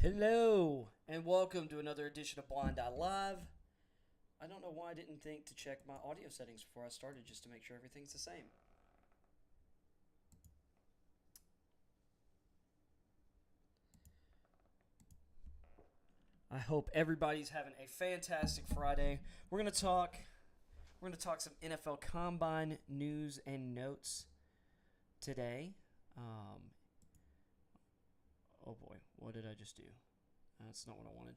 Hello, and welcome to another edition of Blind Eye Live. I don't know why I didn't think to check my audio settings before I started just to make sure everything's the same. I hope everybody's having a fantastic Friday. We're gonna talk some NFL Combine news and notes today. Oh boy, what did I just do? That's not what I wanted.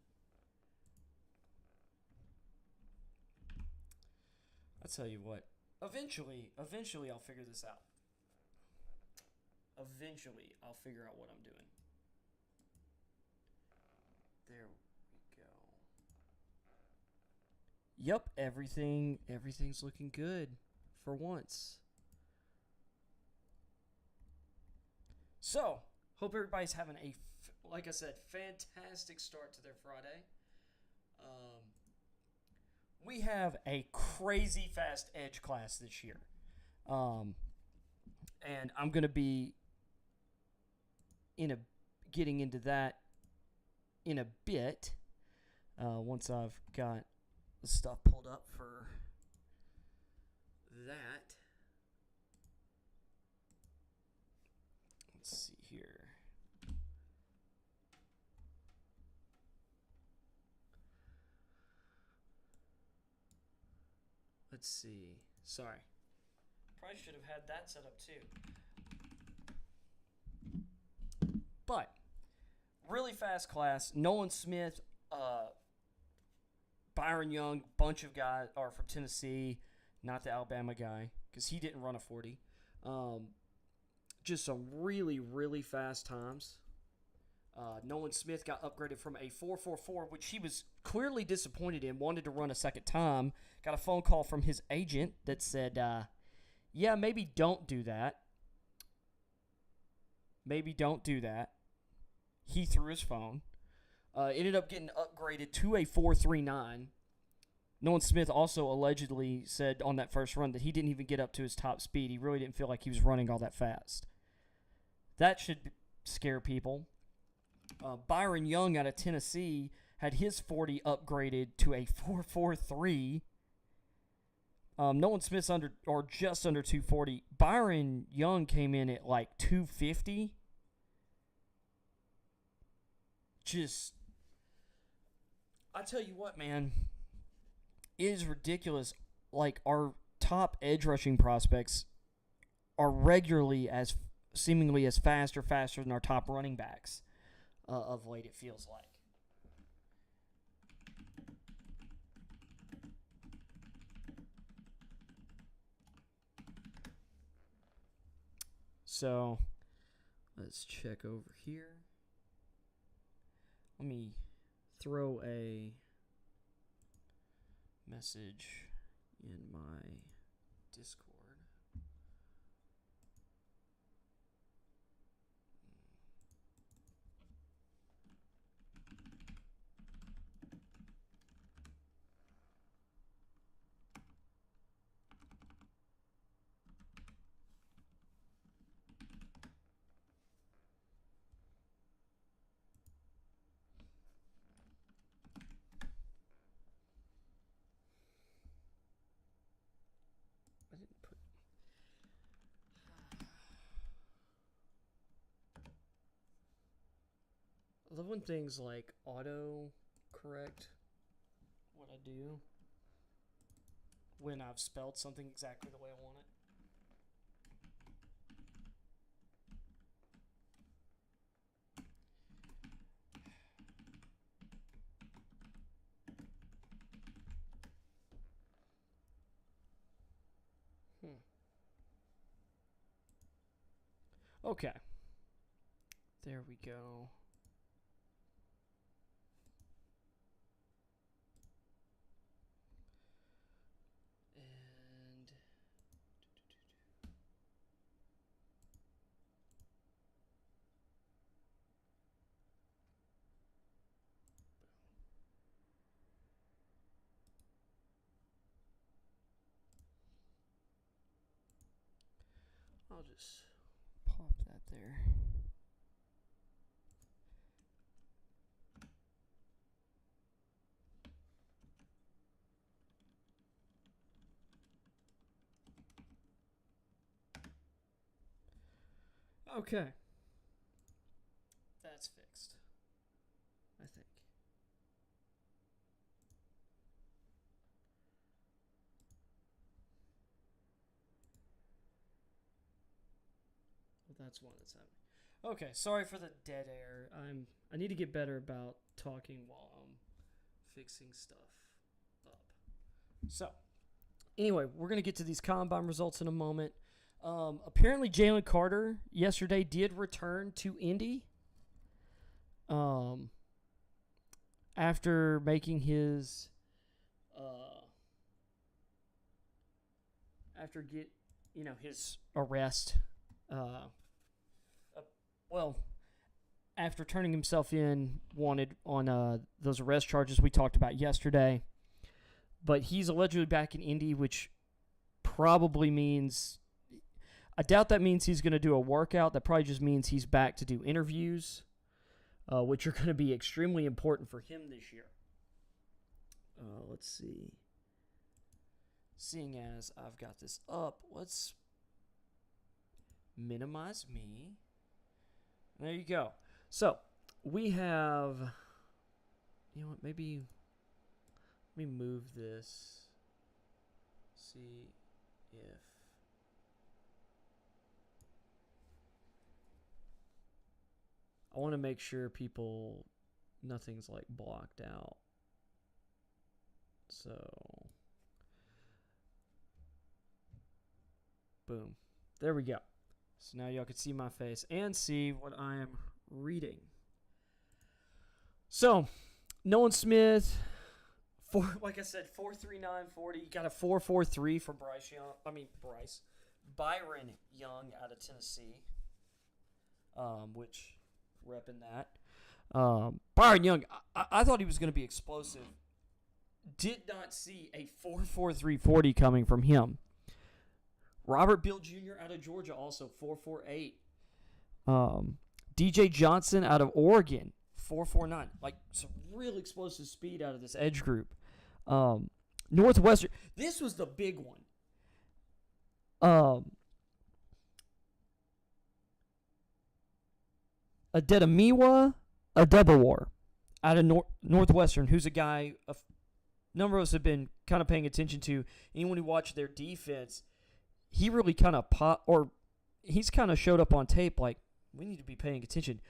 I'll tell you what. Eventually I'll figure this out. Eventually I'll figure out what I'm doing. There we go. Yep, everything's looking good for once. So, hope everybody's having like I said, fantastic start to their Friday. We have a crazy fast edge class this year. And I'm going to be getting into that in a bit once I've got the stuff pulled up for that. Let's see here. Let's see. Sorry. Probably should have had that set up too. But, really fast class. Nolan Smith, Byron Young, bunch of guys are from Tennessee, not the Alabama guy, because he didn't run a 40. Just some really, really fast times. Nolan Smith got upgraded from a 4.44, which he was clearly disappointed in, wanted to run a second time. Got a phone call from his agent that said, yeah, maybe don't do that. Maybe don't do that. He threw his phone. Ended up getting upgraded to a 4.39. Nolan Smith also allegedly said on that first run that he didn't even get up to his top speed. He really didn't feel like he was running all that fast. That should scare people. Byron Young out of Tennessee had his 40 upgraded to a 4.43. Nolan Smith's just under 240. Byron Young came in at like 250. I tell you what, man, it is ridiculous. Like, our top edge rushing prospects are regularly seemingly as fast or faster than our top running backs of late, it feels like. So, let's check over here. Let me throw a message in my Discord. I didn't put... I love when things like auto correct what I do when I've spelled something exactly the way I want it. Okay. There we go. And I'll just pop that there. Okay. That's fixed, I think. Well, that's one that's happening. Okay, sorry for the dead air. I need to get better about talking while I'm fixing stuff up. So, anyway, we're going to get to these combine results in a moment. Apparently, Jalen Carter yesterday did return to Indy after making his his arrest. After turning himself in, wanted on those arrest charges we talked about yesterday. But he's allegedly back in Indy, which probably means, I doubt that means he's going to do a workout. That probably just means he's back to do interviews, which are going to be extremely important for him this year. Let's see. Seeing as I've got this up, let's minimize me. There you go. So, we have, you know what, maybe, let me move this, see if, I want to make sure nothing's like blocked out. So, boom. There we go. So now y'all can see my face and see what I am reading. So, Nolan Smith, like I said, 4.3940. Got a 4.43 for Byron Young out of Tennessee, which repping that. Byron Young, I thought he was going to be explosive. Did not see a 4.4340 coming from him. Robert Beal Jr. out of Georgia, also 4.48. DJ Johnson out of Oregon, 4.49. Like, some real explosive speed out of this edge group. Northwestern, this was the big one. Adetomiwa Adebawar out of Northwestern, who's a guy a number of us have been kind of paying attention to. Anyone who watched their defense, he really kind of he's kind of showed up on tape like, we need to be paying attention.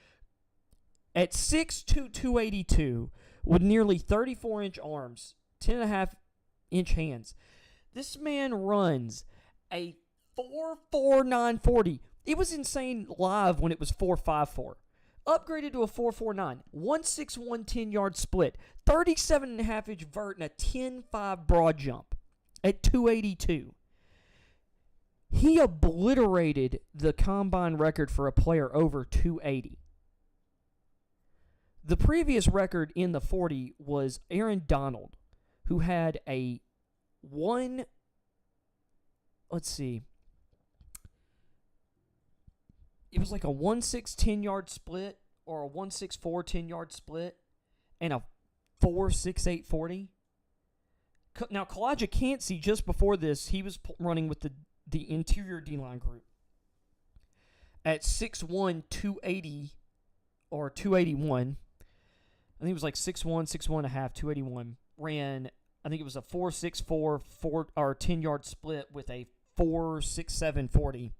At 6'2", 282, with nearly 34-inch arms, 10.5-inch hands, this man runs a 4.4940. It was insane live when it was 4.54. Upgraded to a 4.49. 161 10-yard split. 37.5-inch vert and a 10.5 broad jump at 282. He obliterated the combine record for a player over 280. The previous record in the 40 was Aaron Donald, who had a it was like a 1.6 10-yard split or a 1.64 10-yard split and a 4.68 40. Now, Kalijah Cansey, just before this, he was running with the interior D-line group at 6'1", 280 or 281. I think it was like 6'1", 6'1 and a half, 281. Ran, I think it was a 4.64 10-yard split with a 4.67 40.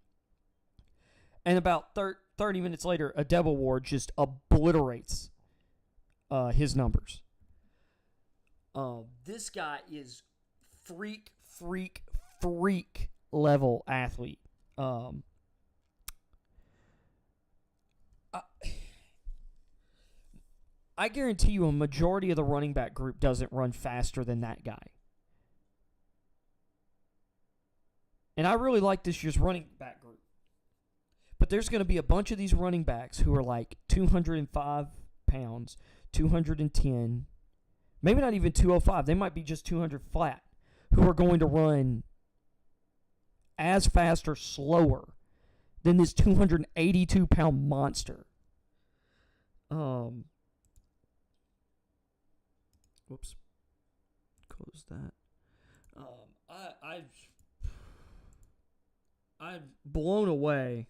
And about 30 minutes later, Adebawar just obliterates his numbers. This guy is freak level athlete. I guarantee you a majority of the running back group doesn't run faster than that guy. And I really like this year's running back group. But there's going to be a bunch of these running backs who are like 205 pounds, 210, maybe not even 205. They might be just 200 flat, who are going to run as fast or slower than this 282-pound monster. Whoops. Close that. I'm blown away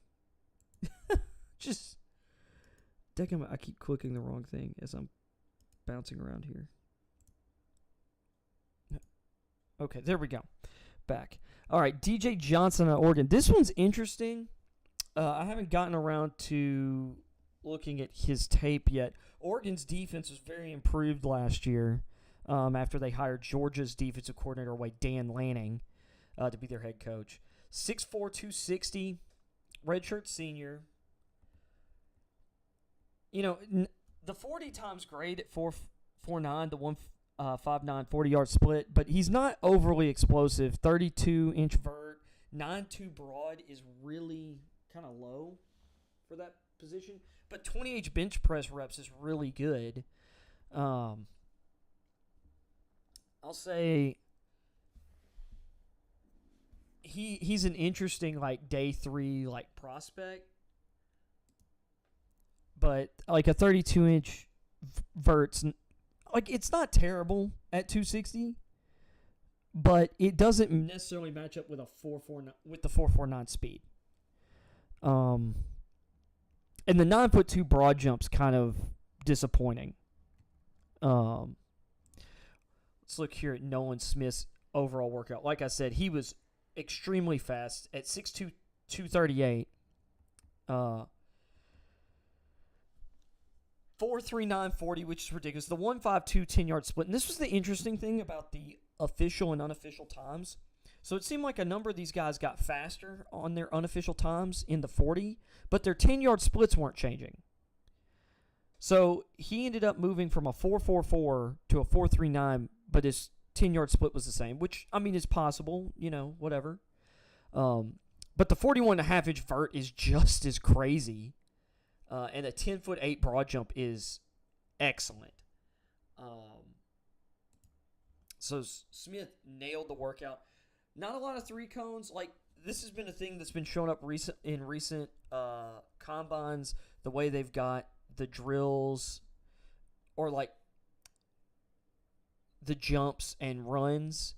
Just, I keep clicking the wrong thing as I'm bouncing around here. Okay, there we go. Back. All right, DJ Johnson at Oregon. This one's interesting. I haven't gotten around to looking at his tape yet. Oregon's defense was very improved last year after they hired Georgia's defensive coordinator, Dan Lanning, to be their head coach. 6'4", 260, redshirt senior. You know, the 40 times grade at 4.49, the 1.59 40-yard split, but he's not overly explosive. 32-inch vert, 9.2 broad is really kind of low for that position, but 28 bench press reps is really good. I'll say he's an interesting day 3 prospect, but a 32-inch vert's it's not terrible at 260, but it doesn't necessarily match up with the 4.49 speed. And the 9'2" broad jump's kind of disappointing. Let's look here at Nolan Smith's overall workout. Like I said, he was extremely fast at 6'2", 238. 4.39 40, which is ridiculous. The 1.52 10-yard split. And this was the interesting thing about the official and unofficial times. So it seemed like a number of these guys got faster on their unofficial times in the 40, but their 10-yard splits weren't changing. So he ended up moving from a 4.44 to a 4.39, but his 10-yard split was the same, which, is possible, whatever. But the 41.5-inch vert is just as crazy, and a 10'8" broad jump is excellent. So Smith nailed the workout. Not a lot of three cones. This has been a thing that's been showing up in recent combines, the way they've got the drills or the jumps and runs.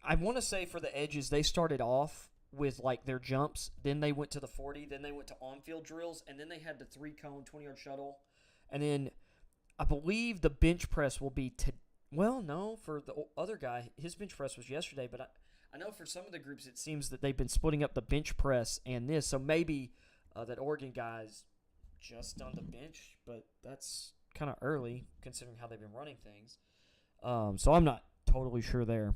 I want to say for the edges, they started off with their jumps, then they went to the 40, then they went to on-field drills, and then they had the 3-cone 20-yard shuttle. And then I believe the bench press will be for the other guy, his bench press was yesterday, but I know for some of the groups it seems that they've been splitting up the bench press and this, so maybe that Oregon guy's just done the bench, but that's kind of early considering how they've been running things. So I'm not totally sure there.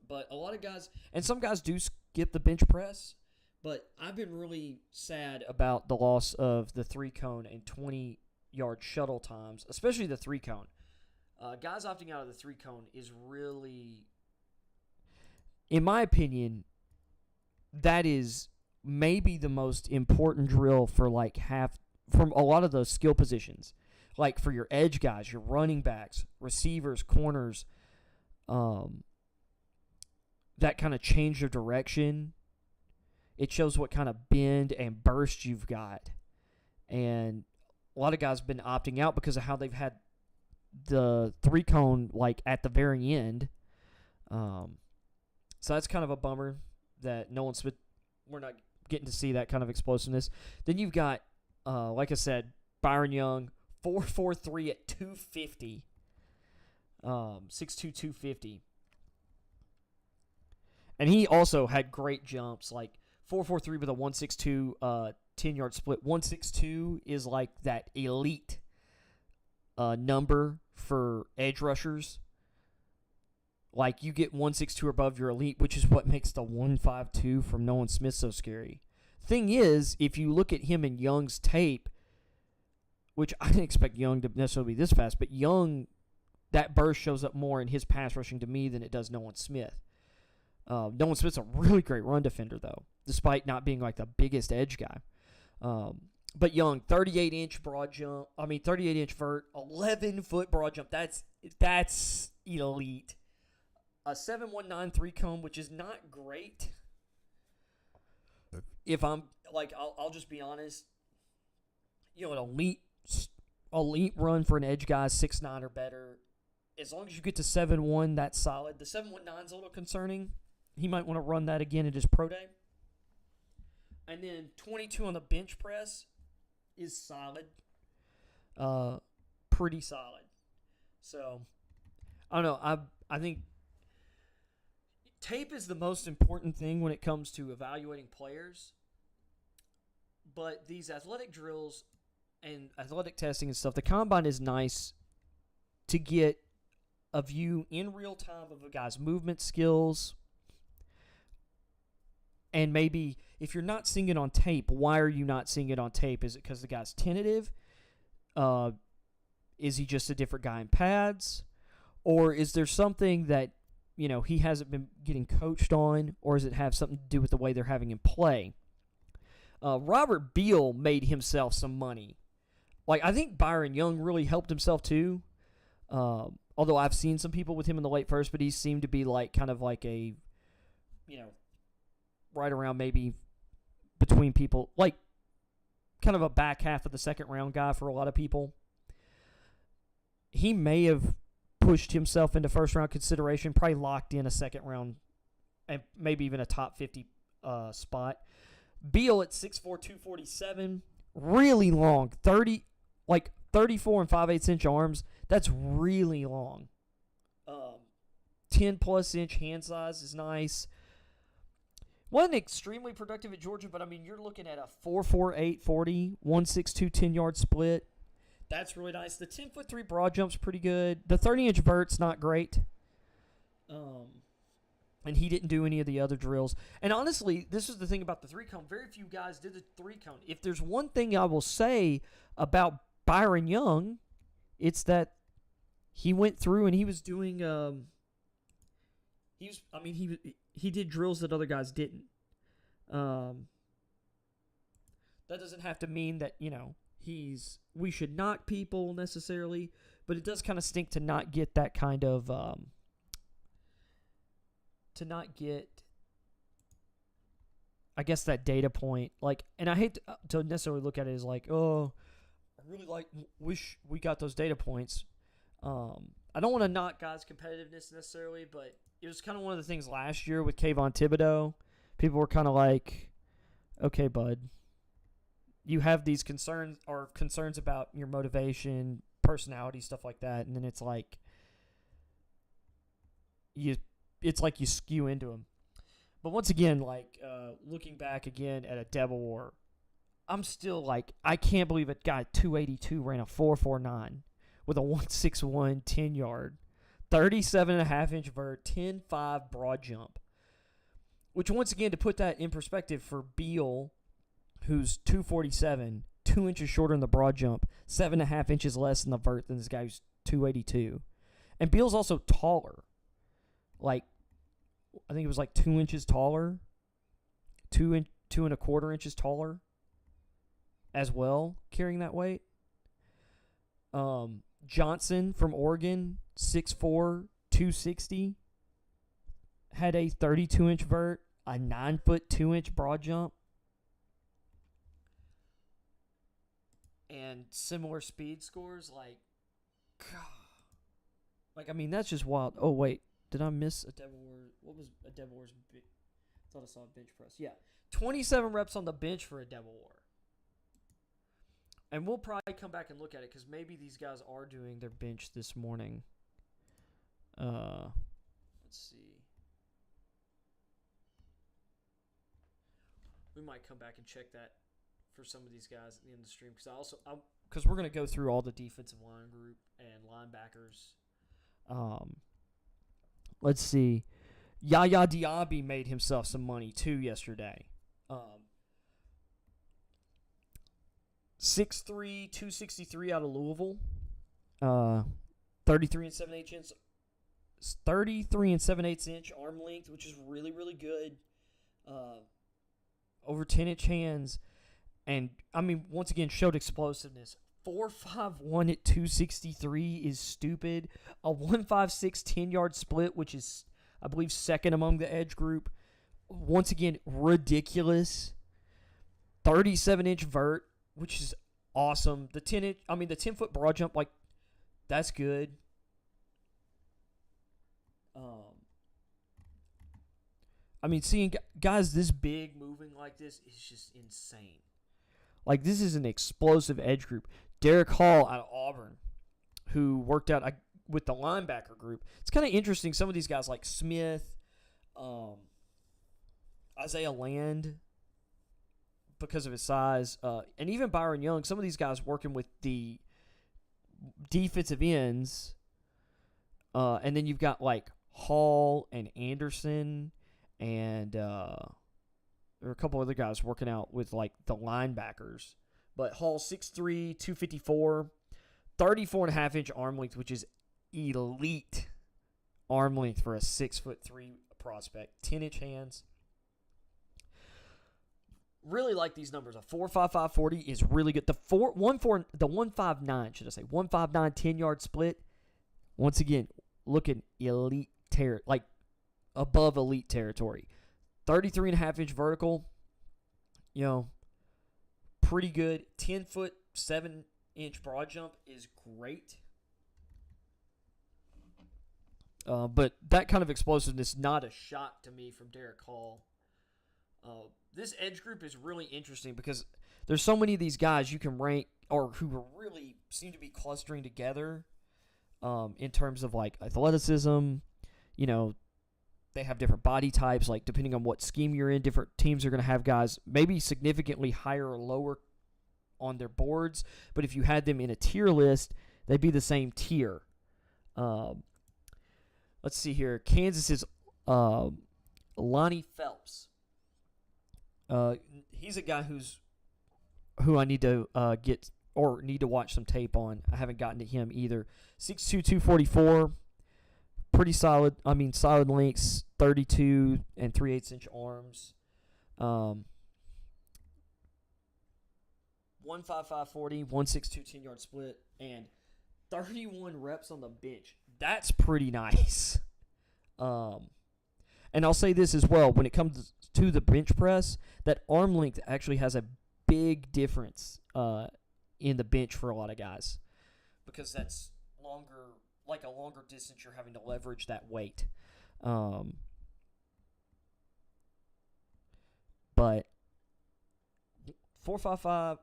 But a lot of guys, and some guys do skip the bench press, but I've been really sad about the loss of the 3-cone and 20-yard shuttle times, especially the 3-cone. Guys opting out of the 3-cone is really, in my opinion, that is maybe the most important drill for from a lot of those skill positions. For your edge guys, your running backs, receivers, corners, that kind of change of direction. It shows what kind of bend and burst you've got. And a lot of guys have been opting out because of how they've had the 3-cone at the very end. So that's kind of a bummer that Nolan Smith, we're not getting to see that kind of explosiveness. Then you've got, like I said, Byron Young, 4.43 at 250. 6'2", 250. And he also had great jumps, 4.43 with a 1.62 10-yard split. 1.62 is that elite number for edge rushers. You get 1.62 above your elite, which is what makes the 1.52 from Nolan Smith so scary. Thing is, if you look at him and Young's tape, which I didn't expect Young to necessarily be this fast, but Young, that burst shows up more in his pass rushing to me than it does Nolan Smith. Nolan Smith's a really great run defender, though, despite not being the biggest edge guy. But Young, 38-inch broad jump. 38-inch vert, 11-foot broad jump. That's elite. A 7.19 3-cone, which is not great. If I'm I'll just be honest. An elite run for an edge guy, 6'9" or better. As long as you get to 7.1, that's solid. The 7.19 is a little concerning. He might want to run that again at his pro day. And then 22 on the bench press is solid. Pretty solid. So, I don't know. I think tape is the most important thing when it comes to evaluating players. But these athletic drills and athletic testing and stuff, the combine is nice to get a view in real time of a guy's movement skills. And maybe if you're not seeing it on tape, why are you not seeing it on tape? Is it because the guy's tentative? Is he just a different guy in pads? Or is there something that, he hasn't been getting coached on? Or does it have something to do with the way they're having him play? Robert Beal made himself some money. I think Byron Young really helped himself too. Although I've seen some people with him in the late first, but he seemed to be kind of like a, right around maybe between people, kind of a back half of the second round guy for a lot of people. He may have pushed himself into first round consideration, probably locked in a second round and maybe even a top 50 spot. Beal at 6'4", 247, really long, 34 and 5/8 inch arms. That's really long. 10 plus inch hand size is nice. Wasn't extremely productive at Georgia, but you're looking at a 4.48 40, 1.62 10-yard split. That's really nice. The 10'3" broad jump's pretty good. The 30-inch vert's not great. And he didn't do any of the other drills. And honestly, this is the thing about the 3-cone. Very few guys did the 3-cone. If there's one thing I will say about Byron Young, it's that he went through and he was doing he did drills that other guys didn't. That doesn't have to mean that, we should knock people necessarily, but it does kind of stink to not get that kind of I guess that data point. And I hate to necessarily look at it as I really wish we got those data points. I don't want to knock guys' competitiveness necessarily, but it was kind of one of the things last year with Kayvon Thibodeau. People were kind of like, okay, bud, you have these concerns about your motivation, personality, stuff like that, and then it's like you skew into them. But once again, looking back again at a Devil War, I'm still I can't believe a guy 282 ran a 4.49 with a 161 10-yard, 37.5-inch vert, 10.5 broad jump. Which, once again, to put that in perspective for Beal, who's 247, 2 inches shorter in the broad jump, 7.5 inches less in the vert than this guy who's 282. And Beal's also taller. I think it was 2 inches taller, 2.25 inches taller as well, carrying that weight. Johnson from Oregon, 6'4", 260, had a 32-inch vert, a 9-foot 2-inch broad jump, and similar speed scores. That's just wild. Oh, wait. Did I miss a Devil War? What was a Devil War's big? I thought I saw a bench press. Yeah. 27 reps on the bench for a Devil War. And we'll probably come back and look at it because maybe these guys are doing their bench this morning. Let's see. We might come back and check that for some of these guys in the stream because we're going to go through all the defensive line group and linebackers. Let's see. Yaya Diaby made himself some money too yesterday. 6'3", 263 out of Louisville. 33 and 7/8 inch arm length, which is really, really good. Over 10-inch hands. And, once again, showed explosiveness. 4.51 at 263 is stupid. A 1.56 10-yard split, which is, I believe, second among the edge group. Once again, ridiculous. 37-inch vert, which is awesome. The 10-foot broad jump, that's good. I mean, seeing guys this big moving like this is just insane. Like, this is an explosive edge group. Derek Hall out of Auburn, who worked out with the linebacker group. It's kind of interesting. Some of these guys like Smith, Isaiah Land, because of his size, and even Byron Young, some of these guys working with the defensive ends, and then you've got like Hall and Anderson, and there are a couple other guys working out with like the linebackers. But Hall 6'3", 254, 34.5-inch arm length, which is elite arm length for a 6'3" prospect. 10-inch hands. Really like these numbers. A 4.55 40 is really good. The 1.59, 1.59 10-yard split. Once again, looking elite like above elite territory. 33.5-inch vertical. You know, pretty good. 10-foot 7-inch broad jump is great. But that kind of explosiveness, not a shock to me from Derek Hall. This edge group is really interesting because there's so many of these guys you can rank or who really seem to be clustering together in terms of like athleticism. You know, they have different body types. Like depending on what scheme you're in, different teams are going to have guys maybe significantly higher or lower on their boards. But if you had them in a tier list, they'd be the same tier. Let's see here. Kansas's Lonnie Phelps. He's a guy who I need to get or need to watch some tape on. I haven't gotten to him either. 6'2", 244, pretty solid. I mean, solid lengths, 32 and 3/8 inch arms. 1.55 40, 1.62 10-yard split, and 31 reps on the bench. That's pretty nice. And I'll say this as well, when it comes to the bench press, that arm length actually has a big difference in the bench for a lot of guys because that's longer, like a longer distance you're having to leverage that weight. But 4.55,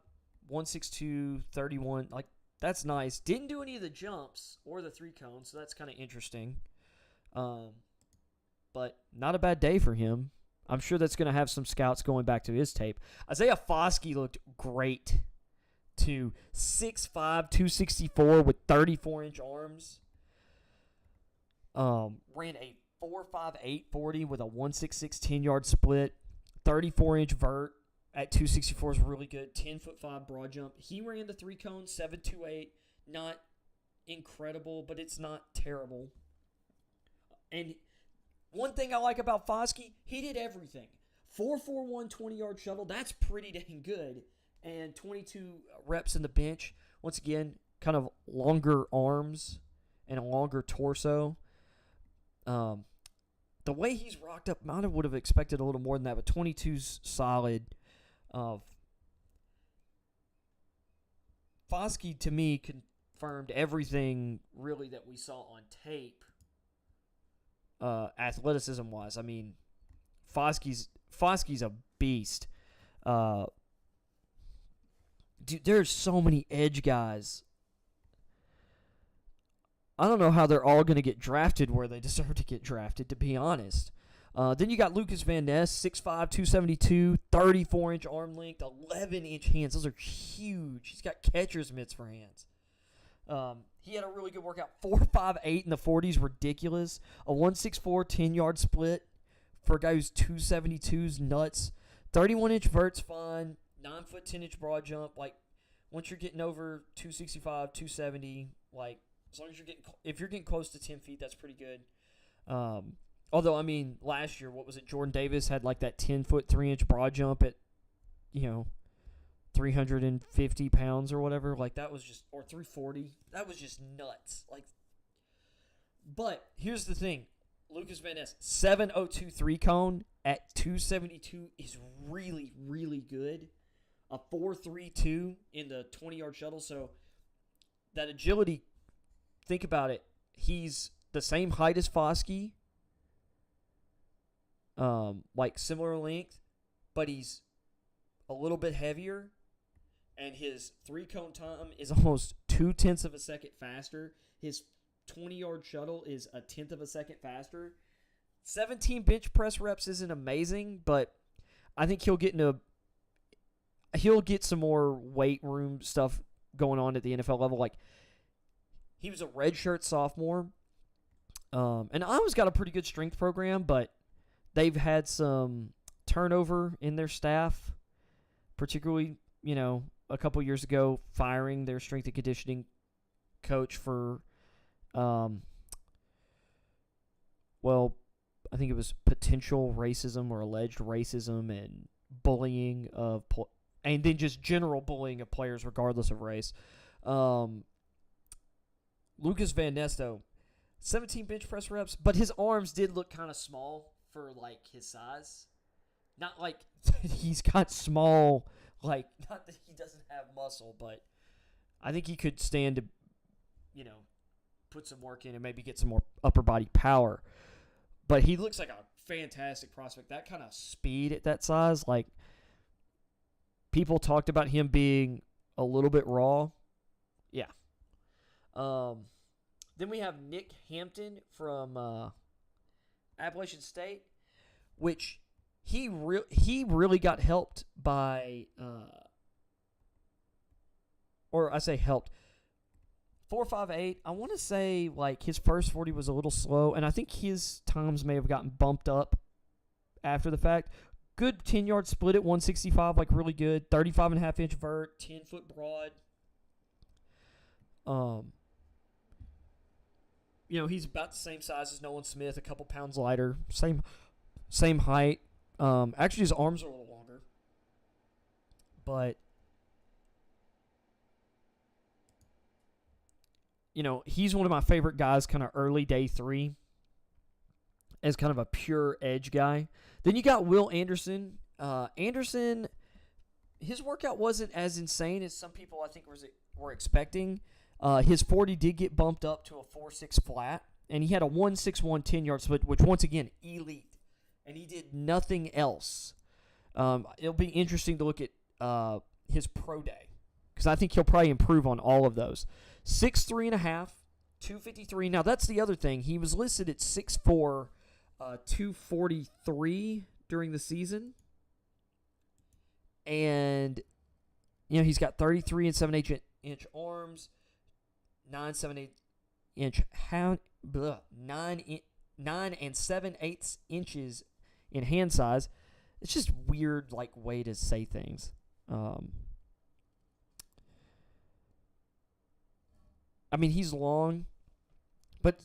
1.62, 31, like that's nice. Didn't do any of the jumps or the 3 cones, so that's kind of interesting. But not a bad day for him. I'm sure that's going to have some scouts going back to his tape. Isaiah Foskey looked great, too. 6'5", 264 with 34-inch arms. Ran a 4.58 40 with a 1.66 10-yard split. 34-inch vert at 264 is really good. 10'5" broad jump. He ran the 3 cones, 7.28. Not incredible, but it's not terrible. And one thing I like about Foskey, he did everything. 4.41 20-yard shuttle, that's pretty dang good. And 22 reps in the bench. Once again, kind of longer arms and a longer torso. The way he's rocked up, I would have expected a little more than that, but 22's solid. Foskey, to me, confirmed everything really that we saw on tape. Athleticism-wise, I mean, Foskey's a beast. Dude, there's so many edge guys. I don't know how they're all going to get drafted where they deserve to get drafted, to be honest. Then you got Lucas Van Ness, 6'5", 272, 34-inch arm length, 11-inch hands. Those are huge. He's got catcher's mitts for hands. He had a really good workout. 4.58 in the 40s, ridiculous. A 1.64 10-yard split for a guy who's 272's nuts. 31-inch vert's fine. 9-foot 10-inch broad jump. Like once you're getting over 265, 270, like as long as if you're getting close to 10 feet, that's pretty good. Although I mean, last year, what was it? Jordan Davis had like that 10-foot 3-inch broad jump at 350 pounds or whatever, like that was just, or 340, that was just nuts. Like, but here's the thing, Lucas Van Ness, 7.02 3 cone at 272 is really, really good. A 4.32 in the 20-yard shuttle, so that agility, think about it, he's the same height as Foskey. like similar length, but he's a little bit heavier, and his 3-cone time is almost 0.2 of a second faster. His 20-yard shuttle is 1/10 of a second faster. 17 bench press reps isn't amazing, but I think he'll get some more weight room stuff going on at the NFL level. Like, he was a redshirt sophomore, and Iowa's got a pretty good strength program, but they've had some turnover in their staff, particularly, a couple years ago, firing their strength and conditioning coach for, I think it was potential racism or alleged racism and bullying and then just general bullying of players regardless of race. Lucas Van Ness, though, 17 bench press reps, but his arms did look kind of small for, like, his size. Not like he's got small, like, not that he doesn't have muscle, but I think he could stand to, put some work in and maybe get some more upper body power. But he looks like a fantastic prospect. That kind of speed at that size, like, people talked about him being a little bit raw. Yeah. Then we have Nick Hampton from Appalachian State, which he really got helped by, or I say helped, 4.58. I want to say, like, his first 40 was a little slow, and I think his times may have gotten bumped up after the fact. Good 10-yard split at 165, like, really good. 35.5-inch vert, 10-foot broad. He's about the same size as Nolan Smith, a couple pounds lighter, same height. Actually, his arms are a little longer, but he's one of my favorite guys, kind of early day 3, as kind of a pure edge guy. Then you got Will Anderson. Anderson, his workout wasn't as insane as some people I think were expecting. His 40 did get bumped up to a 4.6 flat, and he had a 1.61 10-yard split, which, once again, elite. And he did nothing else. It'll be interesting to look at his pro day, because I think he'll probably improve on all of those. 6'3.5", 253. Now, that's the other thing. He was listed at 6'4", 243 during the season. And, he's got 33 and 7/8-inch arms, 9 7/8-inch 9 and 7/8 inches in hand size. It's just weird, like, way to say things. He's long, but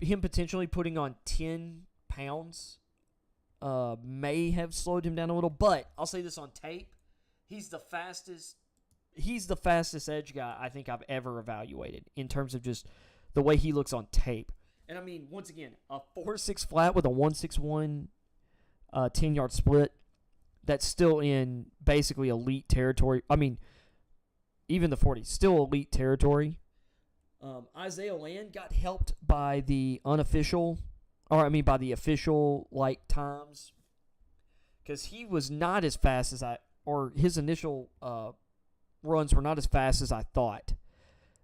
him potentially putting on 10 pounds may have slowed him down a little. But I'll say this on tape: he's the fastest edge guy I think I've ever evaluated in terms of just the way he looks on tape. And once again, a 4.6 flat with a 1.61 10-yard split, that's still in basically elite territory. Even the 40, still elite territory. Isaiah Land got helped by the official, like, times, because he was not as fast as his initial runs were not as fast as I thought.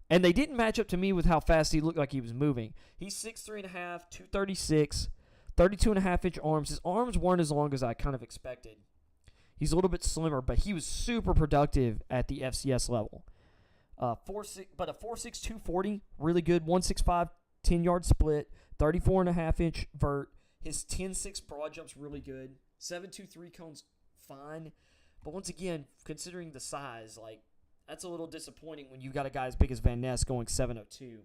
And they didn't match up to me with how fast he looked like he was moving. He's 6'3.5", 236, 32.5-inch arms. His arms weren't as long as I kind of expected. He's a little bit slimmer, but he was super productive at the FCS level. 4.6, but a 4.6, 240, really good. 1.65, 10-yard split, 34.5-inch vert. His 10.6 broad jump's really good. 7.23 cones, fine. But once again, considering the size, like, that's a little disappointing when you got a guy as big as Van Ness going 7.02.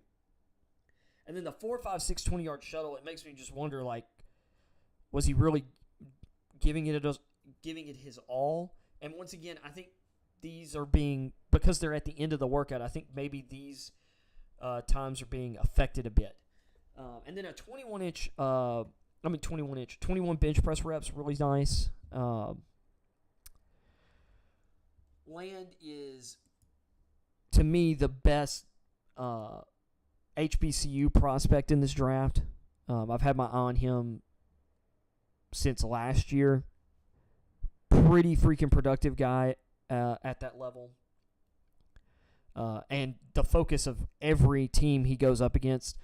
And then the 4.56 20-yard shuttle, it makes me just wonder, like, was he really giving it his all? And once again, I think these are being, because they're at the end of the workout, I think maybe these times are being affected a bit. And then a 21 bench press reps, really nice. Land is, to me, the best HBCU prospect in this draft. I've had my eye on him since last year. Pretty freaking productive guy at that level. And the focus of every team he goes up against.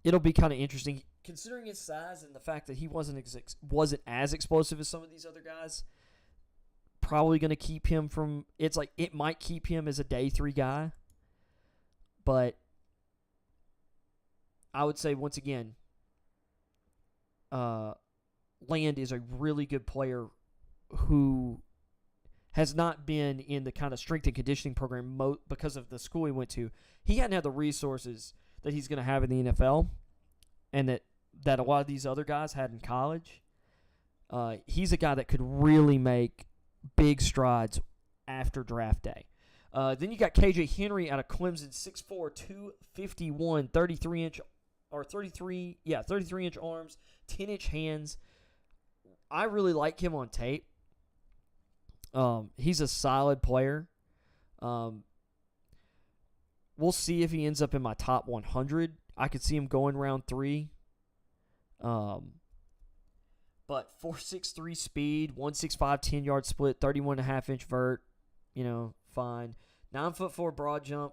It'll be kind of interesting. Considering his size and the fact that he wasn't as explosive as some of these other guys, probably going to keep him from – it's like it might keep him as a day 3 guy. But I would say, once again, Land is a really good player who has not been in the kind of strength and conditioning program because of the school he went to. He hadn't had the resources that he's going to have in the NFL and that a lot of these other guys had in college. He's a guy that could really make big strides after draft day. Then you got KJ Henry out of Clemson, 6'4", 251, 33-inch arms, 10-inch hands. I really like him on tape. He's a solid player. We'll see if he ends up in my top 100. I could see him going round 3. But 4.63 speed, 1.65 10-yard split, 31.5-inch vert, fine. 9'4" broad jump,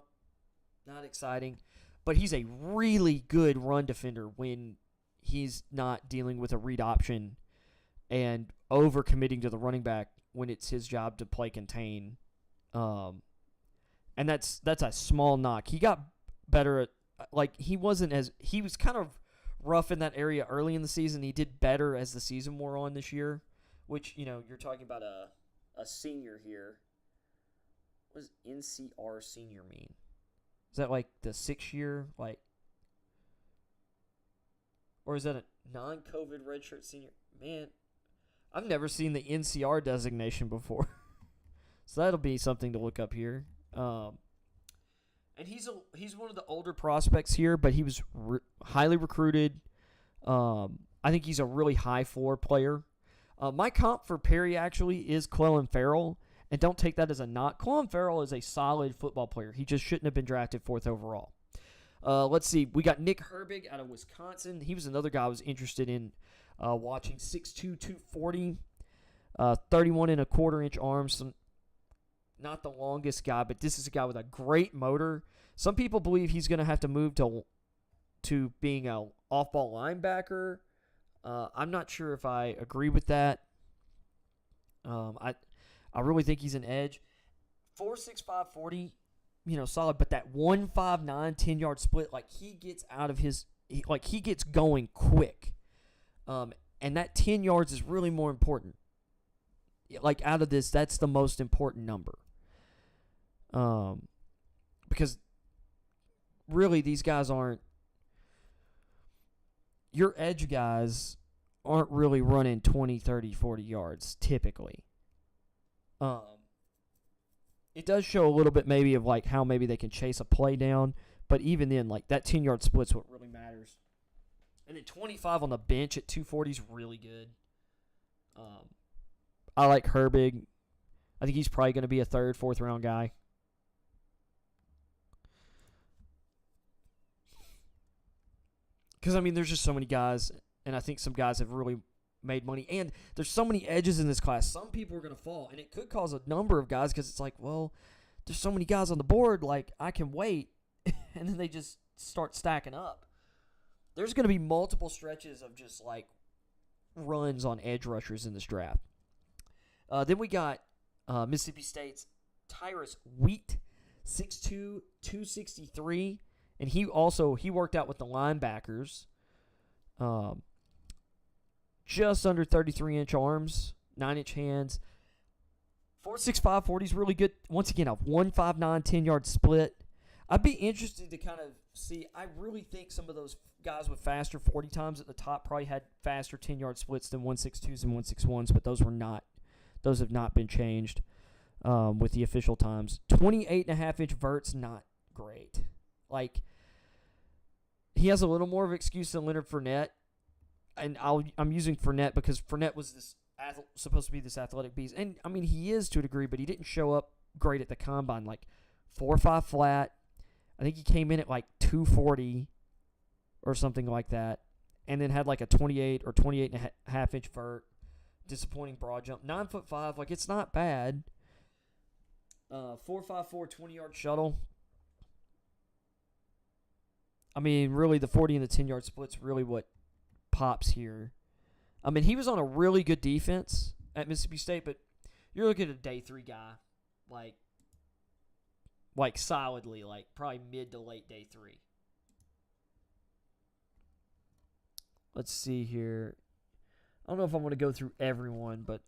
not exciting. But he's a really good run defender when he's not dealing with a read option and over-committing to the running back when it's his job to play contain. And that's a small knock. He got better at, he was kind of rough in that area early in the season. He did better as the season wore on this year, which, you're talking about a senior here. What does NCR senior mean? Is that like the 6th year? Or is that a non-COVID redshirt senior? Man, I've never seen the NCR designation before. So that'll be something to look up here. And he's one of the older prospects here, but he was highly recruited. I think he's a really high floor player. My comp for Perry actually is Clelin Ferrell, and don't take that as a knock. Clelin Ferrell is a solid football player. He just shouldn't have been drafted 4th overall. Let's see. We got Nick Herbig out of Wisconsin. He was another guy I was interested in watching. 6'2", 240, 31.25-inch arms. Not the longest guy, but this is a guy with a great motor. Some people believe he's going to have to move to being a off-ball linebacker. I'm not sure if I agree with that. I really think he's an edge. 4.65 40, solid. But that 1.59 10-yard split, he gets out of his, he gets going quick. And that 10 yards is really more important. Out of this, that's the most important number. Because really these guys your edge guys aren't really running 20, 30, 40 yards typically. It does show a little bit maybe of how maybe they can chase a play down, but even then that 10-yard split's what really matters. And then 25 on the bench at 240 is really good. I like Herbig. I think he's probably going to be a 3rd, 4th round guy. Because, there's just so many guys, and I think some guys have really made money. And there's so many edges in this class. Some people are going to fall, and it could cause a number of guys because it's there's so many guys on the board, I can wait. And then they just start stacking up. There's going to be multiple stretches of just, runs on edge rushers in this draft. Then we got Mississippi State's Tyrus Wheat, 6'2", 263. And he worked out with the linebackers. Just under 33-inch arms, 9-inch hands. 4.65 40 is really good. Once again, a 1.59 10-yard split. I'd be interested to kind of see. I really think some of those guys with faster 40 times at the top probably had faster 10-yard splits than 1.62s and 1.61s, but those have not been changed with the official times. 28.5-inch vert's not great. He has a little more of an excuse than Leonard Fournette, and I'm using Fournette because Fournette was supposed to be this athletic beast, and he is to a degree, but he didn't show up great at the combine. 4.5 flat. I think he came in at 240 or something like that, and then had like a 28 or 28 and a half inch vert. Disappointing broad jump. 9'5", like it's not bad. 4.54 20-yard shuttle. I mean, really, the 40 and the 10-yard split's really what pops here. I mean, he was on a really good defense at Mississippi State, but you're looking at a day 3 guy, like solidly, like probably mid to late day 3. Let's see here. I don't know if I want to go through everyone, but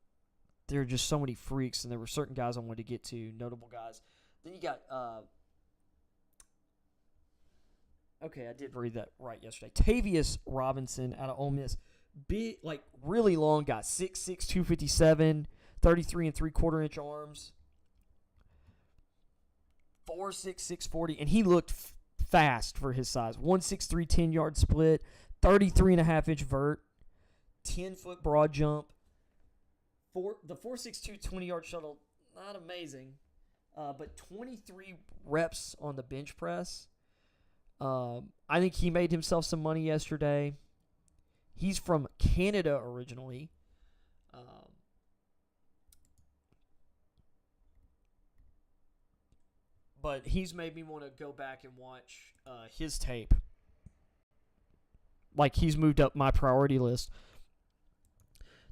there are just so many freaks, and there were certain guys I wanted to get to, notable guys. Then you got, okay, I did read that right yesterday. Tavius Robinson out of Ole Miss. Big, like really long guy, 6'6", 257, 33 3/4 inch arms, 4'6", 640, and he looked fast for his size. 163 10-yard split, 33 and a half inch vert, 10-foot broad jump. The 4.62 20-yard shuttle, not amazing, but 23 reps on the bench press. I think he made himself some money yesterday. He's from Canada originally. But he's made me want to go back and watch his tape. Like, he's moved up my priority list.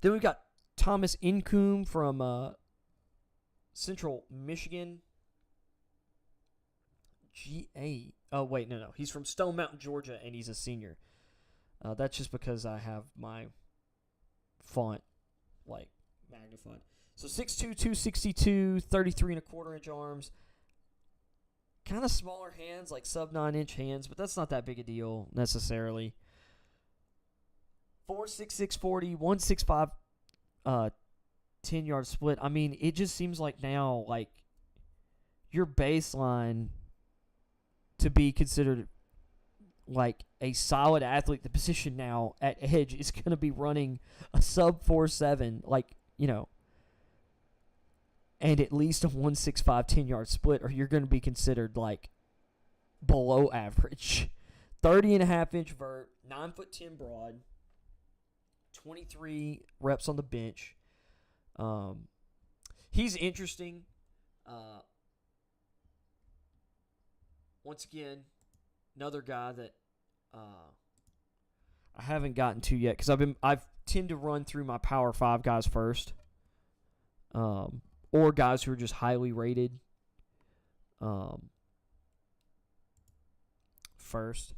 Then we've got Thomas Incoom from Central Michigan. GA. Oh, wait, no. He's from Stone Mountain, Georgia, and he's a senior. That's just because I have my font, like, magnified. So 6'2", 262, 33 and a quarter inch arms. Kind of smaller hands, like sub-9 inch hands, but that's not that big a deal necessarily. 4'6", 640, 165 10-yard split. I mean, it just seems like now, like, your baseline to be considered like a solid athlete, the position now at edge is going to be running a sub 4.7, like, you know, and at least a 165 10-yard split, or you're going to be considered like below average. 30 and a half inch vert, 9'10" broad, 23 reps on the bench. He's interesting. Once again, another guy that I haven't gotten to yet because I've tend to run through my Power 5 guys first, or guys who are just highly rated first.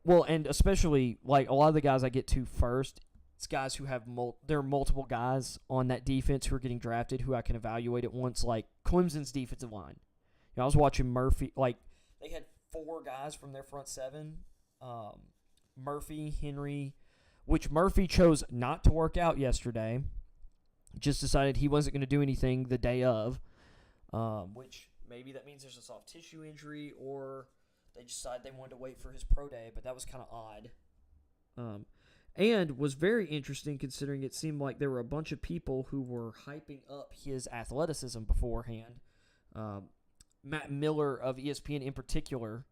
Well, and especially like a lot of the guys I get to first, it's guys who have there are multiple guys on that defense who are getting drafted who I can evaluate at once, like Clemson's defensive line. You know, I was watching Murphy, like they had 4 guys from their front 7. Murphy, Henry, which Murphy chose not to work out yesterday. Just decided he wasn't going to do anything the day of, which maybe that means there's a soft tissue injury, or they decided they wanted to wait for his pro day, but that was kind of odd. And was very interesting considering it seemed like there were a bunch of people who were hyping up his athleticism beforehand. Matt Miller of ESPN in particular,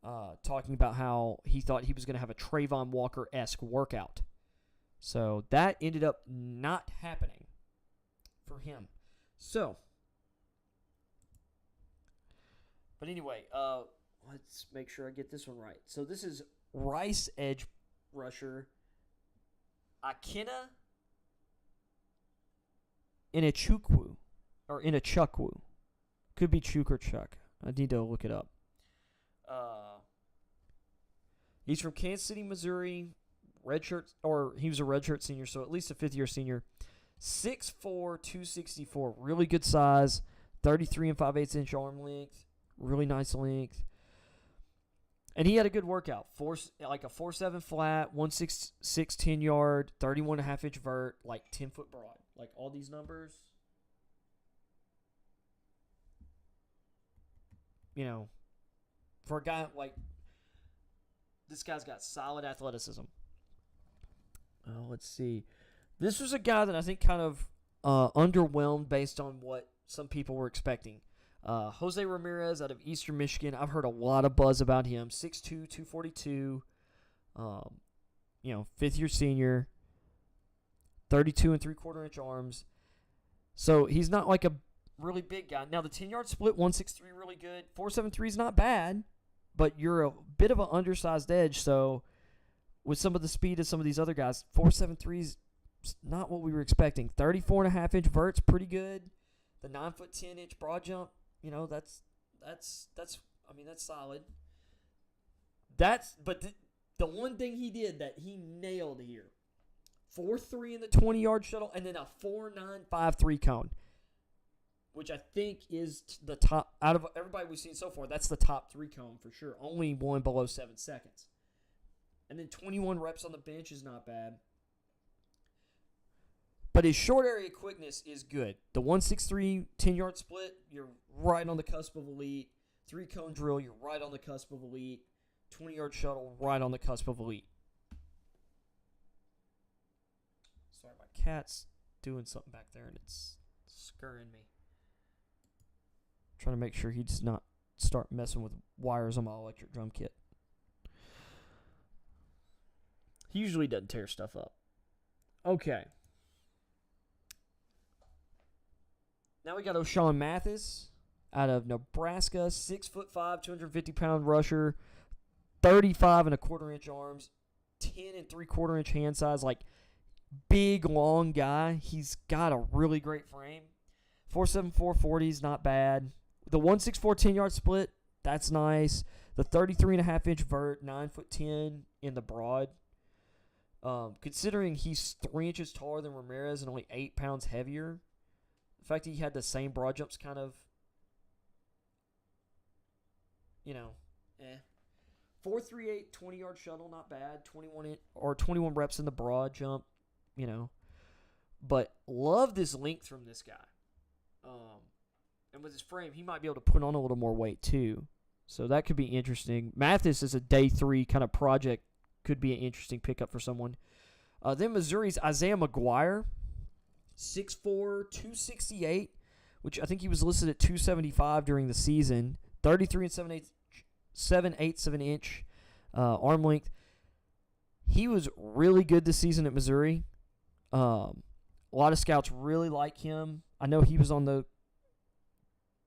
talking about how he thought he was going to have a Trayvon Walker-esque workout. So that ended up not happening for him. So, but anyway, let's make sure I get this one right. So this is Rice edge rusher Akina Inachukwu, or Inachukwu. Could be Chuk or Chuck. I need to look it up. He's from Kansas City, Missouri. He was a redshirt senior, so at least a fifth-year senior. 6'4", 264, really good size. 33 and 5/8 inch arm length, really nice length. And he had a good workout. Like a 4.7 flat, 1.66 10-yard, 31 and a half inch vert, like 10-foot broad. Like all these numbers, you know, for a guy like this, guy's got solid athleticism. Let's see. This was a guy that I think kind of underwhelmed based on what some people were expecting. Jose Ramirez out of Eastern Michigan. I've heard a lot of buzz about him. 6'2", 242. Fifth-year senior, 32 and 3/4 inch arms. So he's not like a really big guy. Now the 10-yard split, 163, really good. 4.73 is not bad, but you're a bit of an undersized edge. So with some of the speed of some of these other guys, 4.73 is not what we were expecting. 34.5-inch vert's pretty good. The 9-foot 10-inch broad jump, that's solid. But the one thing he did that he nailed here, 4.3 in the 20-yard shuttle, and then a 4.953 cone, which I think is the top out of everybody we've seen so far. That's the top 3 cone for sure. Only one below 7 seconds. And then 21 reps on the bench is not bad. But his short area quickness is good. The 163 10-yard split, you're right on the cusp of elite. 3-cone drill, you're right on the cusp of elite. 20-yard shuttle, right on the cusp of elite. Sorry, my cat's doing something back there, and it's scurrying me. Trying to make sure he does not start messing with wires on my electric drum kit. He usually doesn't tear stuff up. Okay. Now we got O'Shawn Mathis out of Nebraska, 6'5", 250-pound rusher, 35 and a 1/4 inch arms, 10 and 3/4 inch hand size, like big, long guy. He's got a really great frame. 4.74 40 is not bad. The 164 10-yard split, that's nice. The 33.5-inch vert, 9'10" in the broad. Considering he's 3 inches taller than Ramirez and only 8 pounds heavier, the fact that he had the same broad jumps kind of, 4.38 20-yard shuttle, not bad. 21 reps in the broad jump, But love this length from this guy. And with his frame, he might be able to put on a little more weight too. So that could be interesting. Mathis is a day 3 kind of project. Could be an interesting pickup for someone. Then Missouri's Isaiah McGuire, 6'4", 268, which I think he was listed at 275 during the season. 33 and 7/8 of an inch arm length. He was really good this season at Missouri. A lot of scouts really like him. I know he was on the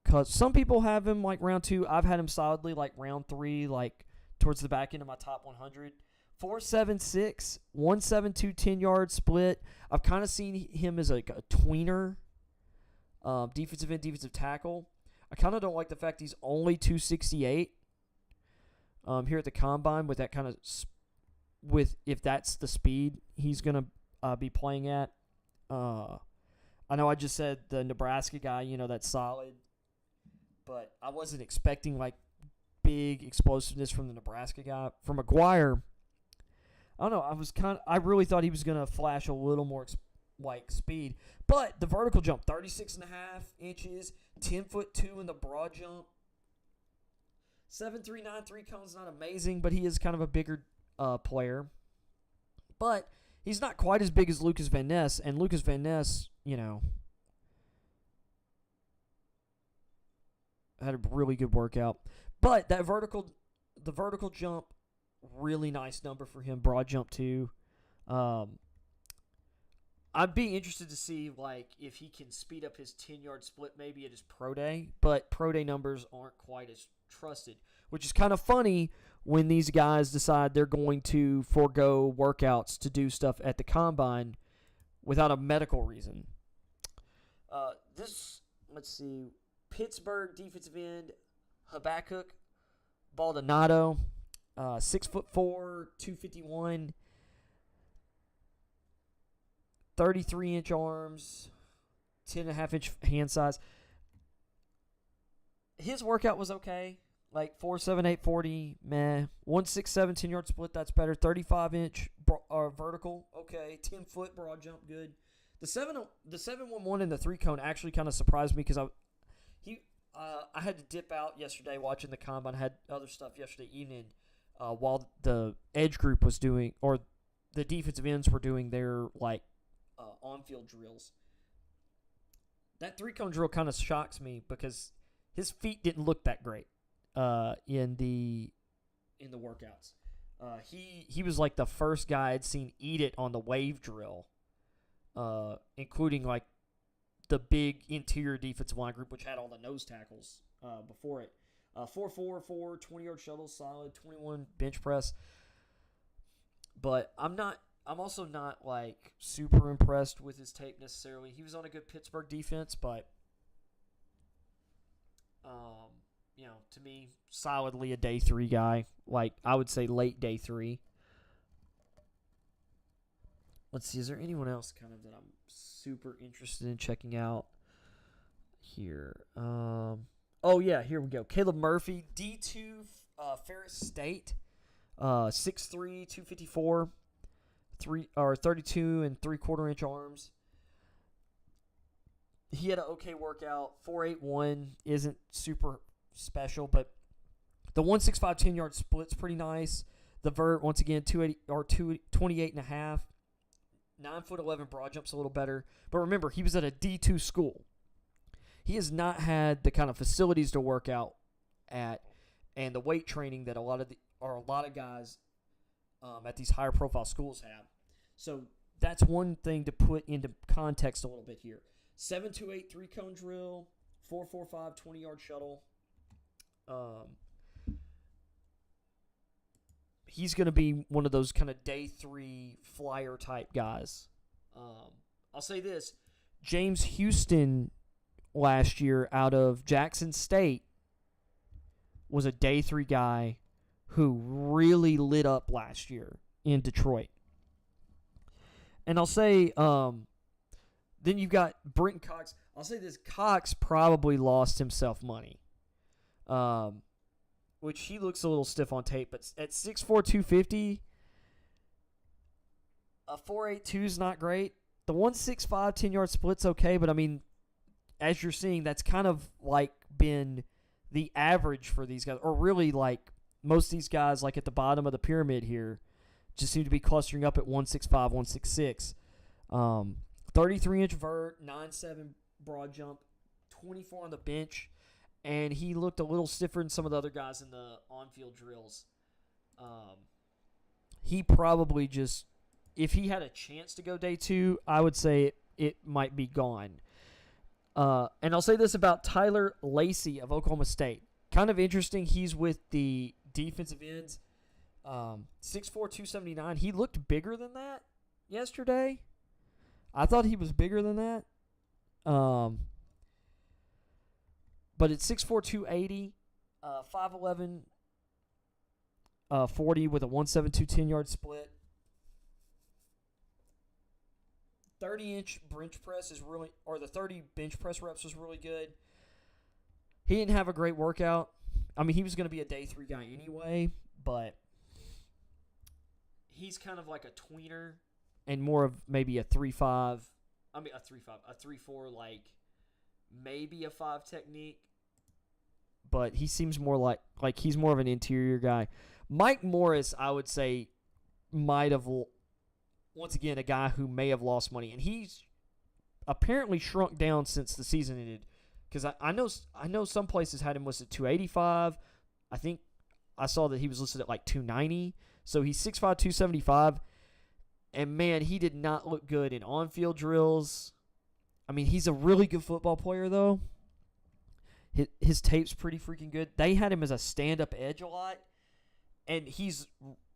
cusp. Some people have him like round 2. I've had him solidly like round 3, like towards the back end of my top 100. 4.76, 172 10-yard split. I've kind of seen him as like a tweener, defensive end, defensive tackle. I kind of don't like the fact he's only 268 here at the combine with that kind of if that's the speed he's going to be playing at. I know I just said the Nebraska guy, that's solid, but I wasn't expecting like big explosiveness from the Nebraska guy. From McGuire, I don't know. I really thought he was going to flash a little more speed. But the vertical jump, 36.5 inches, 10'2" in the broad jump. 7.393 cone's not amazing, but he is kind of a bigger player. But he's not quite as big as Lucas Van Ness, and Lucas Van Ness, had a really good workout. But the vertical jump, really nice number for him. Broad jump too. I'd be interested to see like if he can speed up his 10-yard split maybe at his pro day, but pro day numbers aren't quite as trusted, which is kind of funny when these guys decide they're going to forego workouts to do stuff at the combine without a medical reason. Let's see, Pittsburgh defensive end Habakkuk Baldonado, 6'4", 251, 33-inch arms, 10.5-inch hand size. His workout was okay, like 4.78 40, meh. 167 10-yard split, that's better. 35-inch vertical, okay. 10-foot broad jump, good. The 711 and the 3-cone actually kind of surprised me because I had to dip out yesterday watching the combine. I had other stuff yesterday evening while the edge group was doing, or the defensive ends were doing their on-field drills. That 3-cone drill kind of shocks me because his feet didn't look that great in the workouts. He was like the first guy I'd seen eat it on the wave drill, including like the big interior defensive line group, which had all the nose tackles before it. 4.44, 20-yard shuttle, solid, 21 bench press. But I'm also not like super impressed with his tape necessarily. He was on a good Pittsburgh defense, but to me, solidly a day 3 guy. Like I would say late day 3. Let's see, is there anyone else kind of that I'm super interested in checking out here? Oh yeah, here we go. Caleb Murphy, D2 Ferris State, 6'3", 254. 32 and 3/4 inch arms. He had an okay workout. 4.81 isn't super special, but the 165 10-yard split's pretty nice. The vert, once again, 28 and a half. 9'11" broad jump's a little better. But remember, he was at a D2 school. He has not had the kind of facilities to work out at and the weight training that a lot of guys at these higher profile schools have. So that's one thing to put into context a little bit here. 7.28 3-cone drill, 4.45 20-yard shuttle. He's going to be one of those kind of day 3 flyer type guys. I'll say this. James Houston last year out of Jackson State was a day 3 guy who really lit up last year in Detroit. And I'll say, then you've got Brenton Cox. I'll say this, Cox probably lost himself money, which he looks a little stiff on tape. But at 6'4", 250, a 4.82 is not great. The 165 10-yard split's okay, but I mean, as you're seeing, that's kind of like been the average for these guys, or really like most of these guys like at the bottom of the pyramid here just seem to be clustering up at 165, 166. 33-inch vert, 9.7 broad jump, 24 on the bench, and he looked a little stiffer than some of the other guys in the on-field drills. He probably just, if he had a chance to go day 2, I would say it might be gone. And I'll say this about Tyler Lacey of Oklahoma State. Kind of interesting, he's with the defensive ends. 6'4", 279. He looked bigger than that yesterday. I thought he was bigger than that. But it's 6'4", 280, 5'11", 40 with a 172 10-yard split. 30-inch bench press is really, or the 30 bench press reps was really good. He didn't have a great workout. I mean, he was going to be a day 3 guy anyway, but he's kind of like a tweener and more of maybe a 3.5. I mean, a 3.4, like maybe a 5 technique. But he seems more like he's more of an interior guy. Mike Morris, I would say, might have, once again, a guy who may have lost money. And he's apparently shrunk down since the season ended. Because I know some places had him listed 285. I think I saw that he was listed at like 290. So he's 6'5", 275. And, man, he did not look good in on-field drills. I mean, he's a really good football player, though. His tape's pretty freaking good. They had him as a stand-up edge a lot. And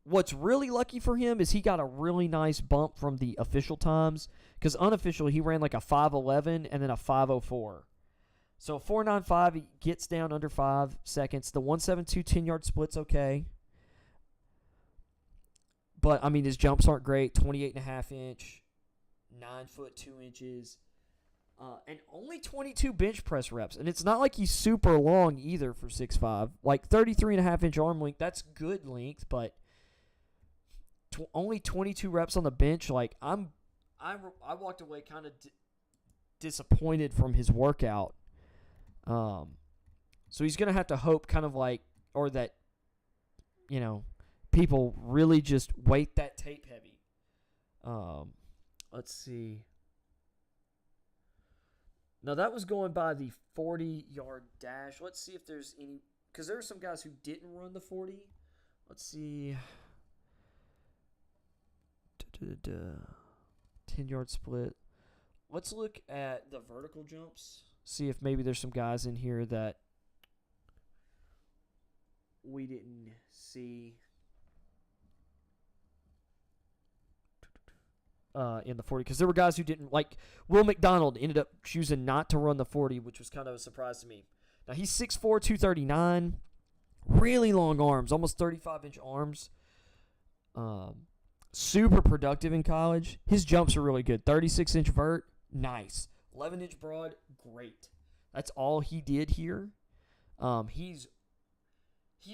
what's really lucky for him is he got a really nice bump from the official times. Because unofficially, he ran like a 5.11 and then a 5.04. So 4.95, he gets down under 5 seconds. The 172 10-yard split's okay. But, I mean, his jumps aren't great. 28.5 inch, 9 foot 2 inches. And only 22 bench press reps. And it's not like he's super long either for 6'5". Like 33.5 inch arm length, that's good length, but only 22 reps on the bench. Like I walked away kind of disappointed from his workout. So he's gonna have to hope kind of like, or that, people really just weight that tape heavy. Let's see. Now, that was going by the 40-yard dash. Let's see if there's any – because there are some guys who didn't run the 40. Let's see. 10-yard split. Let's look at the vertical jumps. See if maybe there's some guys in here that we didn't see in the 40. Because there were guys who didn't. Like, Will McDonald ended up choosing not to run the 40, which was kind of a surprise to me. Now, he's 6'4", 239. Really long arms, almost 35-inch arms. Super productive in college. His jumps are really good. 36-inch vert, nice. 11-inch broad, great. That's all he did here. He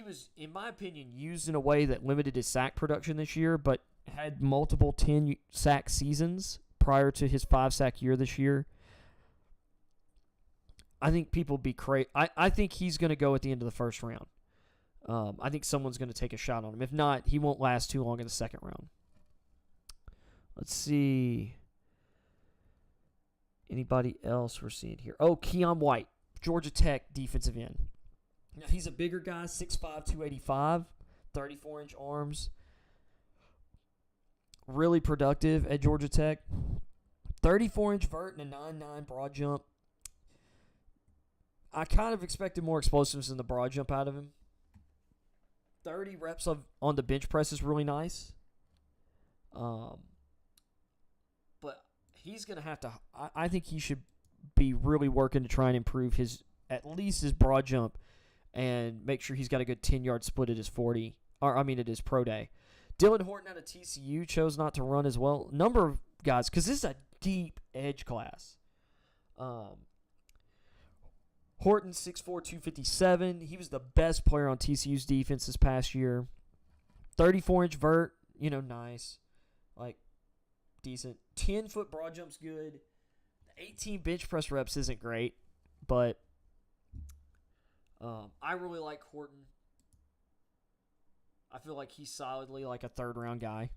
was, in my opinion, used in a way that limited his sack production this year, but had multiple 10-sack seasons prior to his 5-sack year this year. I think people be crazy. I think he's going to go at the end of the first round. I think someone's going to take a shot on him. If not, he won't last too long in the second round. Let's see. Anybody else we're seeing here? Oh, Keon White, Georgia Tech defensive end. Now, he's a bigger guy, 6'5", 285, 34-inch arms. Really productive at Georgia Tech. 34-inch vert and a 9'9" broad jump. I kind of expected more explosiveness in the broad jump out of him. 30 reps on the bench press is really nice. But he's going to have to – I think he should be really working to try and improve at least his broad jump and make sure he's got a good 10-yard split at his 40 – at his pro day. Dylan Horton out of TCU chose not to run as well. Number of guys – because this is a deep edge class. Horton, 6'4", 257. He was the best player on TCU's defense this past year. 34-inch vert, nice. Like, decent. 10-foot broad jump's good. 18 bench press reps isn't great, but I really like Horton. I feel like he's solidly like a third-round guy.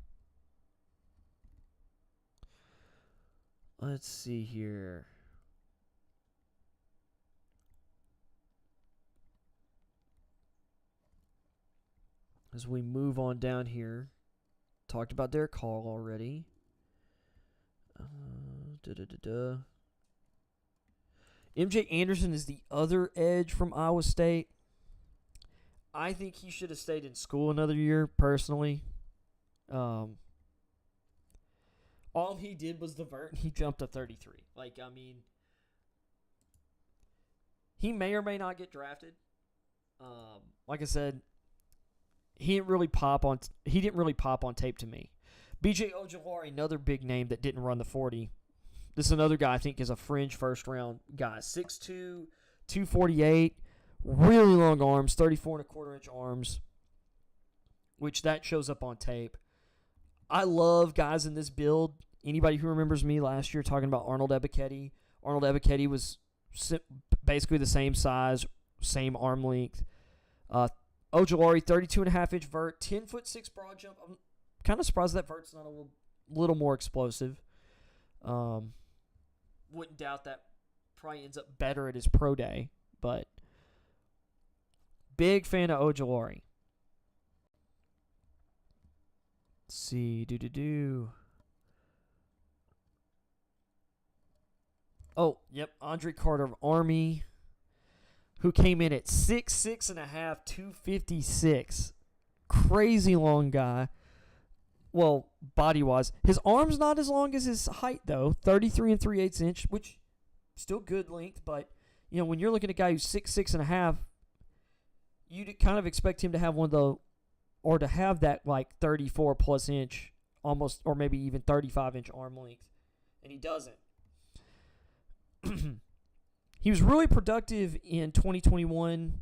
Let's see here. As we move on down here, talked about Derek Hall already. MJ Anderson is the other edge from Iowa State. I think he should have stayed in school another year, personally. All he did was the vert, and he jumped to 33. He may or may not get drafted. Like I said, he didn't really pop on tape to me. BJ Ojulari, another big name that didn't run the 40. This is another guy I think is a fringe first-round guy. 6'2", 248, really long arms, 34.25-inch arms, which that shows up on tape. I love guys in this build. Anybody who remembers me last year talking about Arnold Ebiketie. Arnold Ebiketie was basically the same size, same arm length. Ojulari, 32.5-inch vert, 10'6" broad jump. I'm kind of surprised that vert's not a little more explosive. Wouldn't doubt that probably ends up better at his pro day, but big fan of Ojulari. Let's see. Oh, yep. Andre Carter of Army, who came in at 6'6.5", 256. Crazy long guy. Well, body-wise. His arm's not as long as his height, though. 33 3/8 inch, which still good length. But, when you're looking at a guy who's 6'6.5", you'd kind of expect him to have to have that, 34-plus inch, almost, or maybe even 35-inch arm length. And he doesn't. He was really productive in 2021.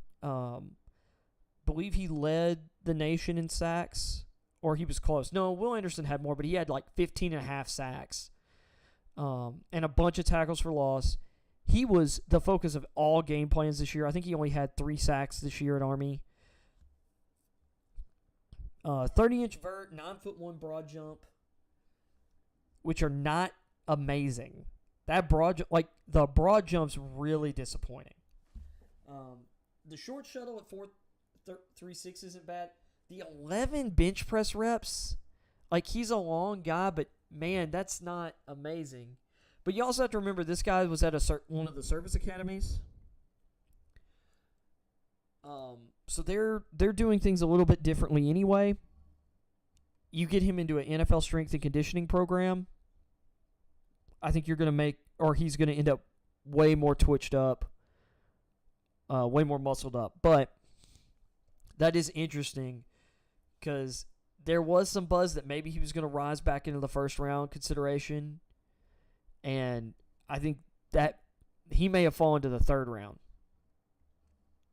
Believe he led the nation in sacks, or he was close. No, Will Anderson had more, but he had 15.5 sacks and a bunch of tackles for loss. He was the focus of all game plans this year. I think he only had 3 sacks this year at Army. 30-inch vert, 9'1" broad jump, which are not amazing. That the broad jump's really disappointing. The short shuttle at 4.36 isn't bad. The 11 bench press reps Like, he's a long guy, but, man, that's not amazing. But you also have to remember this guy was at one of the service academies. So they're doing things a little bit differently anyway. You get him into an NFL strength and conditioning program, I think you're going to he's going to end up way more twitched up, way more muscled up. But that is interesting because there was some buzz that maybe he was going to rise back into the first round consideration. And I think that he may have fallen to the third round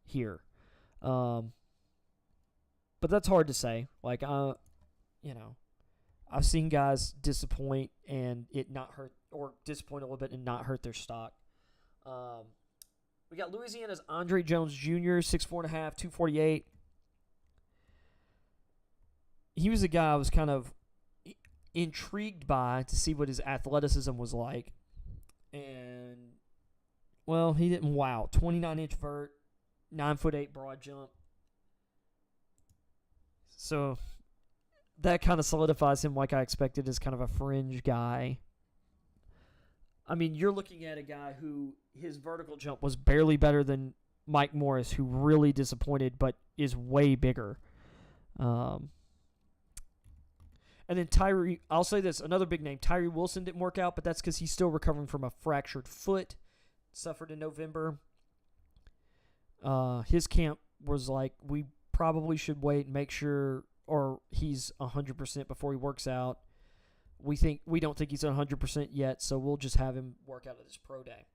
here. But that's hard to say. Like, I've seen guys disappoint and it not hurt, or disappoint a little bit and not hurt their stock. We got Louisiana's Andre Jones Jr., 6'4.5", 248. He was a guy I was kind of intrigued by to see what his athleticism was like. And, well, he didn't wow. 29-inch vert, 9'8" broad jump. So that kind of solidifies him like I expected as kind of a fringe guy. I mean, you're looking at a guy who his vertical jump was barely better than Mike Morris, who really disappointed but is way bigger. And then I'll say this, another big name, Tyree Wilson didn't work out, but that's because he's still recovering from a fractured foot, suffered in November. His camp was like, we probably should wait and make sure, or he's 100% before he works out. We don't think he's 100% yet, so we'll just have him work out at his pro day.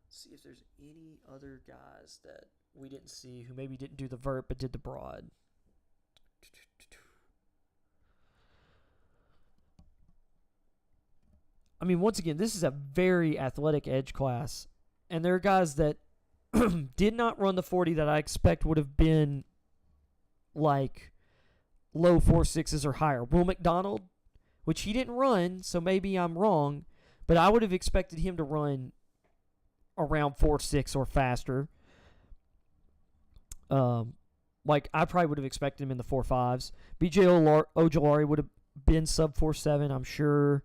Let's see if there's any other guys that we didn't see who maybe didn't do the vert but did the broad. I mean, once again, this is a very athletic edge class, and there are guys that did not run the 40 that I expect would have been like low 4.6s or higher. Will McDonald, which he didn't run, so maybe I'm wrong, but I would have expected him to run around 4.6 or faster. Like, I probably would have expected him in the 4.5s. BJ Ojolari would have been sub 4.7, I'm sure.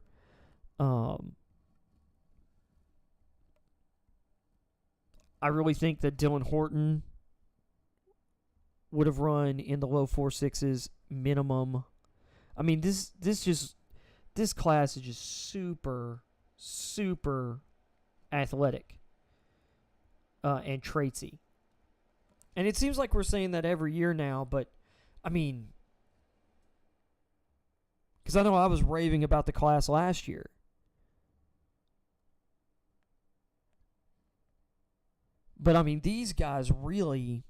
I really think that Dylan Horton would have run in the low 4.6s minimum. I mean, this class is just super, super athletic and traitsy. And it seems like we're saying that every year now, but, I mean, because I know I was raving about the class last year. But, I mean, these guys really,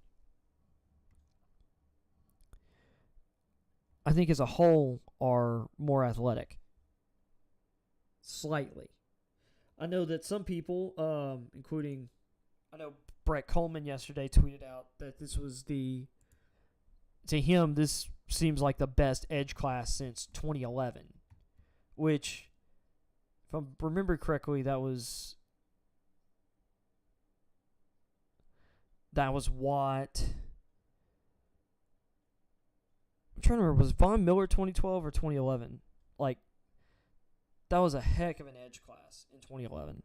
I think as a whole, are more athletic. Slightly. I know that some people, including, I know Brett Coleman yesterday tweeted out that this was to him, this seems like the best edge class since 2011. Which, if I remember correctly, that was what? I'm trying to remember. Was Von Miller 2012 or 2011? Like, that was a heck of an edge class in 2011.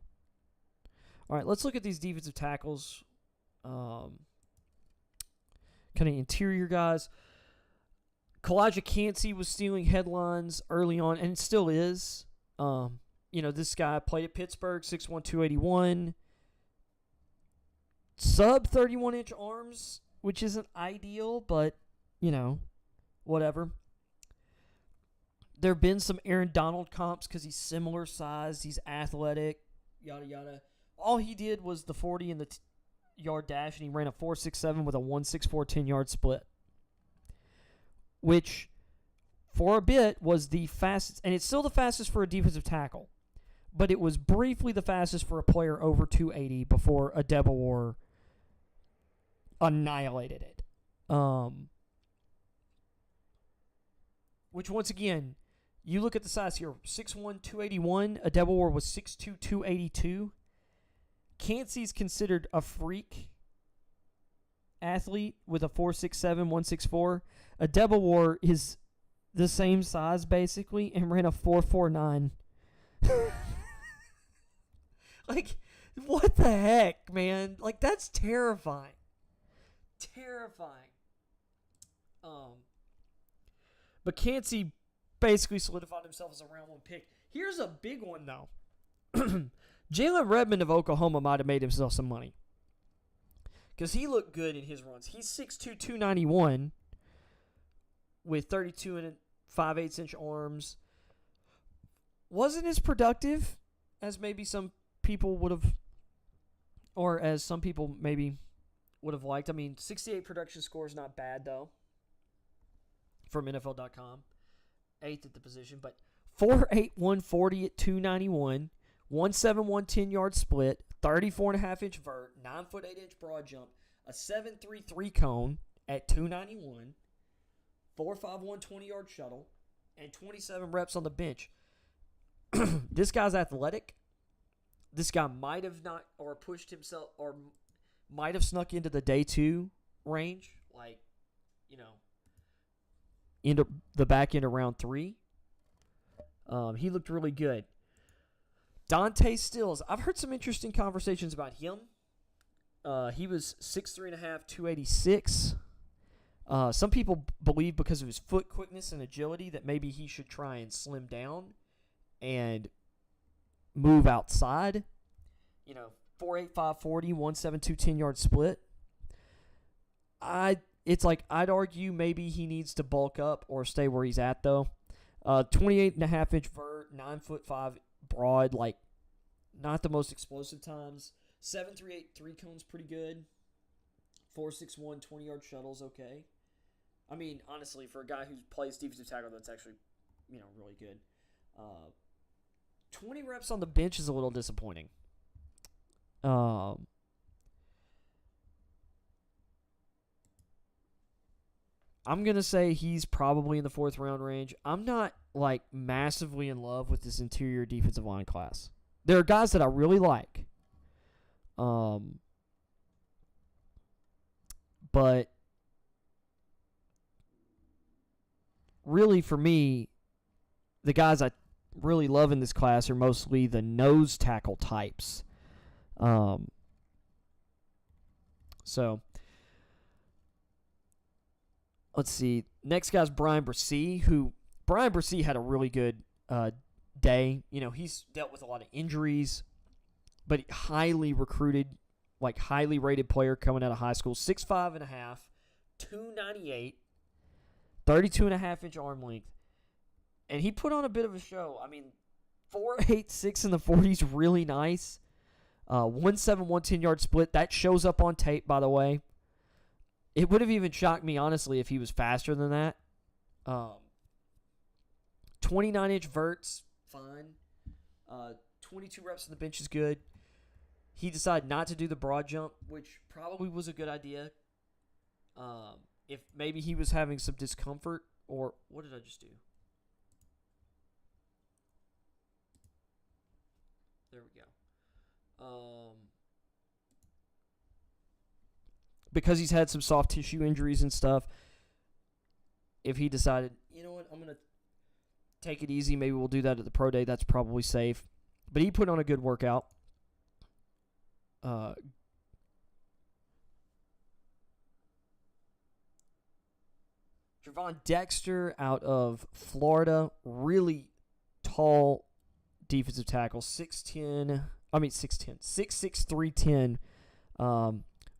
All right, let's look at these defensive tackles. Kind of interior guys. Kalijah Cansey was stealing headlines early on, and it still is. This guy played at Pittsburgh, 6'1", 281. Sub 31-inch arms, which isn't ideal, but, whatever. There have been some Aaron Donald comps because he's similar size, he's athletic, yada, yada. All he did was the 40 and the yard dash, and he ran a 4.67 with a 1.64 10-yard split, which for a bit was the fastest, and it's still the fastest for a defensive tackle, but it was briefly the fastest for a player over 280 before Adebawar annihilated it. Which, once again, you look at the size here, 6'1", 281. Adebawar was 6'2", 282. Cansey's considered a freak athlete with a 4.67, 1.64. Adebawar is the same size basically and ran a 4.49. Like, what the heck, man? Like, that's terrifying. Terrifying. But Cansey basically solidified himself as a round one pick. Here's a big one, though. Jalen Redmond of Oklahoma might have made himself some money. Because he looked good in his runs. He's 6'2", 291 with 32 and 5/8 inch arms. Wasn't as productive as maybe some people would have, or as some people maybe would have liked. I mean, 68 production score is not bad, though, from NFL.com. 8th at the position, but 4.8, 140 at 291, 171 10-yard split, 34.5 inch vert, 9 foot 8 inch broad jump, a 7.3 3-cone at 291, 4.51 20-yard shuttle, and 27 reps on the bench. This guy's athletic. This guy might have not, or pushed himself, or might have snuck into the day 2 range, like, into the back end of round 3. He looked really good. Dante Stills, I've heard some interesting conversations about him. He was 6'3.5", 286. Some people believe because of his foot quickness and agility that maybe he should try and slim down and move outside. 4.8, 540, 172 10-yard split. I'd argue maybe he needs to bulk up or stay where he's at, though. 28.5 inch vert, 9'5" broad, like not the most explosive times. 7.38 3-cone's pretty good. 4.61 20-yard shuttle's okay. I mean, honestly, for a guy who plays defensive tackle, that's actually, really good. 20 reps on the bench is a little disappointing. I'm going to say he's probably in the 4th round range. I'm not, massively in love with this interior defensive line class. There are guys that I really like. But really, for me, the guys I really love in this class are mostly the nose tackle types. So let's see. Next guy's Brian Brissy, who Brian Brissy had a really good day. He's dealt with a lot of injuries, but highly recruited, highly rated player coming out of high school. 6'5.5", 298, 32.5 inch arm length. And he put on a bit of a show. I mean, 4.86 in the 40s, really nice. 171 10-yard split. That shows up on tape, by the way. It would have even shocked me, honestly, if he was faster than that. 29-inch verts, fine. 22 reps on the bench is good. He decided not to do the broad jump, which probably was a good idea. If maybe he was having some discomfort, or what did I just do? There we go. Because he's had some soft tissue injuries and stuff, if he decided, you know what, I'm going to take it easy, maybe we'll do that at the pro day, that's probably safe. But he put on a good workout. Javon Dexter out of Florida, really tall defensive tackle, 6'6", 310.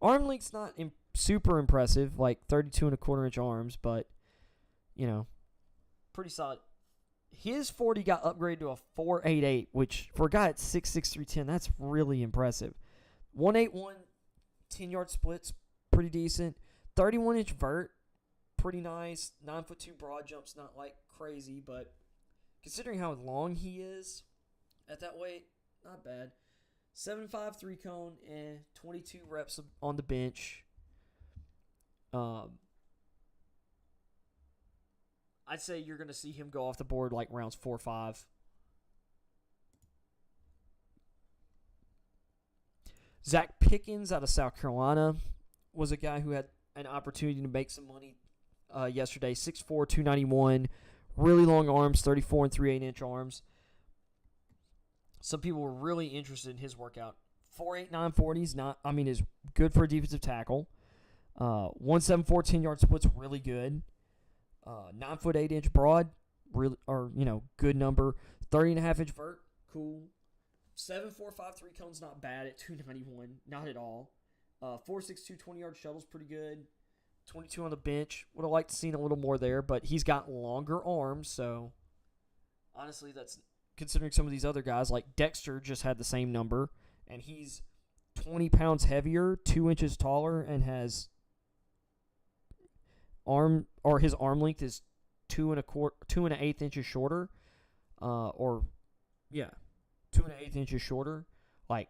Arm length's not super impressive, 32.25 inch arms, but, pretty solid. His 40 got upgraded to a 4.88, which for a guy at 6'6", 310, that's really impressive. 181 10-yard splits, pretty decent. 31-inch vert, pretty nice. 9'2" broad jumps, not crazy, but considering how long he is at that weight, not bad. 7.5 3-cone and 22 reps on the bench. I'd say you're going to see him go off the board rounds 4 or 5. Zach Pickens out of South Carolina was a guy who had an opportunity to make some money yesterday. 6'4", 291, Really long arms, 34 and 3/8-inch arms. Some people were really interested in his workout. 4.89 40 is good for a defensive tackle. 1.74 10-yard split's really good. 9 foot 8-inch broad, really, or good number. 30.5-inch vert, cool. 7.453 cone's not bad at 291, not at all. 4.62 20-yard shuttle's pretty good. 22 on the bench. Would have liked to seen a little more there, but he's got longer arms, so honestly, that's considering some of these other guys like Dexter just had the same number, and he's 20 pounds heavier, 2 inches taller, and has his arm length is 2.125 inches shorter, 2.125 inches shorter. Like,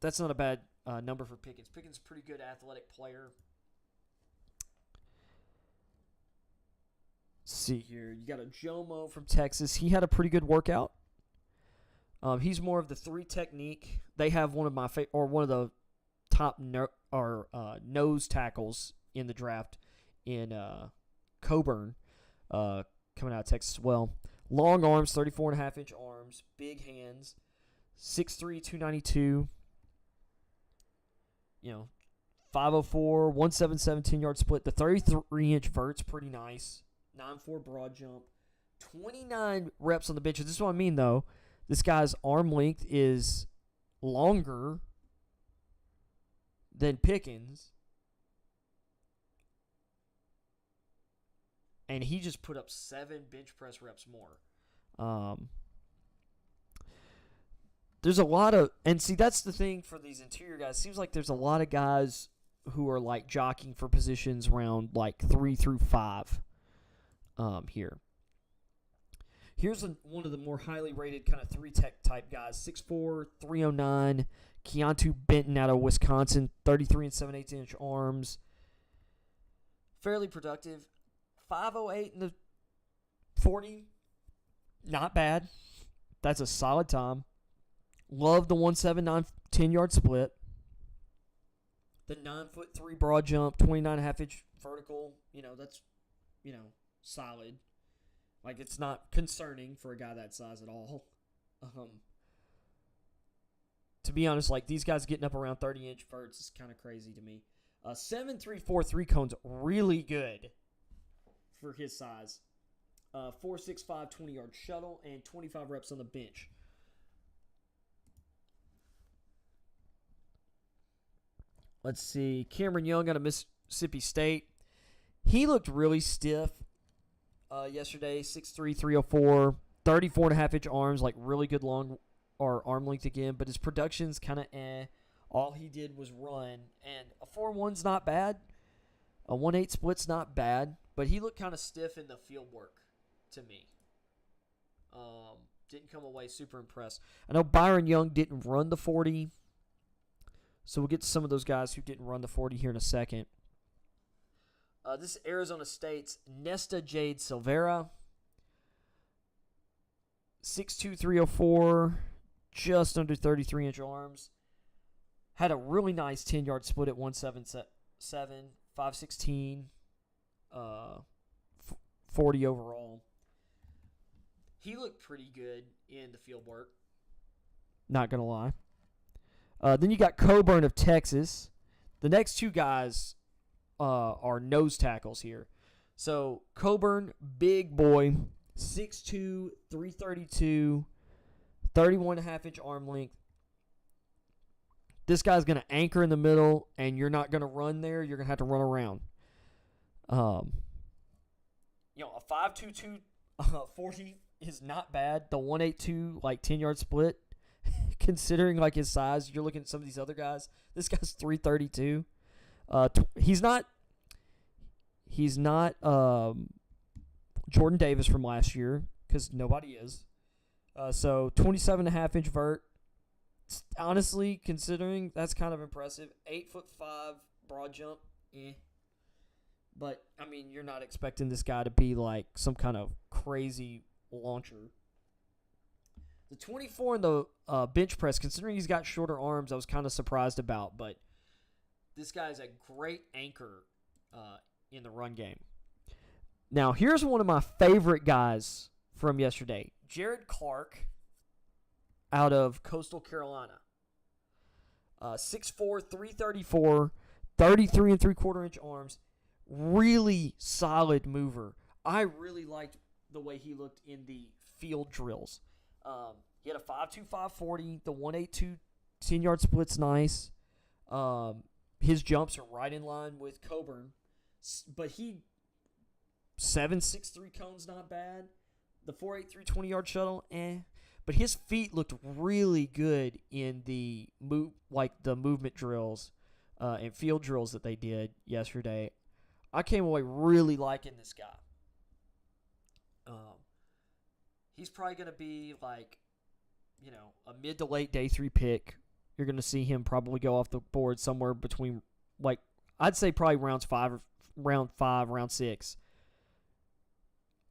that's not a bad number for Pickens. Pickens is a pretty good athletic player. Let's see here. You got a Jomo from Texas. He had a pretty good workout. He's more of the 3 technique. They have one of the top nose tackles in the draft in Coburn, coming out of Texas as well. Long arms, 34.5-inch arms, big hands, 6'3", 292. 504, 177 10-yard split. The 33-inch vert's pretty nice. 9.4 broad jump. 29 reps on the bench. This is what I mean, though. This guy's arm length is longer than Pickens. And he just put up 7 bench press reps more. There's a lot of, and see, that's the thing for these interior guys. Seems like there's a lot of guys who are like jockeying for positions around like 3 through 5 here. Here's one of the more highly rated kind of 3-tech type guys. 6'4", 309. Keontae Benton out of Wisconsin. 33 and 7/8-inch arms. Fairly productive. 5:08 in the 40. Not bad. That's a solid time. Love the 179 10-yard split. The 9'3" broad jump, 29.5-inch vertical. That's, solid. Like, it's not concerning for a guy that size at all. To be honest, like, these guys getting up around 30-inch verts is kind of crazy to me. 7.343 cone's really good for his size. 4.65 20-yard shuttle and 25 reps on the bench. Let's see. Cameron Young out of Mississippi State. He looked really stiff yesterday. 6'3", 304. 34.5-inch arms, like really good long or arm length again. But his production's kind of All he did was run. And a 4.1's not bad. A 1.8 split's not bad. But he looked kind of stiff in the field work to me. Didn't come away super impressed. I know Byron Young didn't run the 40. So we'll get to some of those guys who didn't run the 40 here in a second. This is Arizona State's Nesta Jade Silvera. 6'2", 304, just under 33-inch arms. Had a really nice 10-yard split at 177, 5'16", 40 overall. He looked pretty good in the field work. Not going to lie. Then you got Coburn of Texas. The next two guys are nose tackles here. So Coburn, big boy, 6'2", 332, 31.5-inch arm length. This guy's going to anchor in the middle, and you're not going to run there. You're going to have to run around. A 5'2", 40 is not bad. The 182, 10-yard split. Considering his size, you're looking at some of these other guys. This guy's 332. He's not Jordan Davis from last year because nobody is. So 27.5-inch vert. Honestly, considering that's kind of impressive. 8'5" broad jump. But you're not expecting this guy to be like some kind of crazy launcher. The 24 in the bench press, considering he's got shorter arms, I was kind of surprised about. But this guy is a great anchor in the run game. Now, here's one of my favorite guys from yesterday. Jared Clark out of Coastal Carolina. 6'4", 334, 33 and 3/4 inch arms. Really solid mover. I really liked the way he looked in the field drills. He had a 5.2, 5.40. The 1.82 10-yard split's nice. His jumps are right in line with Coburn. But 7.63 cone's not bad. The 4.83 20-yard shuttle, But his feet looked really good in the movement drills and field drills that they did yesterday. I came away really liking this guy. He's probably going to be a mid to late day 3 pick. You're going to see him probably go off the board somewhere between, I'd say probably round 5, round 6.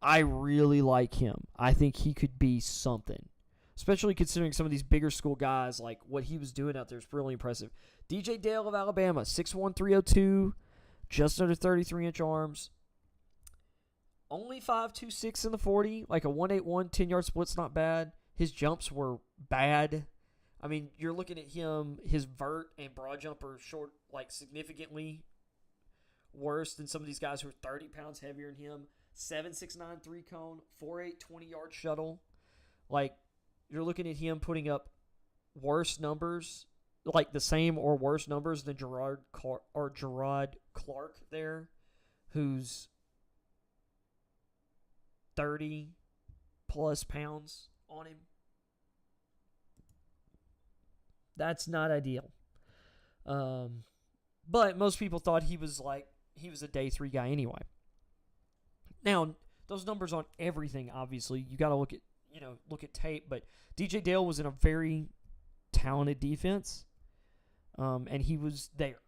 I really like him. I think he could be something, especially considering some of these bigger school guys, like what he was doing out there is really impressive. DJ Dale of Alabama, 6'1", 302, just under 33-inch arms. Only 5.26 in the 40, like a 1.81 10-yard split's not bad. His jumps were bad. I mean, you're looking at him, his vert and broad jump are short, significantly worse than some of these guys who are 30 pounds heavier than him. 7.69 3-cone, 4.8 20-yard shuttle. You're looking at him putting up worse numbers, the same or worse numbers than Gerard Clark there, who's 30-plus pounds on him. That's not ideal. But most people thought he was a day 3 guy anyway. Now, those numbers on everything, obviously, you got to look at tape, but DJ Dale was in a very talented defense, and he was there.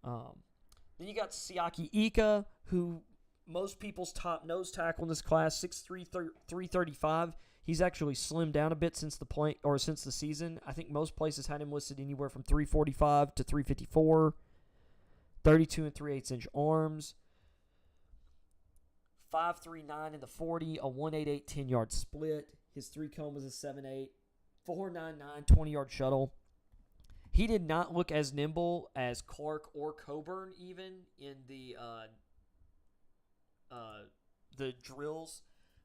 Then you got Siaki Ika, who most people's top nose tackle in this class, 6'3", 335. He's actually slimmed down a bit since the season. I think most places had him listed anywhere from 345 to 354. 32 and 3/8 inch arms. 5.39 in the 40, a 1.88 10-yard split. His 3-cone was a 7.8. 4.99 20-yard shuttle. He did not look as nimble as Clark or Coburn even in the drills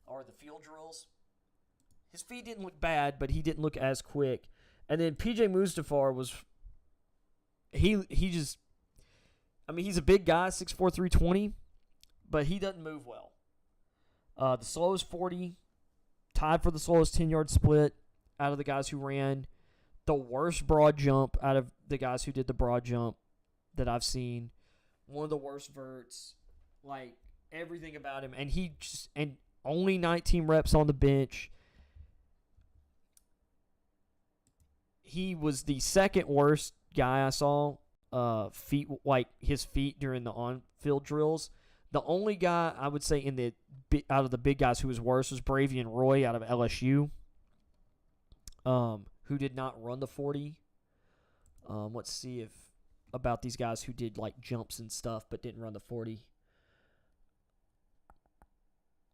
or the field drills. His feet didn't look bad, but he didn't look as quick. And then PJ Mustafar was he's a big guy, 6'4", 320, but he doesn't move well. The slowest 40, tied for the slowest 10-yard split out of the guys who ran. The worst broad jump out of the guys who did the broad jump that I've seen. One of the worst verts. Everything about him. And only 19 reps on the bench. He was the second worst guy I saw. His feet during the on-field drills. The only guy I would say out of the big guys who was worse was Bravian Roy out of LSU, who did not run the 40. Let's see about these guys who did jumps and stuff but didn't run the 40.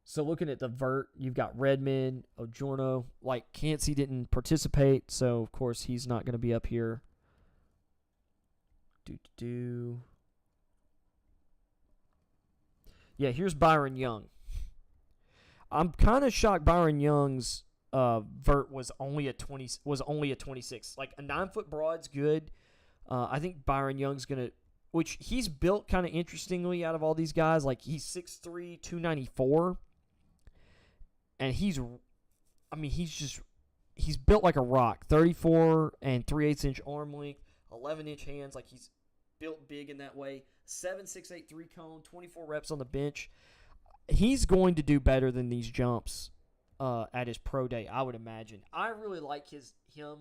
So looking at the vert, you've got Redmond, Ojorno. Cansey didn't participate, so of course he's not going to be up here. Yeah, here's Byron Young. I'm kind of shocked Byron Young's vert was only a 26. A 9-foot broad's good. I think Byron Young's gonna, which he's built kind of interestingly out of all these guys. He's 6'3", 294, and he's built like a rock. 34 and 3/8 inch arm length, 11-inch hands. He's built big in that way. 7.68 3-cone, 24 reps on the bench. He's going to do better than these jumps at his pro day, I would imagine. I really like him.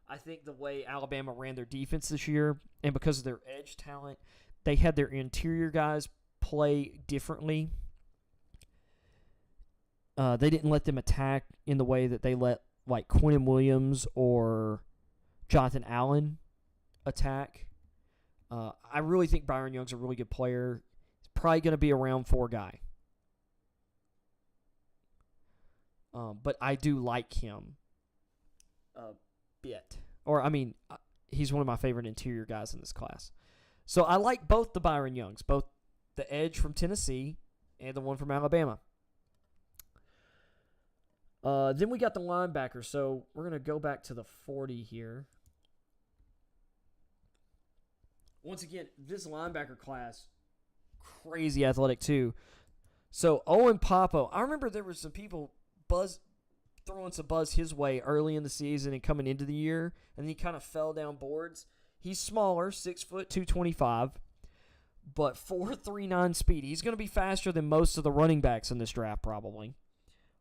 I think the way Alabama ran their defense this year, and because of their edge talent, they had their interior guys play differently. They didn't let them attack in the way that they let Quinton Williams or Jonathan Allen attack. I really think Byron Young's a really good player. He's probably going to be a round 4 guy. But I do like him a bit. Or, I mean, he's one of my favorite interior guys in this class. So I like both the Byron Youngs, both the edge from Tennessee and the one from Alabama. Then we got the linebacker. So we're going to go back to the 40 here. Once again, this linebacker class, crazy athletic too. So Owen Popo, I remember there were some people throwing some buzz his way early in the season and coming into the year, and then he kind of fell down boards. He's smaller, 6 foot, 225, but 4.39 speed. He's going to be faster than most of the running backs in this draft probably.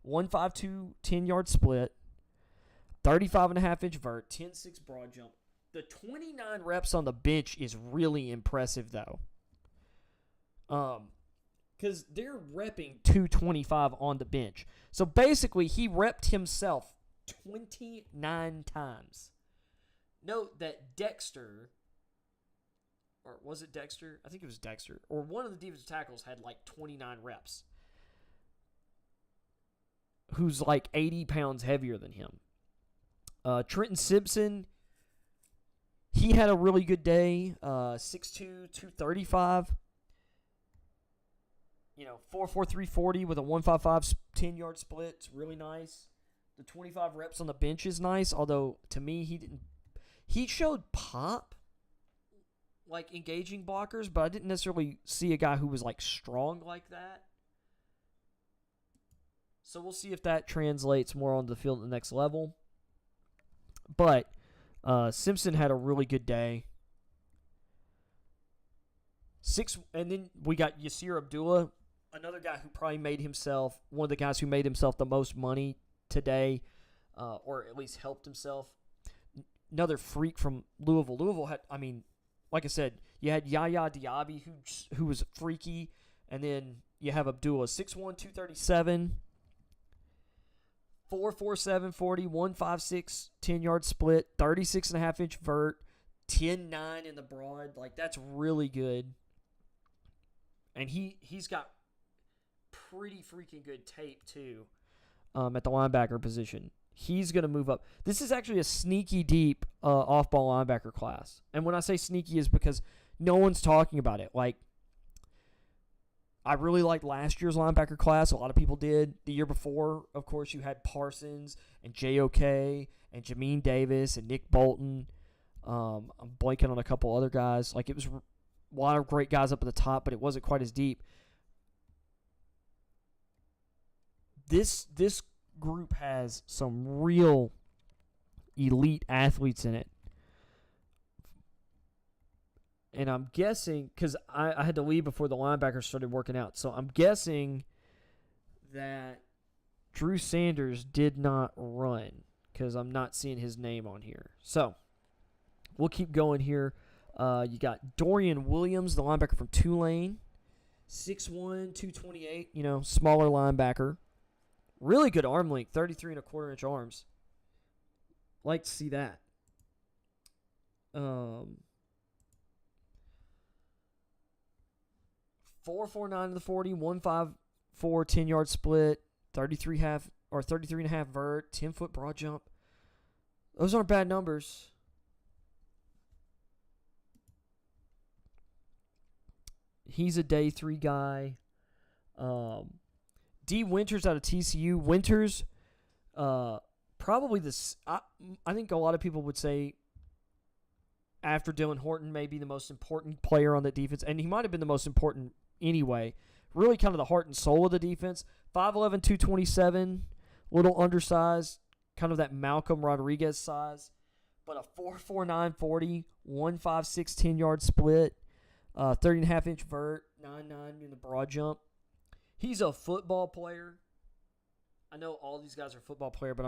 1.52 10-yard split, 35.5-inch vert, 10.6 broad jump. The 29 reps on the bench is really impressive though. Because they're repping 225 on the bench. So basically, he repped himself 29 times. Note that Dexter, or was it Dexter? I think it was Dexter. Or one of the defensive tackles had like 29 reps. Who's like 80 pounds heavier than him. Trenton Simpson, he had a really good day. 6'2", 235. 4.4 340 with a 1.55 10-yard split. It's really nice. The 25 reps on the bench is nice, although to me he showed pop, like engaging blockers, but I didn't necessarily see a guy who was like strong like that. So we'll see if that translates more onto the field at the next level. But Simpson had a really good day. And then we got Yasir Abdullah, another guy who probably one of the guys who made himself the most money today, or at least helped himself. Another freak from Louisville. Louisville had, like I said, you had Yaya Diaby, who was freaky, and then you have Abdullah, 6'1", 237, 4.47 40, 1.56 10-yard split, 36.5-inch vert, 10.9 in the broad. Like, that's really good. And he's got pretty freaking good tape, too, at the linebacker position. He's going to move up. This is actually a sneaky deep off-ball linebacker class. And when I say sneaky is because no one's talking about it. Like, I really liked last year's linebacker class. A lot of people did. The year before, of course, you had Parsons and J.O.K. and Jamin Davis and Nick Bolton. I'm blanking on a couple other guys. Like, it was a lot of great guys up at the top, but it wasn't quite as deep. This group has some real elite athletes in it. And I'm guessing, because I had to leave before the linebackers started working out, so I'm guessing that Drew Sanders did not run, because I'm not seeing his name on here. So, we'll keep going here. You got Dorian Williams, the linebacker from Tulane, 6'1", 228, smaller linebacker. Really good arm length, 33.25-inch arms. Like to see that. 4.49 to the 40, 1.54 10-yard split, 33.5 vert, 10-foot broad jump. Those aren't bad numbers. He's a day 3 guy. D. Winters out of TCU. Winters, probably this. I think a lot of people would say after Dylan Horton may be the most important player on the defense, and he might have been the most important anyway. Really kind of the heart and soul of the defense. 5'11", 227, little undersized, kind of that Malcolm Rodriguez size, but a 4.49 40, 1.56 10-yard split, 30.5-inch vert, 9.9 in the broad jump. He's a football player. I know all these guys are football player, but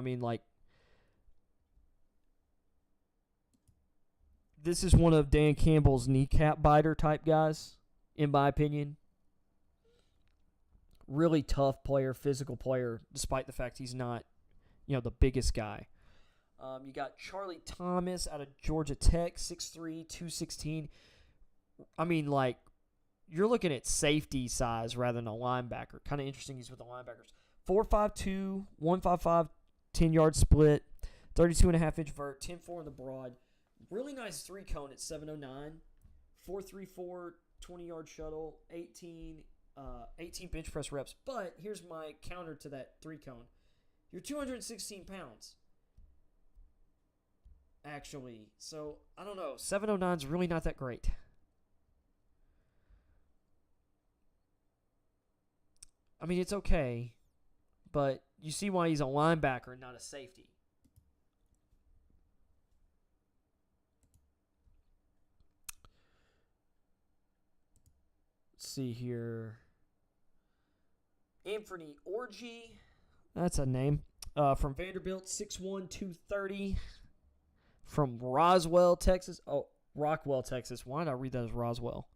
this is one of Dan Campbell's kneecap biter type guys, in my opinion. Really tough player, physical player, despite the fact he's not, the biggest guy. You got Charlie Thomas out of Georgia Tech, 6'3", 216. You're looking at safety size rather than a linebacker. Kind of interesting he's with the linebackers. 4.52, 1.55, 10-yard split, 32.5-inch vert, 10.4 in the broad. Really nice 3-cone at 709. 4.34, 20-yard shuttle, 18 bench press reps. But here's my counter to that 3-cone. You're 216 pounds. Actually. So, I don't know. 709 is really not that great. I mean, it's okay. But you see why he's a linebacker and not a safety. Let's see here. Anthony Orgy. That's a name. From Vanderbilt, 6'1", 230. From Roswell, Texas. Oh, Rockwell, Texas. Why did I read that as Roswell?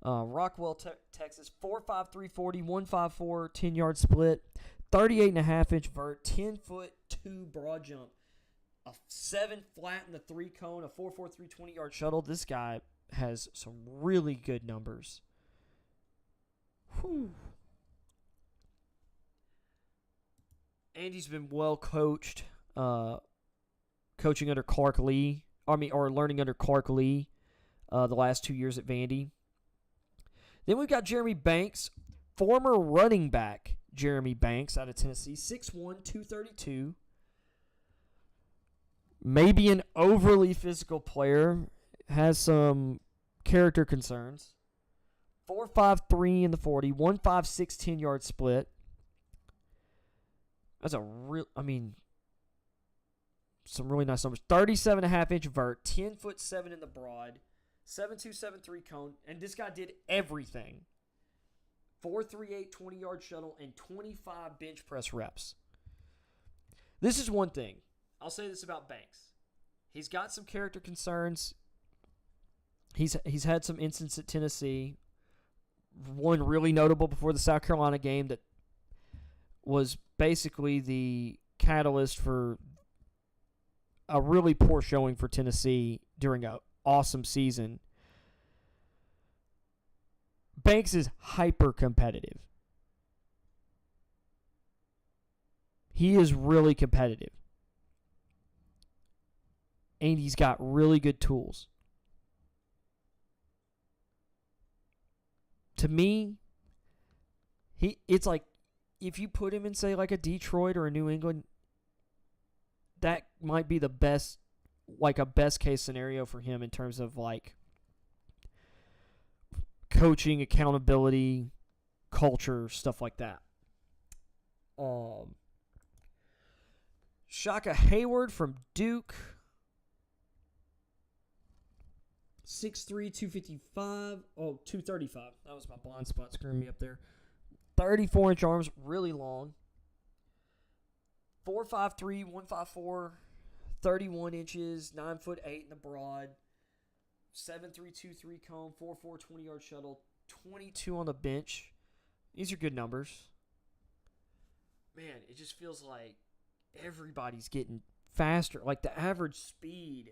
Rockwell, Texas. 4.5, 340, 1.54, 10-yard split. 38.5-inch vert. 10-foot, 2 broad jump. A 7 flat in the 3-cone. A 4.43, 20-yard shuttle. This guy has some really good numbers. Whew. And he's been well coached. Coaching under Clark Lee. Or learning under Clark Lee the last 2 years at Vandy. Then we've got Jeremy Banks, former running back Jeremy Banks out of Tennessee, 6'1", 232. Maybe an overly physical player, has some character concerns. 4.53 in the 40, 1.56 10-yard split. That's some really nice numbers. 37.5-inch vert, 10'7" in the broad, 7.2, 7.3 cone, and this guy did everything. 4.38 20-yard shuttle and 25 bench press reps. This is one thing. I'll say this about Banks. He's got some character concerns. He's had some instances at Tennessee. One really notable before the South Carolina game that was basically the catalyst for a really poor showing for Tennessee during an awesome season. Banks is hyper competitive. He is really competitive. And he's got really good tools. To me, it's like if you put him in, say, like a Detroit or a New England, that might be the best, like a best case scenario for him in terms of like coaching, accountability, culture, stuff like that. Shaka Hayward from Duke, 6'3", 255. Oh, 235. That was my blind spot screwing me up there. 34-inch arms, really long. 4.53, 1.54, 31 inches, 9'8" in the broad. 7.323 cone, 4.4 20-yard shuttle, 22 on the bench. These are good numbers. Man, it just feels like everybody's getting faster. Like the average speed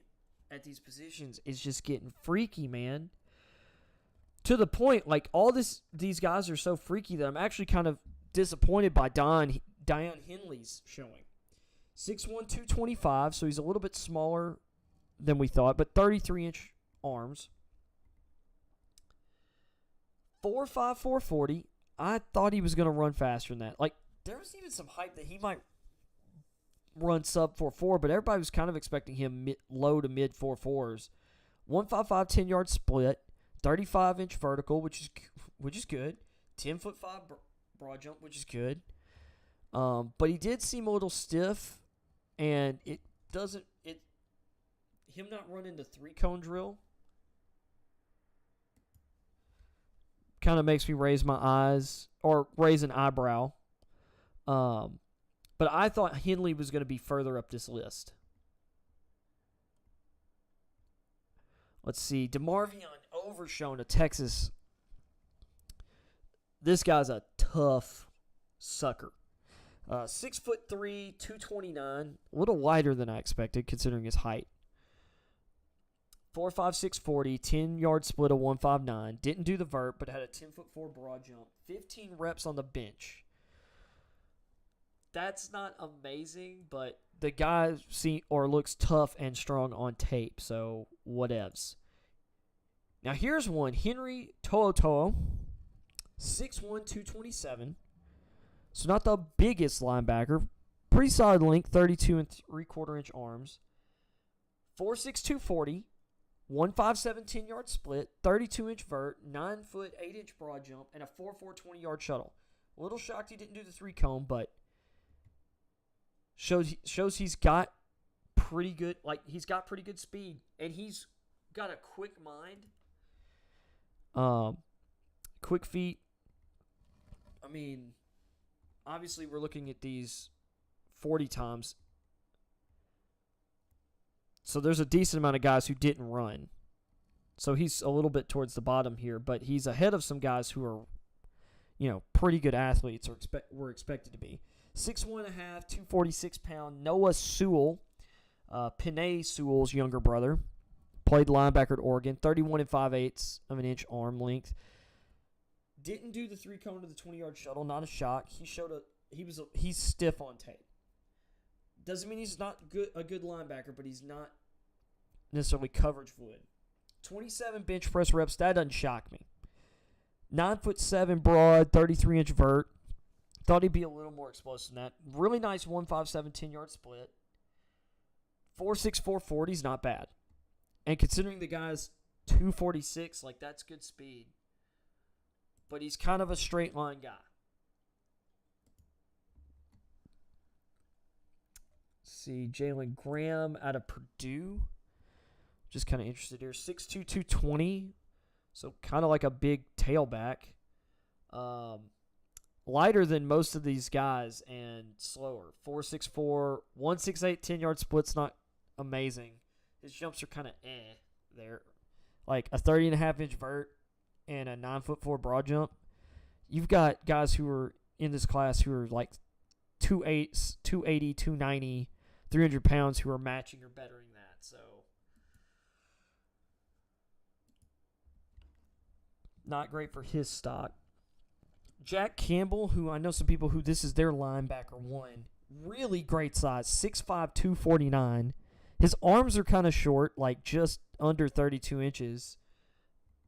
at these positions is just getting freaky, man. To the point, like these guys are so freaky that I'm actually kind of disappointed by Daiyan Henley's showing. 6'1", 225, so he's a little bit smaller than we thought, but 33-inch arms. 4.5, 4.40. I thought he was going to run faster than that. Like, there was even some hype that he might run sub 4.4, but everybody was kind of expecting him low to mid 4.4s. 1.55, 10-yard split, 35-inch vertical, which is good. 10'5" broad jump, which is good. But he did seem a little stiff, and him not running the 3-cone drill kind of makes me raise my eyes or raise an eyebrow. But I thought Henley was going to be further up this list. Let's see. DeMarvion Overshown of Texas. This guy's a tough sucker. 6'3", 229. A little lighter than I expected considering his height. 4.5, 640, 10-yard split of 159. Didn't do the vert, but had a 10'4" broad jump. 15 reps on the bench. That's not amazing, but the guy looks tough and strong on tape, so whatevs. Now here's one. Henry To'oTo'o, 6'1", 227. So not the biggest linebacker. Pretty solid length, 32 and 3/4 inch arms. 4'6", 240. 157 10-yard split, 32-inch vert, 9 foot 8-inch broad jump, and a 4.4 20-yard shuttle. A little shocked he didn't do the 3-cone, but shows he's got pretty good, he's got pretty good speed, and he's got a quick mind. Quick feet. I mean, obviously we're looking at these 40 times. So there's a decent amount of guys who didn't run. So he's a little bit towards the bottom here, but he's ahead of some guys who are, pretty good athletes or were expected to be. 6'1.5", 246-pound Noah Sewell, Penei Sewell's younger brother, played linebacker at Oregon, 31 5/8 of an inch arm length. Didn't do the 3-cone to the 20-yard shuttle, not a shock. He's stiff on tape. Doesn't mean he's not a good linebacker, but he's not necessarily coverage fluid. 27 bench press reps, that doesn't shock me. 9'7" broad, 33-inch vert. Thought he'd be a little more explosive than that. Really nice 157 10-yard split. 4.6 440 is not bad. And considering the guy's 246, that's good speed. But he's kind of a straight line guy. See, Jalen Graham out of Purdue. Just kind of interested here. 6'2", 220. So kind of like a big tailback. Lighter than most of these guys and slower. 4.64, 168 10-yard split's not amazing. His jumps are kind of there. Like a 30.5-inch vert and a 9'4" broad jump. You've got guys who are in this class who are like 280, 290, 300 pounds who are matching or bettering that. So not great for his stock. Jack Campbell, who I know some people who this is their linebacker one. Really great size, 6'5", 249. His arms are kind of short, just under 32 inches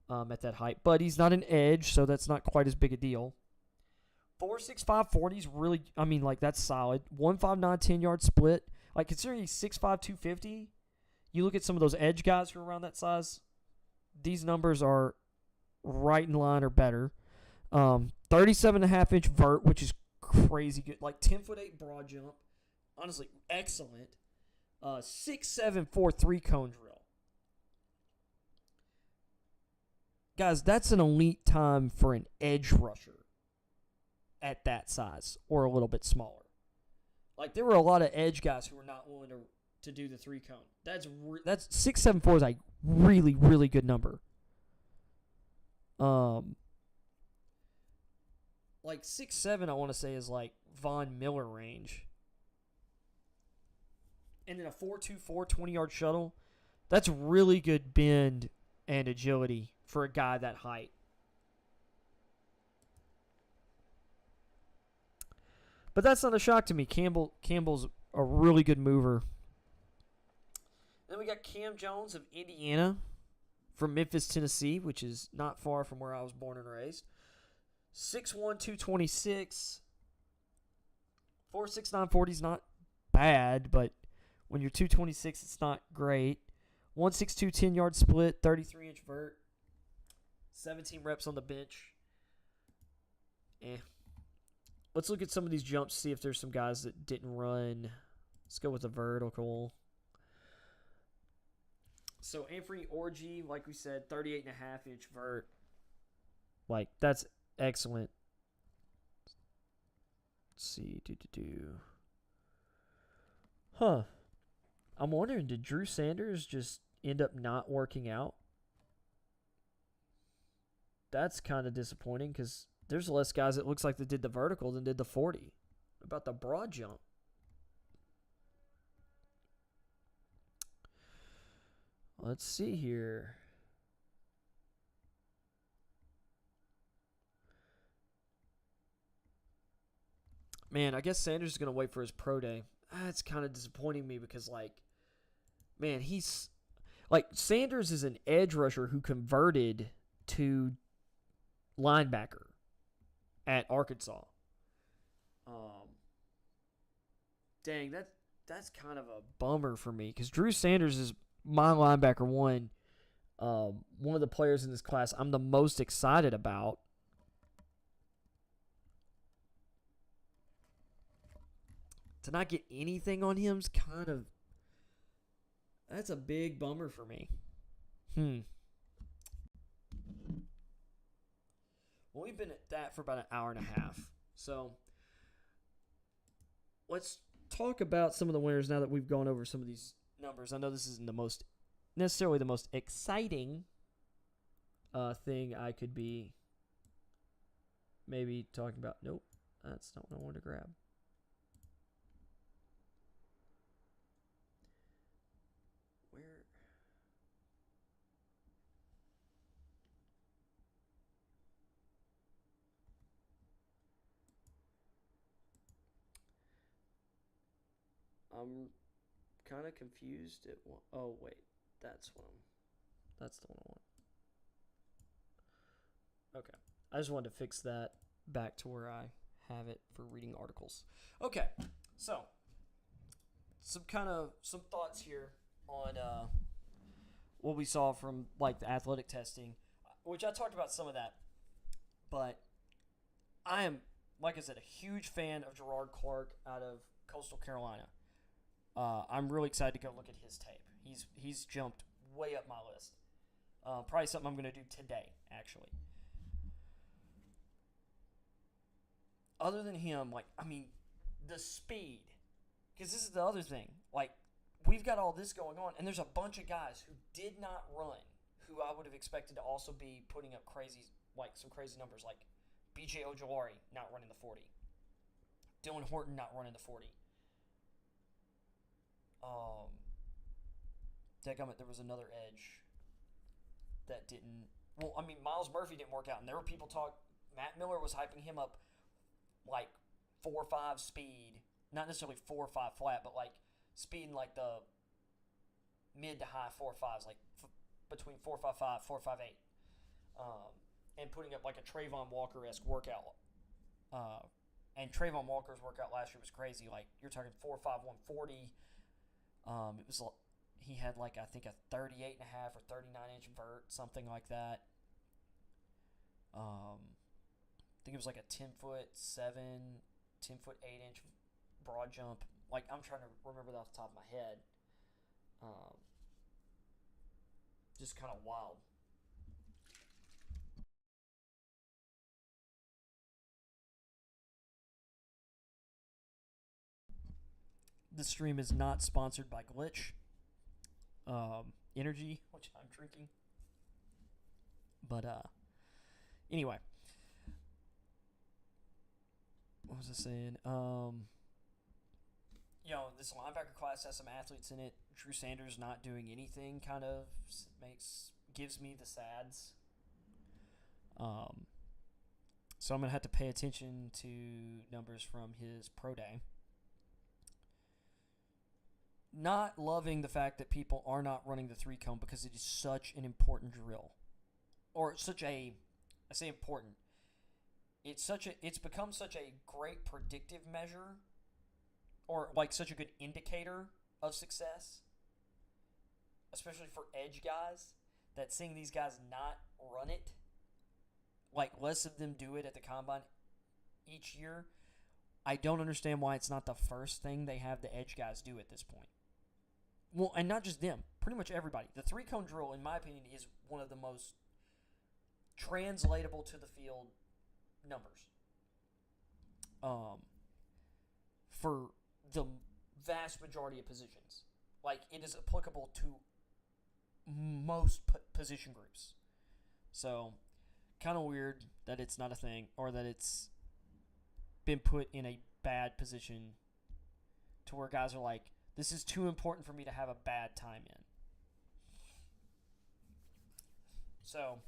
at that height. But he's not an edge, so that's not quite as big a deal. 4.6 540 is really, that's solid. 159 10-yard split. Considering he's 6'5", 250, you look at some of those edge guys who are around that size, these numbers are right in line or better. 37.5-inch vert, which is crazy good. 10'8" broad jump. Honestly, excellent. 6'7" 4.3 cone drill. Guys, that's an elite time for an edge rusher at that size or a little bit smaller. There were a lot of edge guys who were not willing to do the 3-cone. That's 6'7" is a really, really good number. 6'7", I want to say, is Von Miller range. And then a 4.24 20-yard shuttle. That's really good bend and agility for a guy that height. But that's not a shock to me. Campbell's a really good mover. Then we got Cam Jones of Indiana from Memphis, Tennessee, which is not far from where I was born and raised. 6'1", 226. 4.6 940 is not bad, but when you're 226, it's not great. 162 10-yard split, 33-inch vert. 17 reps on the bench. Let's look at some of these jumps, see if there's some guys that didn't run. Let's go with the vertical. So Anthony Orji, like we said, 38.5-inch vert. That's excellent. Let's see. I'm wondering, did Drew Sanders just end up not working out? That's kind of disappointing because there's less guys that looks like they did the vertical than did the 40. What about the broad jump? Let's see here. Man, I guess Sanders is going to wait for his pro day. That's kind of disappointing me because, like, man, he's like Sanders is an edge rusher who converted to linebacker at Arkansas. Dang, that's kind of a bummer for me because Drew Sanders is my linebacker one. One of the players in this class I'm the most excited about. To not get anything on him is kind of, that's a big bummer for me. Well, we've been at that for about an hour and a half. So let's talk about some of the winners now that we've gone over some of these numbers. I know this isn't necessarily the most exciting thing I could be maybe talking about. Nope, that's not what I wanted to grab. I'm kind of confused at one. Oh wait, that's the one I want. Okay, I just wanted to fix that back to where I have it for reading articles. Okay, so some thoughts here on what we saw from like the athletic testing, which I talked about some of that, but I am, like I said, a huge fan of Gerard Clark out of Coastal Carolina. I'm really excited to go look at his tape. He's jumped way up my list. Probably something I'm going to do today, actually. Other than him, the speed. Because this is the other thing. Like, we've got all this going on, and there's a bunch of guys who did not run, who I would have expected to also be putting up some crazy numbers, like B.J. Ojolari not running the 40. Dylan Horton not running the 40. There was another edge that didn't. Well, Miles Murphy didn't work out, and there were people Matt Miller was hyping him up like 4.5 speed, not necessarily 4.5 flat, but like speed in like the mid to high 4.5s, like between 4.55, 4.58, and putting up like a Trayvon Walker-esque workout. And Trayvon Walker's workout last year was crazy. Like, you're talking 4.5, 140. It was he had like, I think, a 38.5 or 39-inch vert, something like that. I think it was like a 10-foot 7, 10-foot 8-inch broad jump. Like, I'm trying to remember that off the top of my head. Just kind of wild. This stream is not sponsored by Glitch Energy, which I'm drinking. But anyway, what was I saying? This linebacker class has some athletes in it. Drew Sanders not doing anything kind of gives me the sads. So I'm gonna have to pay attention to numbers from his pro day. Not loving the fact that people are not running the 3-cone because it is such an important drill. Or I say important. It's become such a great predictive measure, or like such a good indicator of success, especially for edge guys, that seeing these guys not run it, like less of them do it at the combine each year, I don't understand why it's not the first thing they have the edge guys do at this point. Well, and not just them, pretty much everybody. The 3-cone drill, in my opinion, is one of the most translatable to the field numbers. For the vast majority of positions. Like, it is applicable to most position groups. So, kind of weird that it's not a thing, or that it's been put in a bad position to where guys are like, this is too important for me to have a bad time in. So,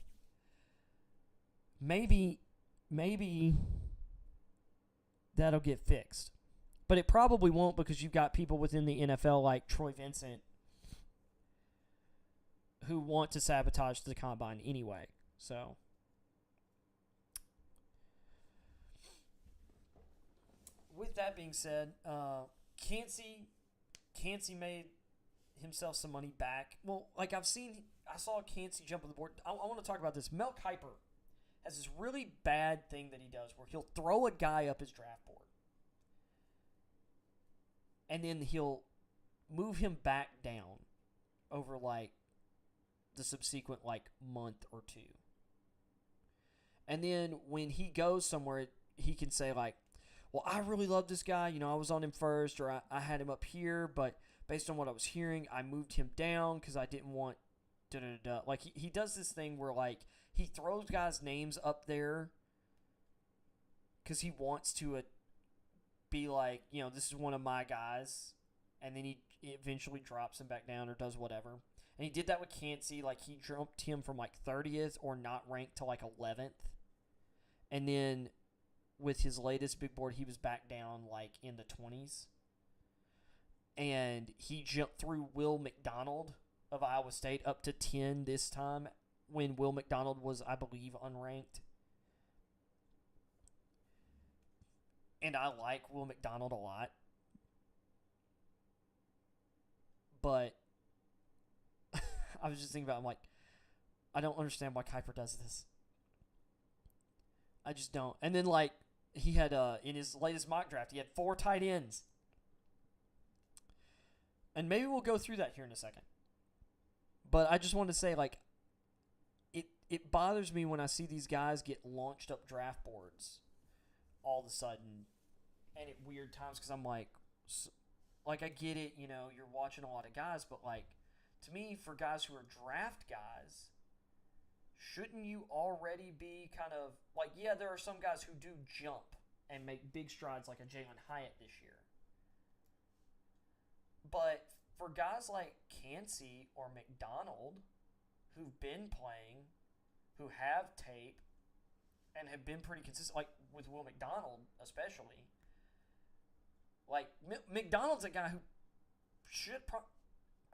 maybe that'll get fixed. But it probably won't, because you've got people within the NFL like Troy Vincent who want to sabotage the combine anyway. So, with that being said, Cansey made himself some money back. Well, like I saw Cansey jump on the board. I want to talk about this. Mel Kiper has this really bad thing that he does where he'll throw a guy up his draft board, and then he'll move him back down over like the subsequent like month or two. And then when he goes somewhere, he can say like, well, I really love this guy. You know, I was on him first, or I had him up here, but based on what I was hearing, I moved him down because I didn't want da-da-da-da. Like, he does this thing where, like, he throws guys' names up there because he wants to be like, you know, this is one of my guys, and then he eventually drops him back down or does whatever. And he did that with Cansey. Like, he jumped him from, like, 30th or not ranked to, like, 11th. And then with his latest big board, he was back down, like, in the 20s. And he jumped through Will McDonald of Iowa State up to 10 this time, when Will McDonald was, I believe, unranked. And I like Will McDonald a lot. But I was just thinking about it, I'm like, I don't understand why Kiper does this. I just don't. And then, like, he had, in his latest mock draft, he had 4 tight ends. And maybe we'll go through that here in a second. But I just want to say, like, it bothers me when I see these guys get launched up draft boards all of a sudden and at weird times, because I'm like, I get it, you know, you're watching a lot of guys, but, like, to me, for guys who are draft guys, shouldn't you already be kind of, like, yeah, there are some guys who do jump and make big strides like a Jalen Hyatt this year. But for guys like Cansey or McDonald, who've been playing, who have tape, and have been pretty consistent, like with Will McDonald especially, like McDonald's a guy who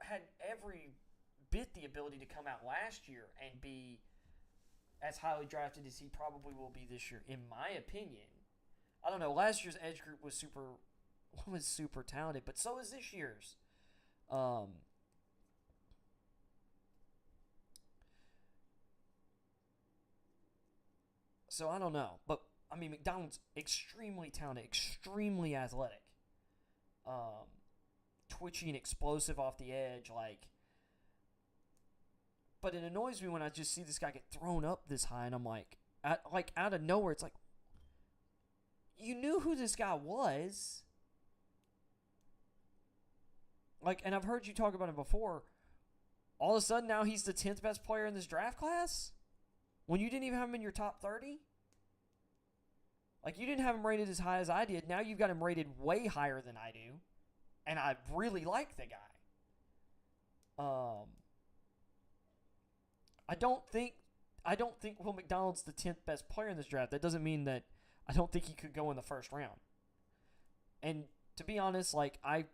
had every bit the ability to come out last year and be as highly drafted as he probably will be this year, in my opinion. I don't know. Last year's edge group was super talented, but so is this year's. So I don't know, but I mean, McDonald's extremely talented, extremely athletic, twitchy and explosive off the edge, like. But it annoys me when I just see this guy get thrown up this high, and I'm like, out of nowhere, it's like, you knew who this guy was. Like, and I've heard you talk about him before. All of a sudden, now he's the 10th best player in this draft class? When you didn't even have him in your top 30? Like, you didn't have him rated as high as I did. Now you've got him rated way higher than I do. And I really like the guy. I don't think Will McDonald's the 10th best player in this draft. That doesn't mean that I don't think he could go in the first round. And to be honest, like, I've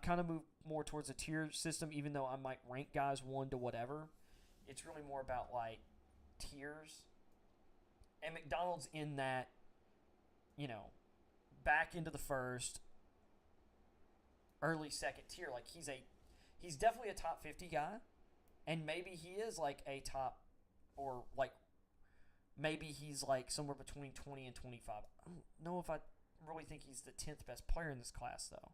kind of moved more towards a tier system, even though I might rank guys 1 to whatever. It's really more about, like, tiers. And McDonald's in that, you know, back into the first, early second tier. Like, he's definitely a top 50 guy. And maybe he is, like, a top, or, like, maybe he's, like, somewhere between 20 and 25. I don't know if I really think he's the 10th best player in this class, though.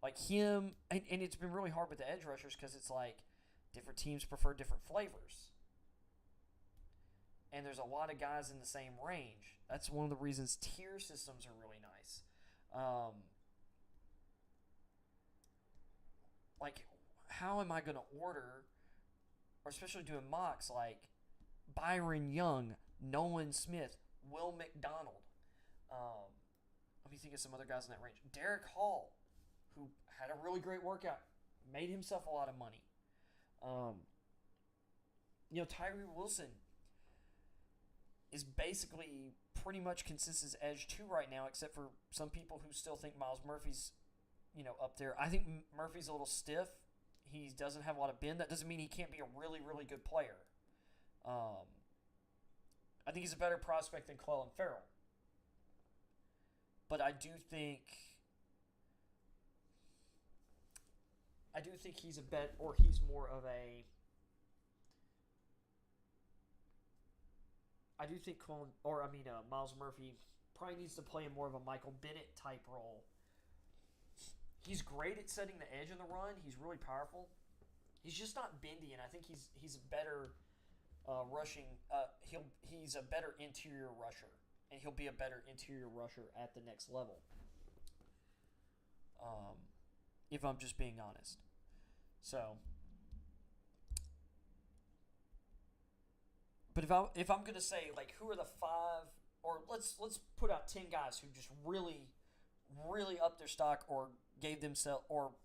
Like him, and it's been really hard with the edge rushers because it's like different teams prefer different flavors. And there's a lot of guys in the same range. That's one of the reasons tier systems are really nice. Like, how am I going to order, or especially doing mocks, like Byron Young, Nolan Smith, Will McDonald. Let me think of some other guys in that range. Derek Hall, who had a really great workout, made himself a lot of money. You know, Tyree Wilson, is basically pretty much consensus edge 2 right now, except for some people who still think Miles Murphy's, up there. I think Murphy's a little stiff. He doesn't have a lot of bend. That doesn't mean he can't be a really, really good player. I think he's a better prospect than Clelin Ferrell. But I do think he's he's more of a. I do think Miles Murphy probably needs to play in more of a Michael Bennett type role. He's great at setting the edge in the run. He's really powerful. He's just not bendy, and I think he's a better rushing. He's a better interior rusher, and he'll be a better interior rusher at the next level. If I'm just being honest, so. But if I'm gonna say who are the 5, or let's put out 10 guys who just really, really upped their stock or gave themselves or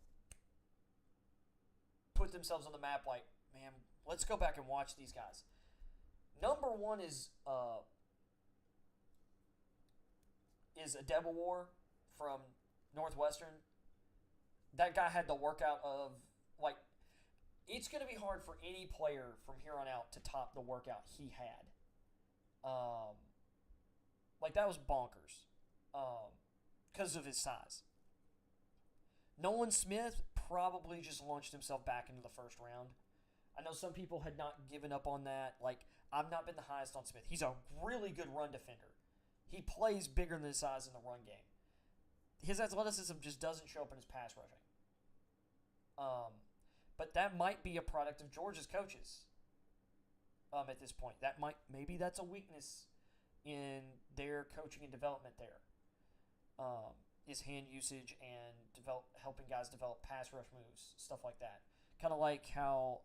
put themselves on the map. Man, let's go back and watch these guys. Number 1 is Adebawar from Northwestern. That guy had the workout of it's going to be hard for any player from here on out to top the workout he had. That was bonkers because of his size. Nolan Smith probably just launched himself back into the first round. I know some people had not given up on that. I've not been the highest on Smith. He's a really good run defender. He plays bigger than his size in the run game. His athleticism just doesn't show up in his pass rushing. But that might be a product of Georgia's coaches. At this point, maybe that's a weakness in their coaching and development there. Is hand usage and helping guys develop pass rush moves, stuff like that. Kind of like how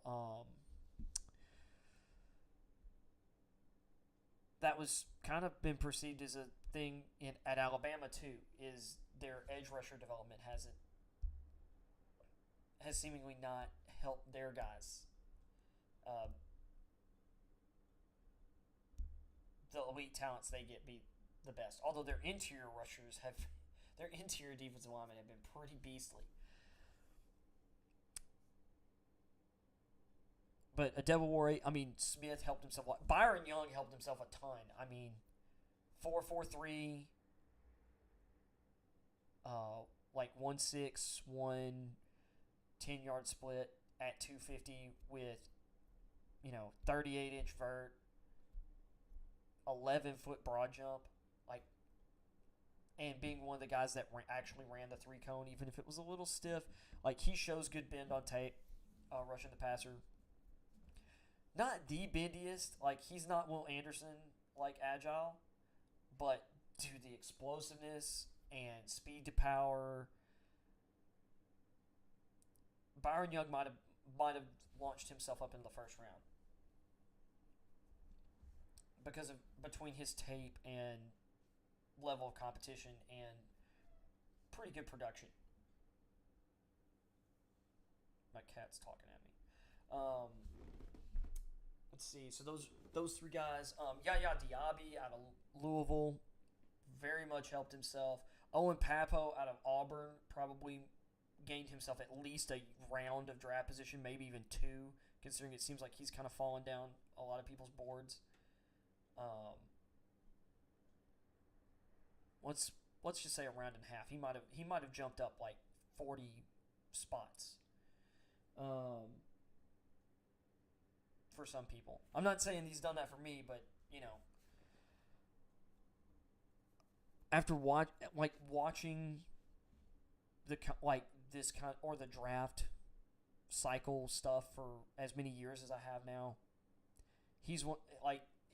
that was kind of been perceived as a thing at Alabama too. Is their edge rusher development has seemingly not helped their guys. The elite talents they get be the best. Although their interior defensive linemen have been pretty beastly. But Adebawar, Smith helped himself a lot. Byron Young helped himself a ton. 4.43, 1.6, 10-yard split at 250 with, 38-inch vert, 11-foot broad jump, and being one of the guys that actually ran the 3-cone, even if it was a little stiff. He shows good bend on tape, rushing the passer. Not the bendiest, he's not Will Anderson, agile, but the explosiveness and speed to power. Byron Young might have launched himself up into the first round because of between his tape and level of competition and pretty good production. My cat's talking at me. Let's see. So those 3 guys. Yaya Diaby out of Louisville very much helped himself. Owen Papo out of Auburn probably gained himself at least a round of draft position, maybe even 2, considering it seems like he's kind of fallen down a lot of people's boards. Let's just say a round and a half. He might have jumped up 40 spots. For some people, I'm not saying he's done that for me, but after watching the this kind or the draft cycle stuff for as many years as I have now, he's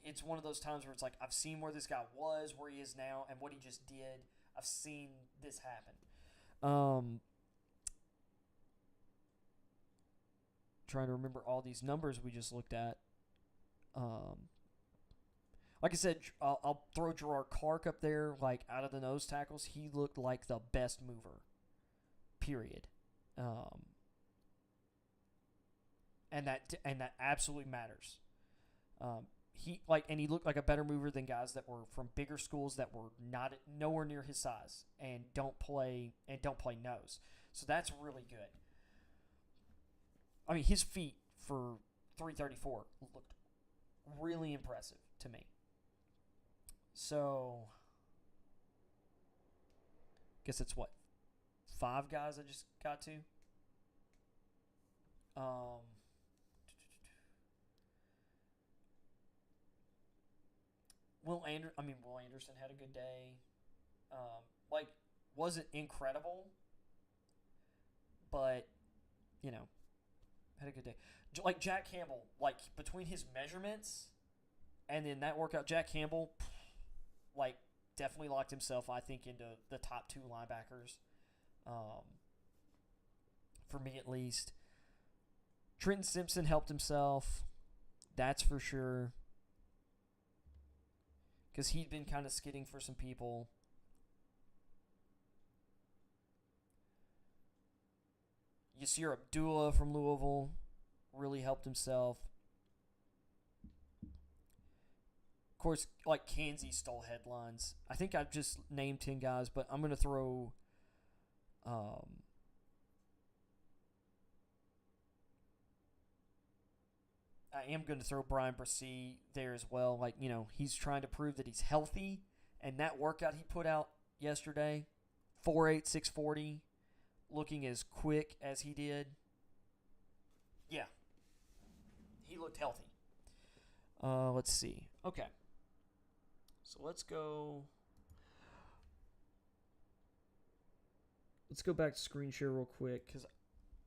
it's one of those times where it's I've seen where this guy was, where he is now, and what he just did. I've seen this happen. Trying to remember all these numbers we just looked at. Like I said, I'll throw Gerard Clark up there. Out of the nose tackles, he looked like the best mover. Period. And that absolutely matters. he looked like a better mover than guys that were from bigger schools that were not nowhere near his size and don't play nose. So that's really good. I mean, his feet for 334 looked really impressive to me. So, guess it's what, 5 guys I just got to. Will Anderson had a good day. Wasn't incredible, but had a good day. Like Jack Campbell, between his measurements and then that workout, Jack Campbell, definitely locked himself, I think, into the top 2 linebackers. For me, at least. Trenton Simpson helped himself. That's for sure. Because he'd been kind of skidding for some people. Yasir Abdullah from Louisville really helped himself. Of course, Kansi stole headlines. I think I've just named 10 guys, but I'm going to throw I am going to throw Brian Brissy there as well. He's trying to prove that he's healthy, and that workout he put out yesterday, 4.8, 640, looking as quick as he did. Yeah. He looked healthy. Let's see. Okay. So let's go back to screen share real quick, because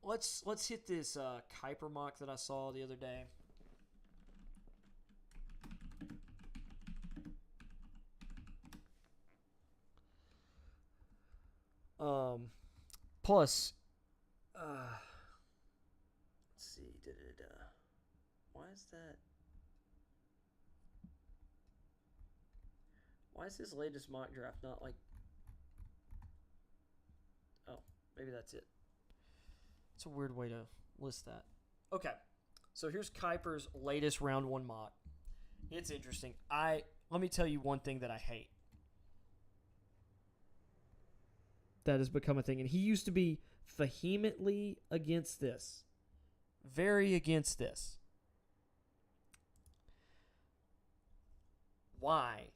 let's hit this Kuiper mock that I saw the other day. Plus, let's see. Why is that? Why is this latest mock draft not like? Oh, maybe that's it. It's a weird way to list that. Okay, so here's Kuiper's latest round 1 mock. It's interesting. Let me tell you one thing that I hate. That has become a thing. And he used to be vehemently against this. Very against this. Why?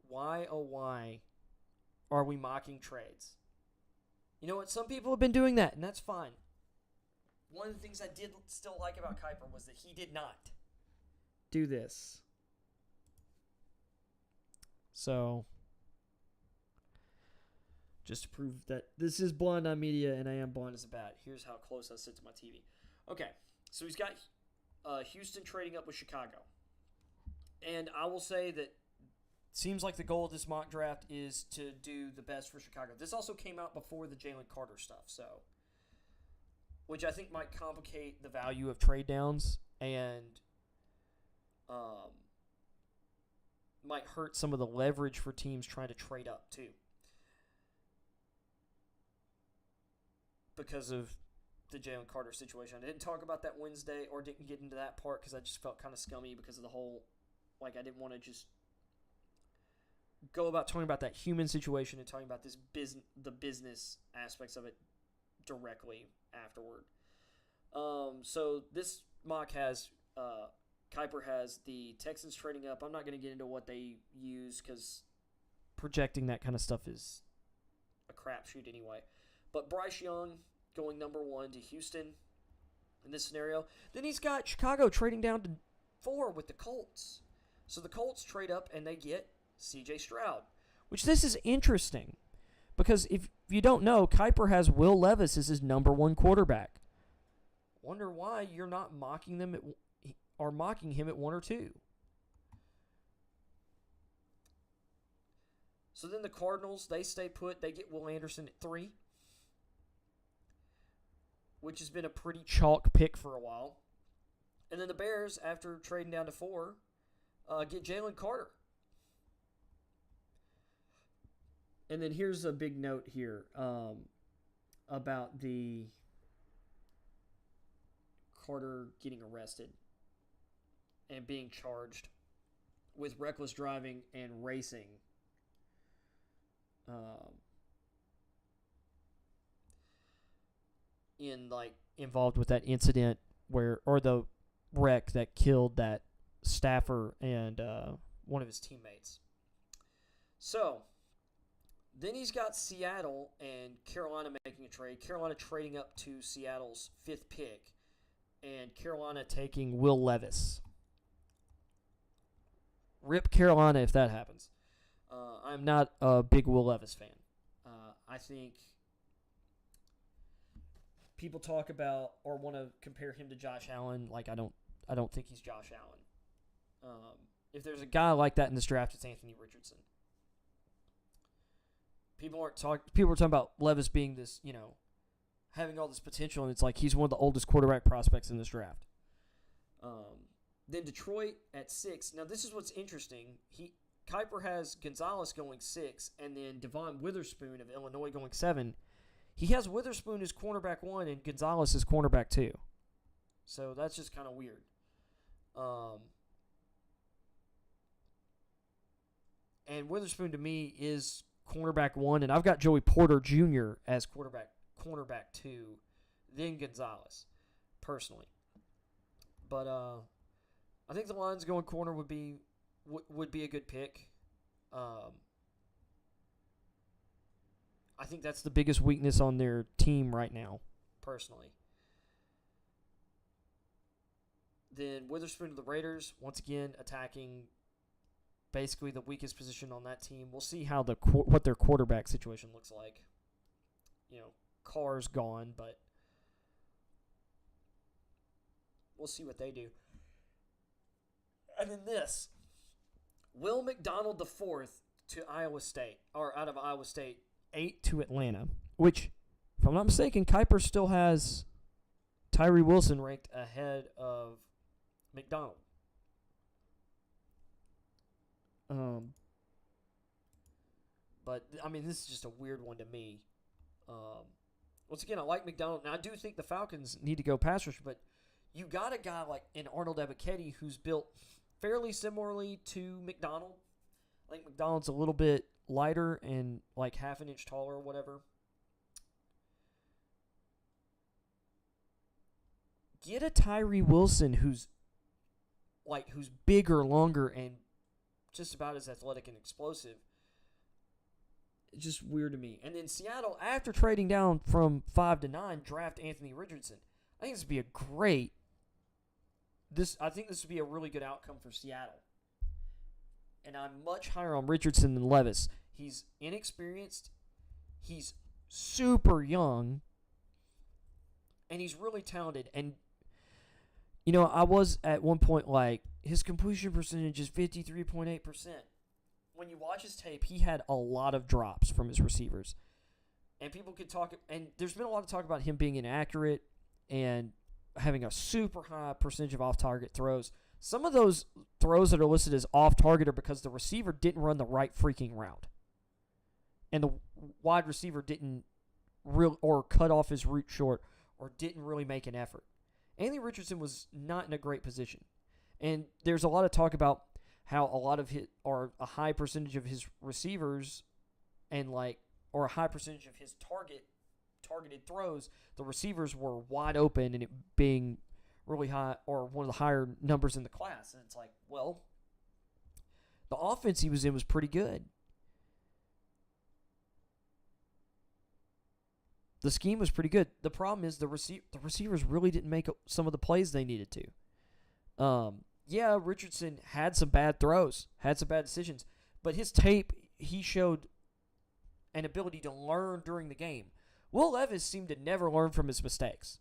Why, oh why, are we mocking trades? You know what? Some people have been doing that, and that's fine. One of the things I did still like about Kuiper was that he did not do this. So, just to prove that this is Blind Eye Media and I am blind as a bat. Here's how close I sit to my TV. Okay, so he's got Houston trading up with Chicago. And I will say that seems like the goal of this mock draft is to do the best for Chicago. This also came out before the Jalen Carter stuff, which I think might complicate the value of trade downs and might hurt some of the leverage for teams trying to trade up too. Because of the Jalen Carter situation. I didn't talk about that Wednesday or didn't get into that part because I just felt kind of scummy because of the whole, I didn't want to just go about talking about that human situation and talking about the business aspects of it directly afterward. So this mock has, Kuiper has the Texans trading up. I'm not going to get into what they use because projecting that kind of stuff is a crapshoot anyway. But Bryce Young going number 1 to Houston in this scenario. Then he's got Chicago trading down to 4 with the Colts. So the Colts trade up and they get C.J. Stroud, which this is interesting because if you don't know, Kuiper has Will Levis as his number 1 quarterback. Wonder why you're not mocking them or mocking him at 1 or 2. So then the Cardinals, they stay put. They get Will Anderson at 3. Which has been a pretty chalk pick for a while. And then the Bears, after trading down to 4, get Jalen Carter. And then here's a big note here about the Carter getting arrested. and being charged with reckless driving and racing. Involved with that incident or the wreck that killed that staffer and one of his teammates. So, then he's got Seattle and Carolina making a trade. Carolina trading up to Seattle's 5th pick, and Carolina taking Will Levis. Rip Carolina if that happens. I'm not a big Will Levis fan. I think people talk about or want to compare him to Josh Allen. Like I don't think he's Josh Allen. If there's a guy like that in this draft, it's Anthony Richardson. People are talking about Levis being this, having all this potential, and it's like he's one of the oldest quarterback prospects in this draft. Then Detroit at 6. Now this is what's interesting. Kuiper has Gonzalez going 6, and then Devon Witherspoon of Illinois going 7. He has Witherspoon as cornerback 1 and Gonzalez as cornerback 2. So that's just kind of weird. And Witherspoon to me is cornerback 1, and I've got Joey Porter Jr. as cornerback 2, then Gonzalez, personally. But I think the Lions going corner would be a good pick. I think that's the biggest weakness on their team right now, personally. Then Witherspoon to the Raiders, once again attacking basically the weakest position on that team. We'll see how what their quarterback situation looks like. Carr's gone, but we'll see what they do. And then this, Will McDonald IV to Iowa State, or out of Iowa State, 8 to Atlanta, which, if I'm not mistaken, Kuiper still has Tyree Wilson ranked ahead of McDonald. But, this is just a weird one to me. Once again, I like McDonald. Now, I do think the Falcons need to go pass rush, but you got a guy like in Arnold Ebiketie who's built fairly similarly to McDonald. I think McDonald's a little bit lighter and like half an inch taller or whatever. Get a Tyree Wilson who's bigger, longer, and just about as athletic and explosive. It's just weird to me. And then Seattle, after trading down from 5 to 9, draft Anthony Richardson. I think this would be I think this would be a really good outcome for Seattle. And I'm much higher on Richardson than Levis. He's inexperienced. He's super young. And he's really talented. And, I was at one point like, his completion percentage is 53.8%. When you watch his tape, he had a lot of drops from his receivers. And people could talk, and there's been a lot of talk about him being inaccurate and having a super high percentage of off-target throws. Some of those throws that are listed as off-target are because the receiver didn't run the right freaking route. And the wide receiver didn't or cut off his route short or didn't really make an effort. Anthony Richardson was not in a great position. And there's a lot of talk about how a lot of a high percentage of his receivers or a high percentage of his targeted throws, the receivers were wide open and it being really high or one of the higher numbers in the class. And it's like, well, the offense he was in was pretty good. The scheme was pretty good. The problem is the receivers really didn't make some of the plays they needed to. Yeah, Richardson had some bad throws, had some bad decisions, but his tape, he showed an ability to learn during the game. Will Levis seemed to never learn from his mistakes.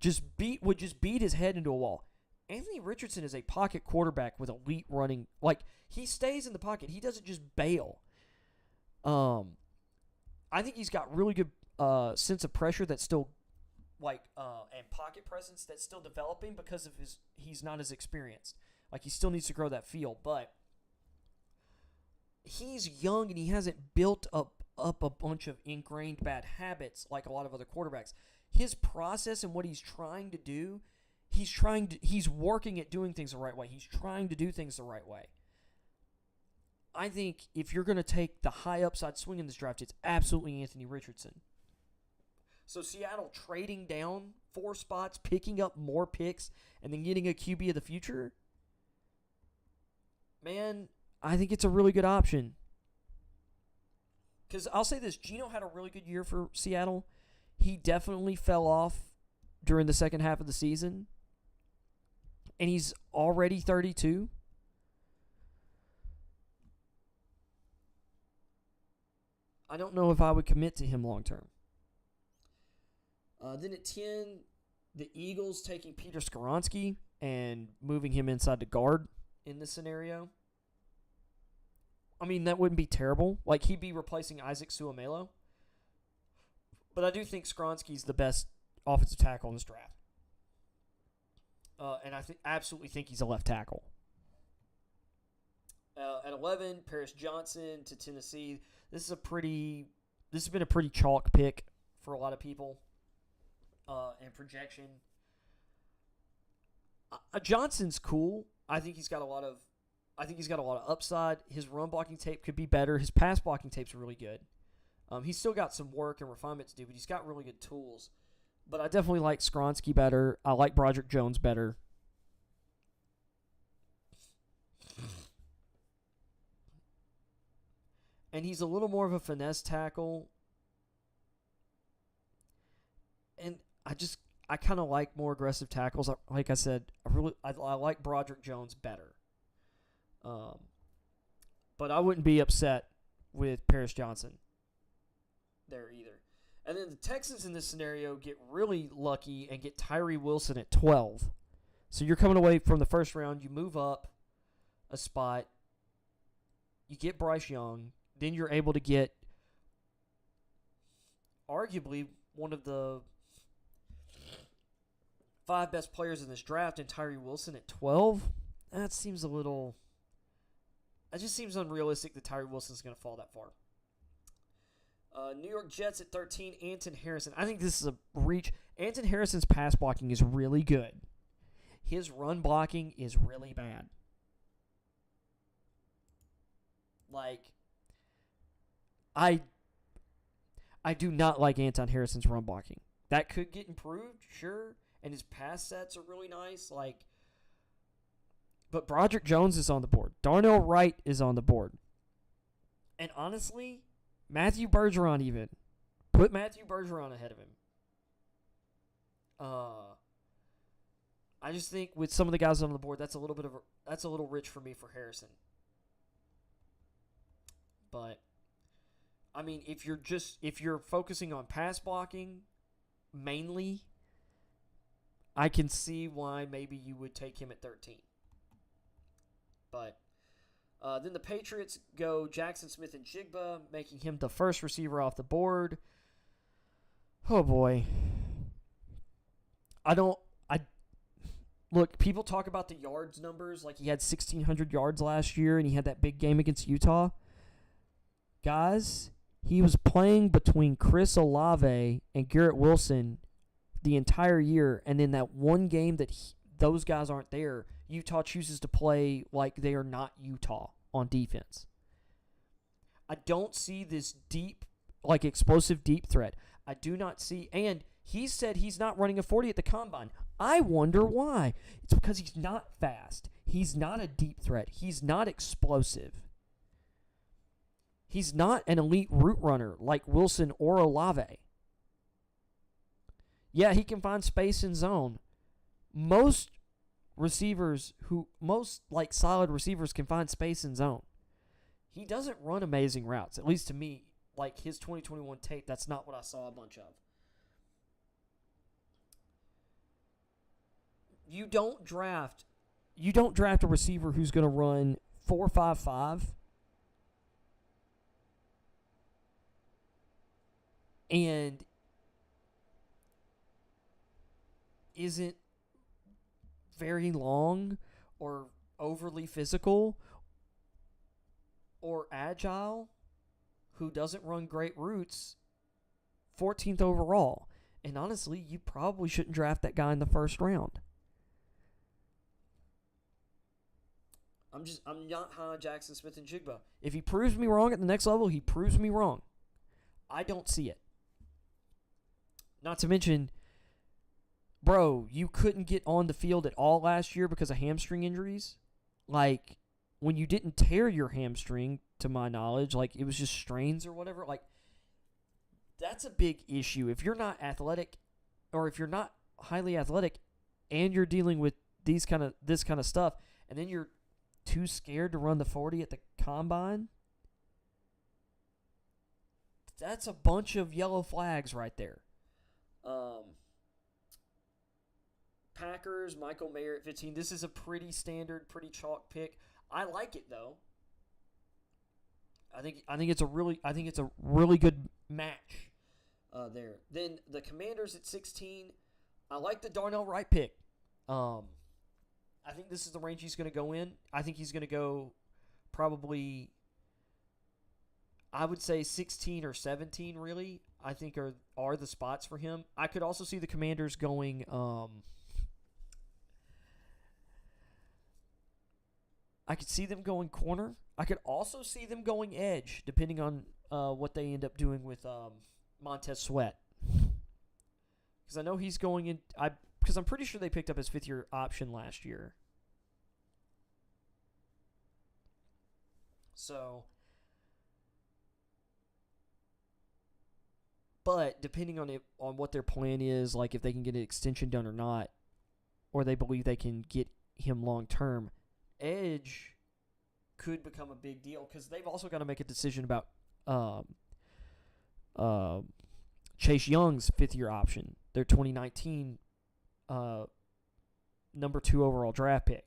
Would just beat his head into a wall. Anthony Richardson is a pocket quarterback with elite running. Like, he stays in the pocket. He doesn't just bail. I think he's got really good sense of pressure that's still and pocket presence that's still developing because of he's not as experienced. Like, he still needs to grow that feel, but he's young and he hasn't built up a bunch of ingrained bad habits like a lot of other quarterbacks. His process and what he's trying to do, he's working at doing things the right way. He's trying to do things the right way. I think if you're going to take the high upside swing in this draft, it's absolutely Anthony Richardson. So Seattle trading down 4 spots, picking up more picks, and then getting a QB of the future, man, I think it's a really good option. Because I'll say this, Geno had a really good year for Seattle. He definitely fell off during the second half of the season, and he's already 32. I don't know if I would commit to him long term. Then at 10, the Eagles taking Peter Skoronski and moving him inside to guard in this scenario. I mean, that wouldn't be terrible. Like, he'd be replacing Isaac Suomelo. But I do think Skoronski's the best offensive tackle in this draft. And I absolutely think he's a left tackle. At 11, Paris Johnson to Tennessee. This has been a pretty chalk pick for a lot of people. And projection. Johnson's cool. I think he's got a lot of upside. His run blocking tape could be better. His pass blocking tape's really good. He's still got some work and refinement to do, but he's got really good tools. But I definitely like Skoronski better. I like Broderick Jones better. And he's a little more of a finesse tackle. And I kind of like more aggressive tackles. Like I said, I like Broderick Jones better. But I wouldn't be upset with Paris Johnson there either. And then the Texans in this scenario get really lucky and get Tyree Wilson at 12. So you're coming away from the first round. You move up a spot. You get Bryce Young. Then you're able to get arguably one of the 5 best players in this draft, and Tyree Wilson at 12. That seems a little... It just seems unrealistic that Tyree Wilson's going to fall that far. New York Jets at 13, Anton Harrison. I think this is a reach. Anton Harrison's pass blocking is really good. His run blocking is really bad. Like, I do not like Anton Harrison's run blocking. That could get improved, sure. And his pass sets are really nice. But Broderick Jones is on the board. Darnell Wright is on the board. And honestly, Matthew Bergeron even. Put Matthew Bergeron ahead of him. I just think with some of the guys on the board, that's a little rich for me for Harrison. But I mean, if you're focusing on pass blocking mainly, I can see why maybe you would take him at 13. But then the Patriots go Jackson Smith and Jigba, making him the first receiver off the board. Oh boy. Look, people talk about the yards numbers, like he had 1,600 yards last year and he had that big game against Utah. Guys, he was playing between Chris Olave and Garrett Wilson the entire year, and then that one game that those guys aren't there, Utah chooses to play like they are not Utah on defense. I don't see this deep, explosive deep threat. I do not see, and he said he's not running a 40 at the combine. I wonder why. It's because he's not fast. He's not a deep threat. He's not explosive. He's not an elite route runner like Wilson or Olave. Yeah, he can find space in zone. Most solid receivers can find space in zone. He doesn't run amazing routes, at least to me. Like his 2021 tape, that's not what I saw a bunch of. You don't draft a receiver who's going to run 4.55 and isn't very long or overly physical or agile, who doesn't run great routes, 14th overall. And honestly, you probably shouldn't draft that guy in the first round. I'm not high on Jackson Smith and Jigba. If he proves me wrong at the next level, he proves me wrong. I don't see it. Not to mention, bro, you couldn't get on the field at all last year because of hamstring injuries. Like, when you didn't tear your hamstring, to my knowledge, like, it was just strains or whatever, like, that's a big issue. If you're not athletic, or if you're not highly athletic, and you're dealing with this kind of stuff, and then you're too scared to run the 40 at the combine, that's a bunch of yellow flags right there. Packers, Michael Mayer at 15. This is a pretty standard, pretty chalk pick. I like it though. I think it's a really good match there. Then the Commanders at 16. I like the Darnell Wright pick. I think this is the range he's going to go in. I think he's going to go probably, I would say 16 or 17 really, I think are the spots for him. I could also see the Commanders going I could see them going corner. I could also see them going edge, depending on what they end up doing with Montez Sweat. Because I know he's going in. Because I'm pretty sure they picked up his fifth-year option last year. So, but depending on what their plan is, like if they can get an extension done or not, or they believe they can get him long term, edge could become a big deal because they've also got to make a decision about Chase Young's fifth-year option, their 2019 number 2 overall draft pick.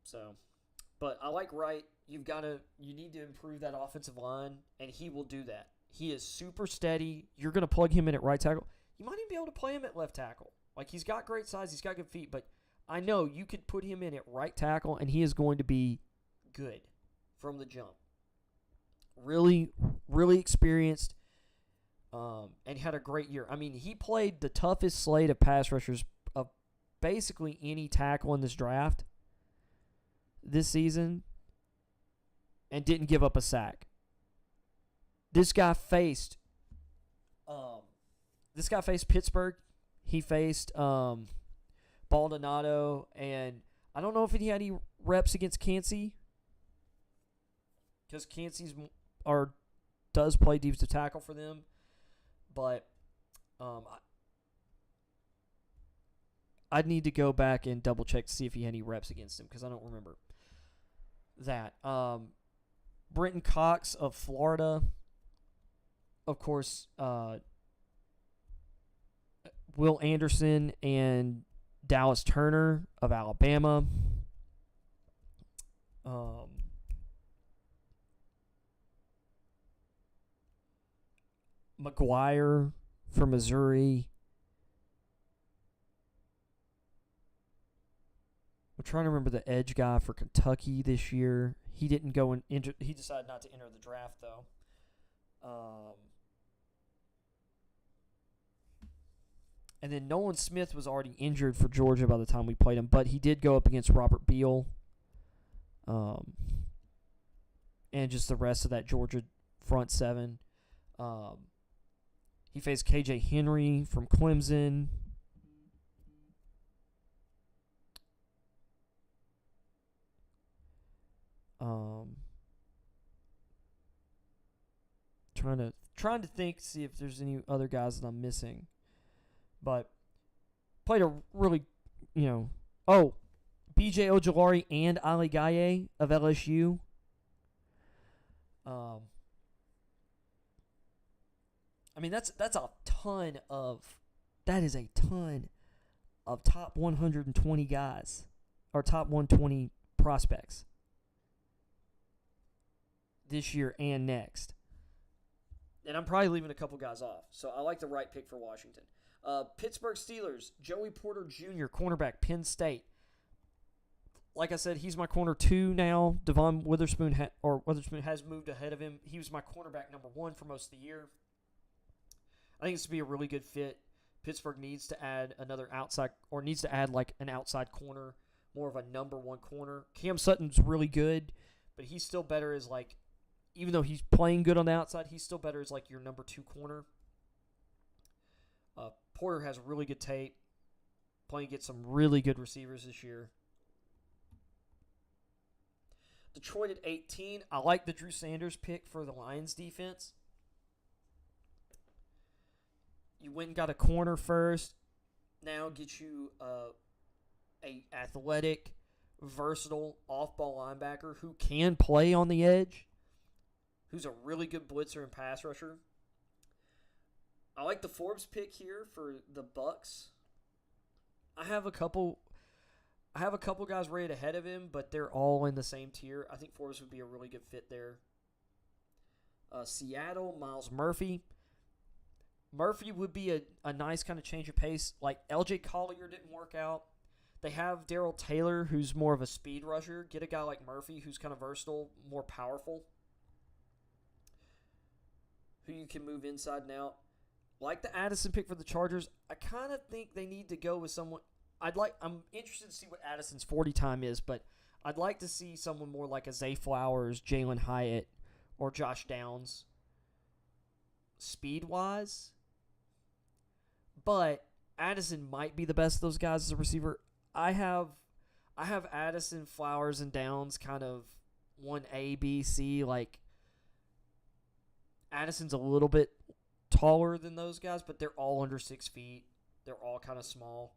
So, but I like Wright. You need to improve that offensive line, and he will do that. He is super steady. You're going to plug him in at right tackle. You might even be able to play him at left tackle. Like, he's got great size. He's got good feet, but I know you could put him in at right tackle, and he is going to be good from the jump. Really, really experienced, and had a great year. I mean, he played the toughest slate of pass rushers of basically any tackle in this draft this season and didn't give up a sack. This guy faced Pittsburgh. He faced Baldonado, and I don't know if he had any reps against Kancey, because Kancey's does play defensive tackle for them, but I'd need to go back and double check to see if he had any reps against him, because I don't remember that. Brenton Cox of Florida, of course. Will Anderson and Dallas Turner of Alabama. McGuire from Missouri. I'm trying to remember the edge guy for Kentucky this year. He didn't go and he decided not to enter the draft though. And then Nolan Smith was already injured for Georgia by the time we played him, but he did go up against Robert Beal. And just the rest of that Georgia front seven. He faced KJ Henry from Clemson. Trying to think, see if there's any other guys that I'm missing. But played a really, BJ Ojulari and Ali Gaye of LSU. I mean, that is a ton of top 120 guys, or top 120 prospects this year and next. And I'm probably leaving a couple guys off. So I like the right pick for Washington. Pittsburgh Steelers, Joey Porter Jr., cornerback, Penn State. Like I said, he's my corner 2 now. Devon Witherspoon has moved ahead of him. He was my cornerback number 1 for most of the year. I think this would be a really good fit. Pittsburgh needs to add another outside, or needs to add like an outside corner, more of a number one corner. Cam Sutton's really good, but he's still better as like, even though he's playing good on the outside, he's still better as like your number two corner. Porter has really good tape, playing against some really good receivers this year. Detroit at 18. I like the Drew Sanders pick for the Lions defense. You went and got a corner first. Now get you a athletic, versatile off-ball linebacker who can play on the edge, who's a really good blitzer and pass rusher. I like the Forbes pick here for the Bucks. I have a couple guys rated ahead of him, but they're all in the same tier. I think Forbes would be a really good fit there. Seattle, Miles Murphy. Murphy would be a nice kind of change of pace. Like, L.J. Collier didn't work out. They have Darrell Taylor, who's more of a speed rusher. Get a guy like Murphy, who's kind of versatile, more powerful, who you can move inside and out. Like the Addison pick for the Chargers, I kind of think they need to go with someone. I'm interested to see what Addison's 40 time is, but I'd like to see someone more like a Zay Flowers, Jalen Hyatt, or Josh Downs, speed-wise. But Addison might be the best of those guys as a receiver. I have Addison, Flowers, and Downs kind of 1A, B, C. Like, Addison's a little bit taller than those guys, but they're all under 6 feet. They're all kind of small.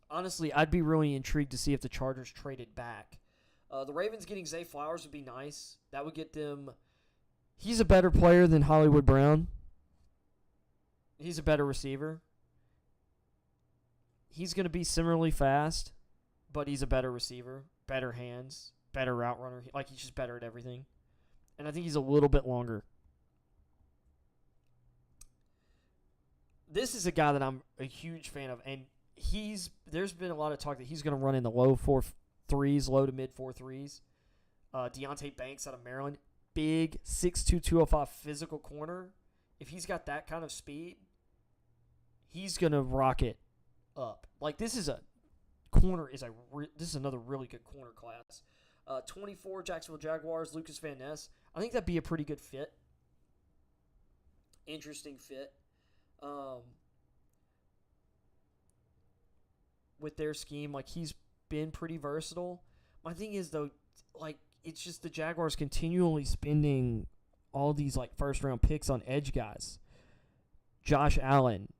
Honestly, I'd be really intrigued to see if the Chargers traded back. The Ravens getting Zay Flowers would be nice. That would get them. He's a better player than Hollywood Brown. He's a better receiver. He's going to be similarly fast, but he's a better receiver, better hands, better route runner. Like, he's just better at everything. And I think he's a little bit longer. This is a guy that I'm a huge fan of, and there's been a lot of talk that he's going to run in the low to mid 4.3s. Deontay Banks out of Maryland, big 6'2", 205 physical corner. If he's got that kind of speed, he's going to rock it up. Like, this is another really good corner class. 24, Jacksonville Jaguars, Lucas Van Ness. I think that'd be a pretty good fit. Interesting fit. With their scheme, like, he's been pretty versatile. My thing is, though, like, it's just the Jaguars continually spending all these, like, first-round picks on edge guys. Josh Allen,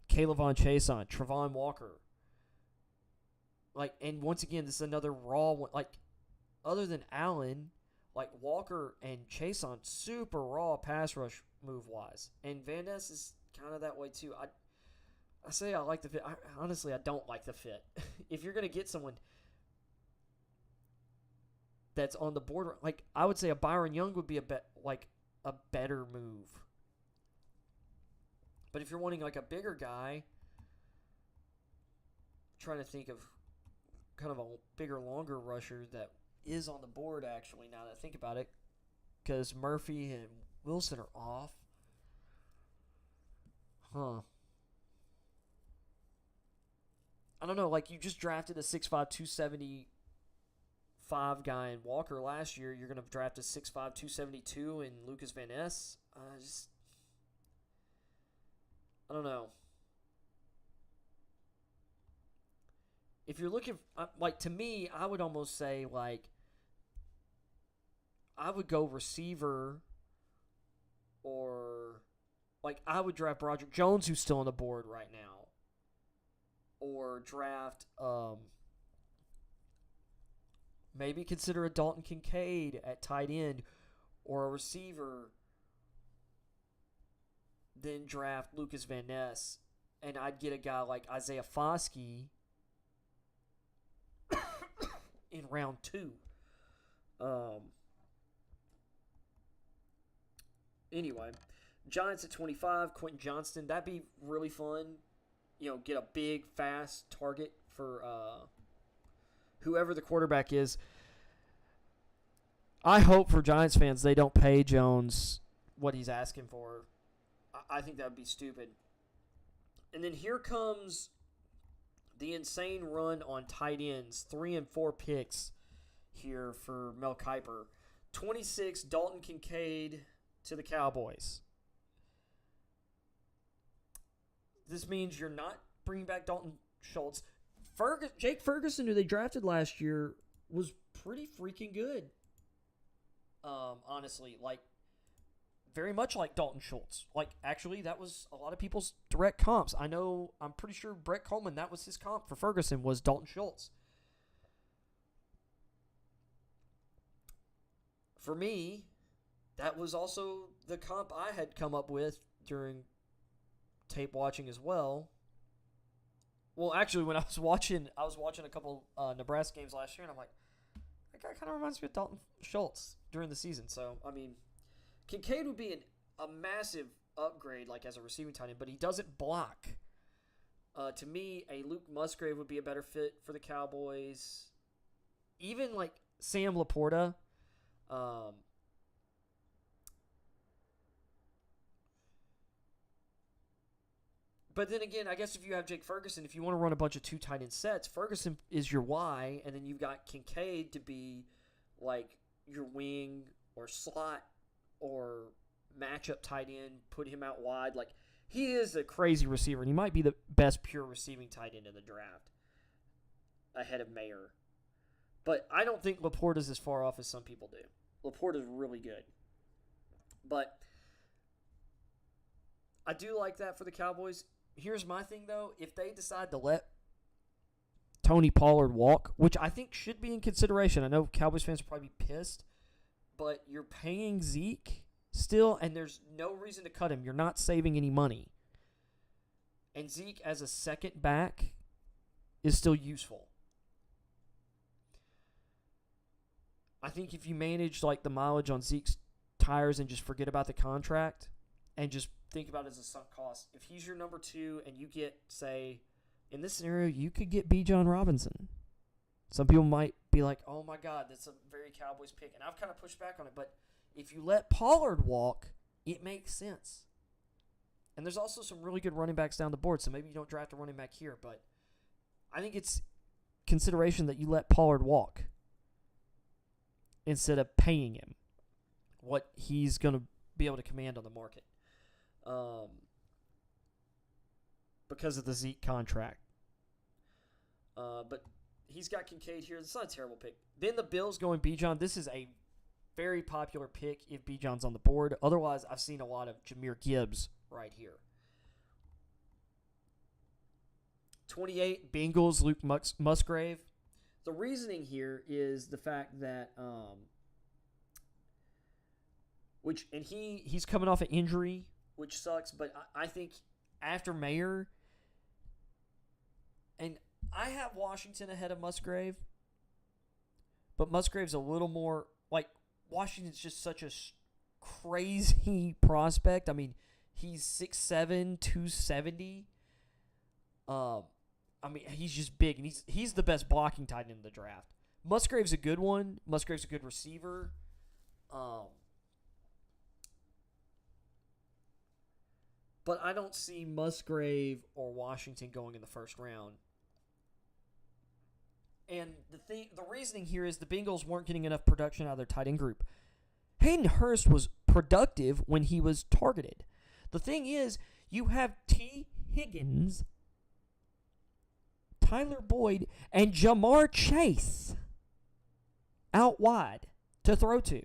Kayvon Chason, Travon Walker. Like, and once again, this is another raw one. Like, other than Allen, like, Walker and Chason, super raw pass rush move-wise. And Van Ness is kind of that way, too. I say I like the fit. Honestly, I don't like the fit. If you're going to get someone that's on the border, like, I would say a Byron Young would be a better move. But if you're wanting, like, a bigger guy, I'm trying to think of kind of a bigger, longer rusher that is on the board, actually, now that I think about it, because Murphy and Wilson are off. I don't know, like, you just drafted a 6'5", 275 guy in Walker last year. You're going to draft a 6'5", 272 in Lucas Van Ness. I don't know. If you're looking, like, to me, I would almost say, like, I would go receiver, or, like, I would draft Broderick Jones, who's still on the board right now. Or draft, maybe consider a Dalton Kincaid at tight end, or a receiver. Then draft Lucas Van Ness, and I'd get a guy like Isaiah Foskey in round 2. Anyway, Giants at 25, Quentin Johnston. That'd be really fun. You know, get a big, fast target for whoever the quarterback is. I hope for Giants fans they don't pay Jones what he's asking for. I think that would be stupid. And then here comes the insane run on tight ends. 3 and 4 picks here for Mel Kiper. 26, Dalton Kincaid to the Cowboys. This means you're not bringing back Dalton Schultz. Jake Ferguson, who they drafted last year, was pretty freaking good. Honestly, very much like Dalton Schultz. Actually, that was a lot of people's direct comps. I'm pretty sure Brett Coleman, that was his comp for Ferguson, was Dalton Schultz. For me, that was also the comp I had come up with during tape watching as well. Well, actually, when I was watching a couple Nebraska games last year, and I'm like, that guy kind of reminds me of Dalton Schultz during the season. So, I mean, Kincaid would be a massive upgrade, as a receiving tight end, but he doesn't block. To me, a Luke Musgrave would be a better fit for the Cowboys. Even, Sam Laporta. But then again, I guess if you have Jake Ferguson, if you want to run a bunch of 2 tight end sets, Ferguson is your Y, and then you've got Kincaid to be your wing or slot or matchup tight end, put him out wide. He is a crazy receiver, and he might be the best pure receiving tight end in the draft ahead of Mayer. But I don't think Laporta's as far off as some people do. Laporta's really good. But I do like that for the Cowboys. Here's my thing, though. If they decide to let Tony Pollard walk, which I think should be in consideration. I know Cowboys fans will probably be pissed, but you're paying Zeke still, and there's no reason to cut him. You're not saving any money. And Zeke as a second back is still useful. I think if you manage the mileage on Zeke's tires and just forget about the contract and just think about it as a sunk cost, if he's your number 2 and you get, say, in this scenario, you could get B. John Robinson. Some people might be like, oh my God, that's a very Cowboys pick. And I've kind of pushed back on it, but if you let Pollard walk, it makes sense. And there's also some really good running backs down the board, so maybe you don't draft a running back here, but I think it's consideration that you let Pollard walk instead of paying him what he's going to be able to command on the market because of the Zeke contract. But he's got Kincaid here. It's not a terrible pick. Then the Bills going Bijan. This is a very popular pick if Bijan's on the board. Otherwise, I've seen a lot of Jahmyr Gibbs right here. 28, Bengals, Luke Musgrave. The reasoning here is the fact that he's coming off an injury, which sucks, but I think after Mayer, and I have Washington ahead of Musgrave, but Musgrave's a little more, Washington's just such a crazy prospect. I mean, he's 6'7", 270. He's just big, and he's the best blocking tight end in the draft. Musgrave's a good one. Musgrave's a good receiver. But I don't see Musgrave or Washington going in the first round. And the reasoning here is the Bengals weren't getting enough production out of their tight end group. Hayden Hurst was productive when he was targeted. The thing is, you have T. Higgins, Tyler Boyd, and Jamar Chase out wide to throw to.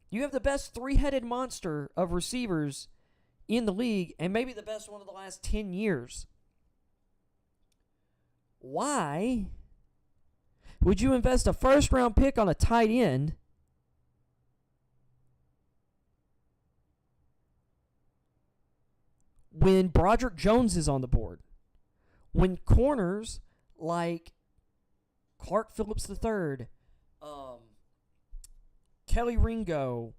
You have the best 3-headed monster of receivers in the league, and maybe the best one of the last 10 years. Why would you invest a first-round pick on a tight end when Broderick Jones is on the board? When corners like Clark Phillips III, Kelly Ringo,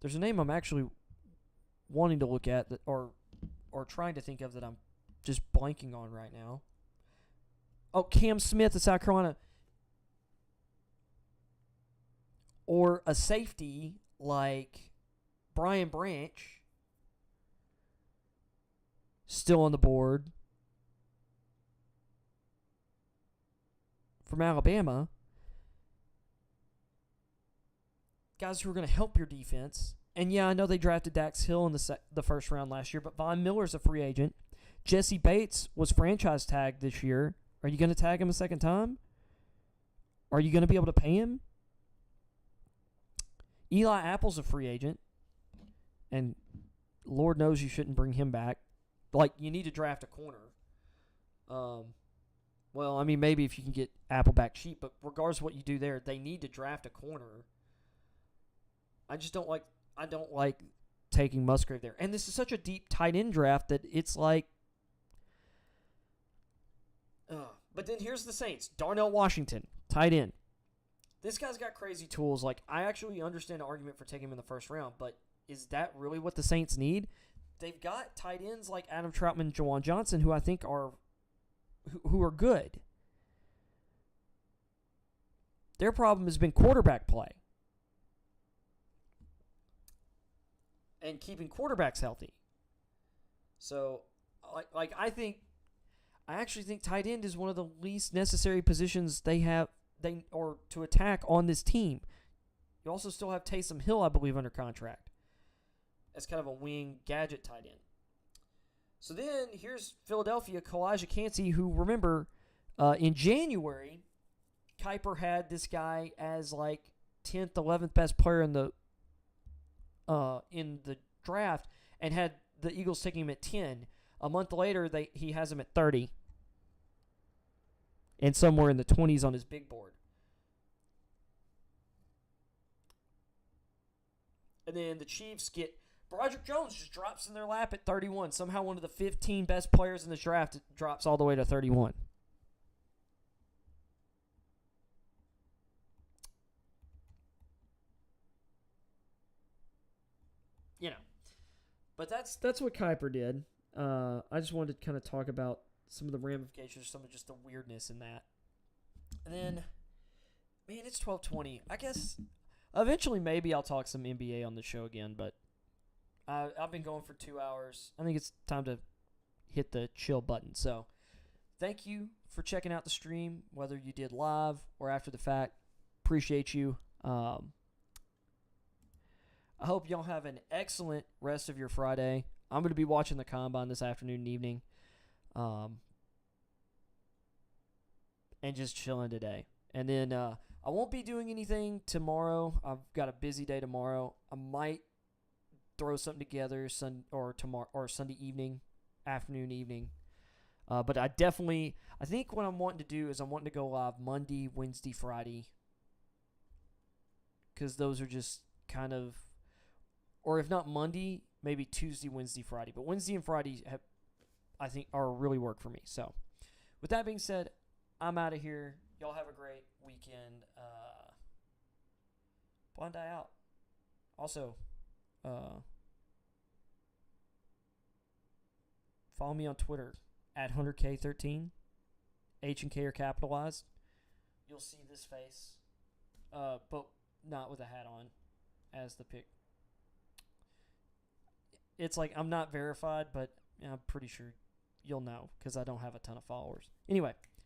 there's a name I'm actually wanting to look at that, or trying to think of that I'm just blanking on right now. Oh, Cam Smith of South Carolina. Or a safety like Brian Branch still on the board from Alabama. Guys who are going to help your defense. And yeah, I know they drafted Dax Hill in the first round last year, but Von Miller's a free agent. Jesse Bates was franchise tagged this year. Are you going to tag him a second time? Are you going to be able to pay him? Eli Apple's a free agent. And Lord knows you shouldn't bring him back. Like, you need to draft a corner. Well, I mean, maybe if you can get Apple back cheap, but regardless of what you do there, they need to draft a corner. I don't like taking Musgrave there. And this is such a deep tight end draft that it's like, but then here's the Saints. Darnell Washington, tight end. This guy's got crazy tools. Like, I actually understand the argument for taking him in the first round, but is that really what the Saints need? They've got tight ends like Adam Troutman and Jawan Johnson, who I think are good. Their problem has been quarterback play and keeping quarterbacks healthy. So, I actually think tight end is one of the least necessary positions to attack on this team. You also still have Taysom Hill, I believe, under contract as kind of a wing gadget tight end. So then here's Philadelphia, Kalijah Kancey, who, remember, in January, Kuiper had this guy as like 10th, 11th best player in the draft, and had the Eagles taking him at 10. A month later, he has him at 30, and somewhere in the 20s on his big board. And then the Chiefs get Broderick Jones, just drops in their lap at 31. Somehow one of the 15 best players in this draft drops all the way to 31. You know, but that's what Kuiper did. I just wanted to kind of talk about some of the ramifications, some of just the weirdness in that. And then, man, it's 12:20. I guess eventually maybe I'll talk some NBA on the show again, but I've been going for 2 hours. I think it's time to hit the chill button. So thank you for checking out the stream, whether you did live or after the fact. Appreciate you. I hope y'all have an excellent rest of your Friday. I'm going to be watching the Combine this afternoon and evening. And just chilling today. And then I won't be doing anything tomorrow. I've got a busy day tomorrow. I might throw something together Sunday evening, afternoon, evening. But I think what I'm wanting to do is I'm wanting to go live Monday, Wednesday, Friday. Because those are just kind of, or if not Monday, maybe Tuesday, Wednesday, Friday. But Wednesday and Friday I think are really work for me. So with that being said, I'm out of here. Y'all have a great weekend. Blind Eye out. Also, follow me on Twitter at HunterK13. H and K are capitalized. You'll see this face, but not with a hat on as the pic. It's like I'm not verified, but I'm pretty sure you'll know because I don't have a ton of followers. Anyway,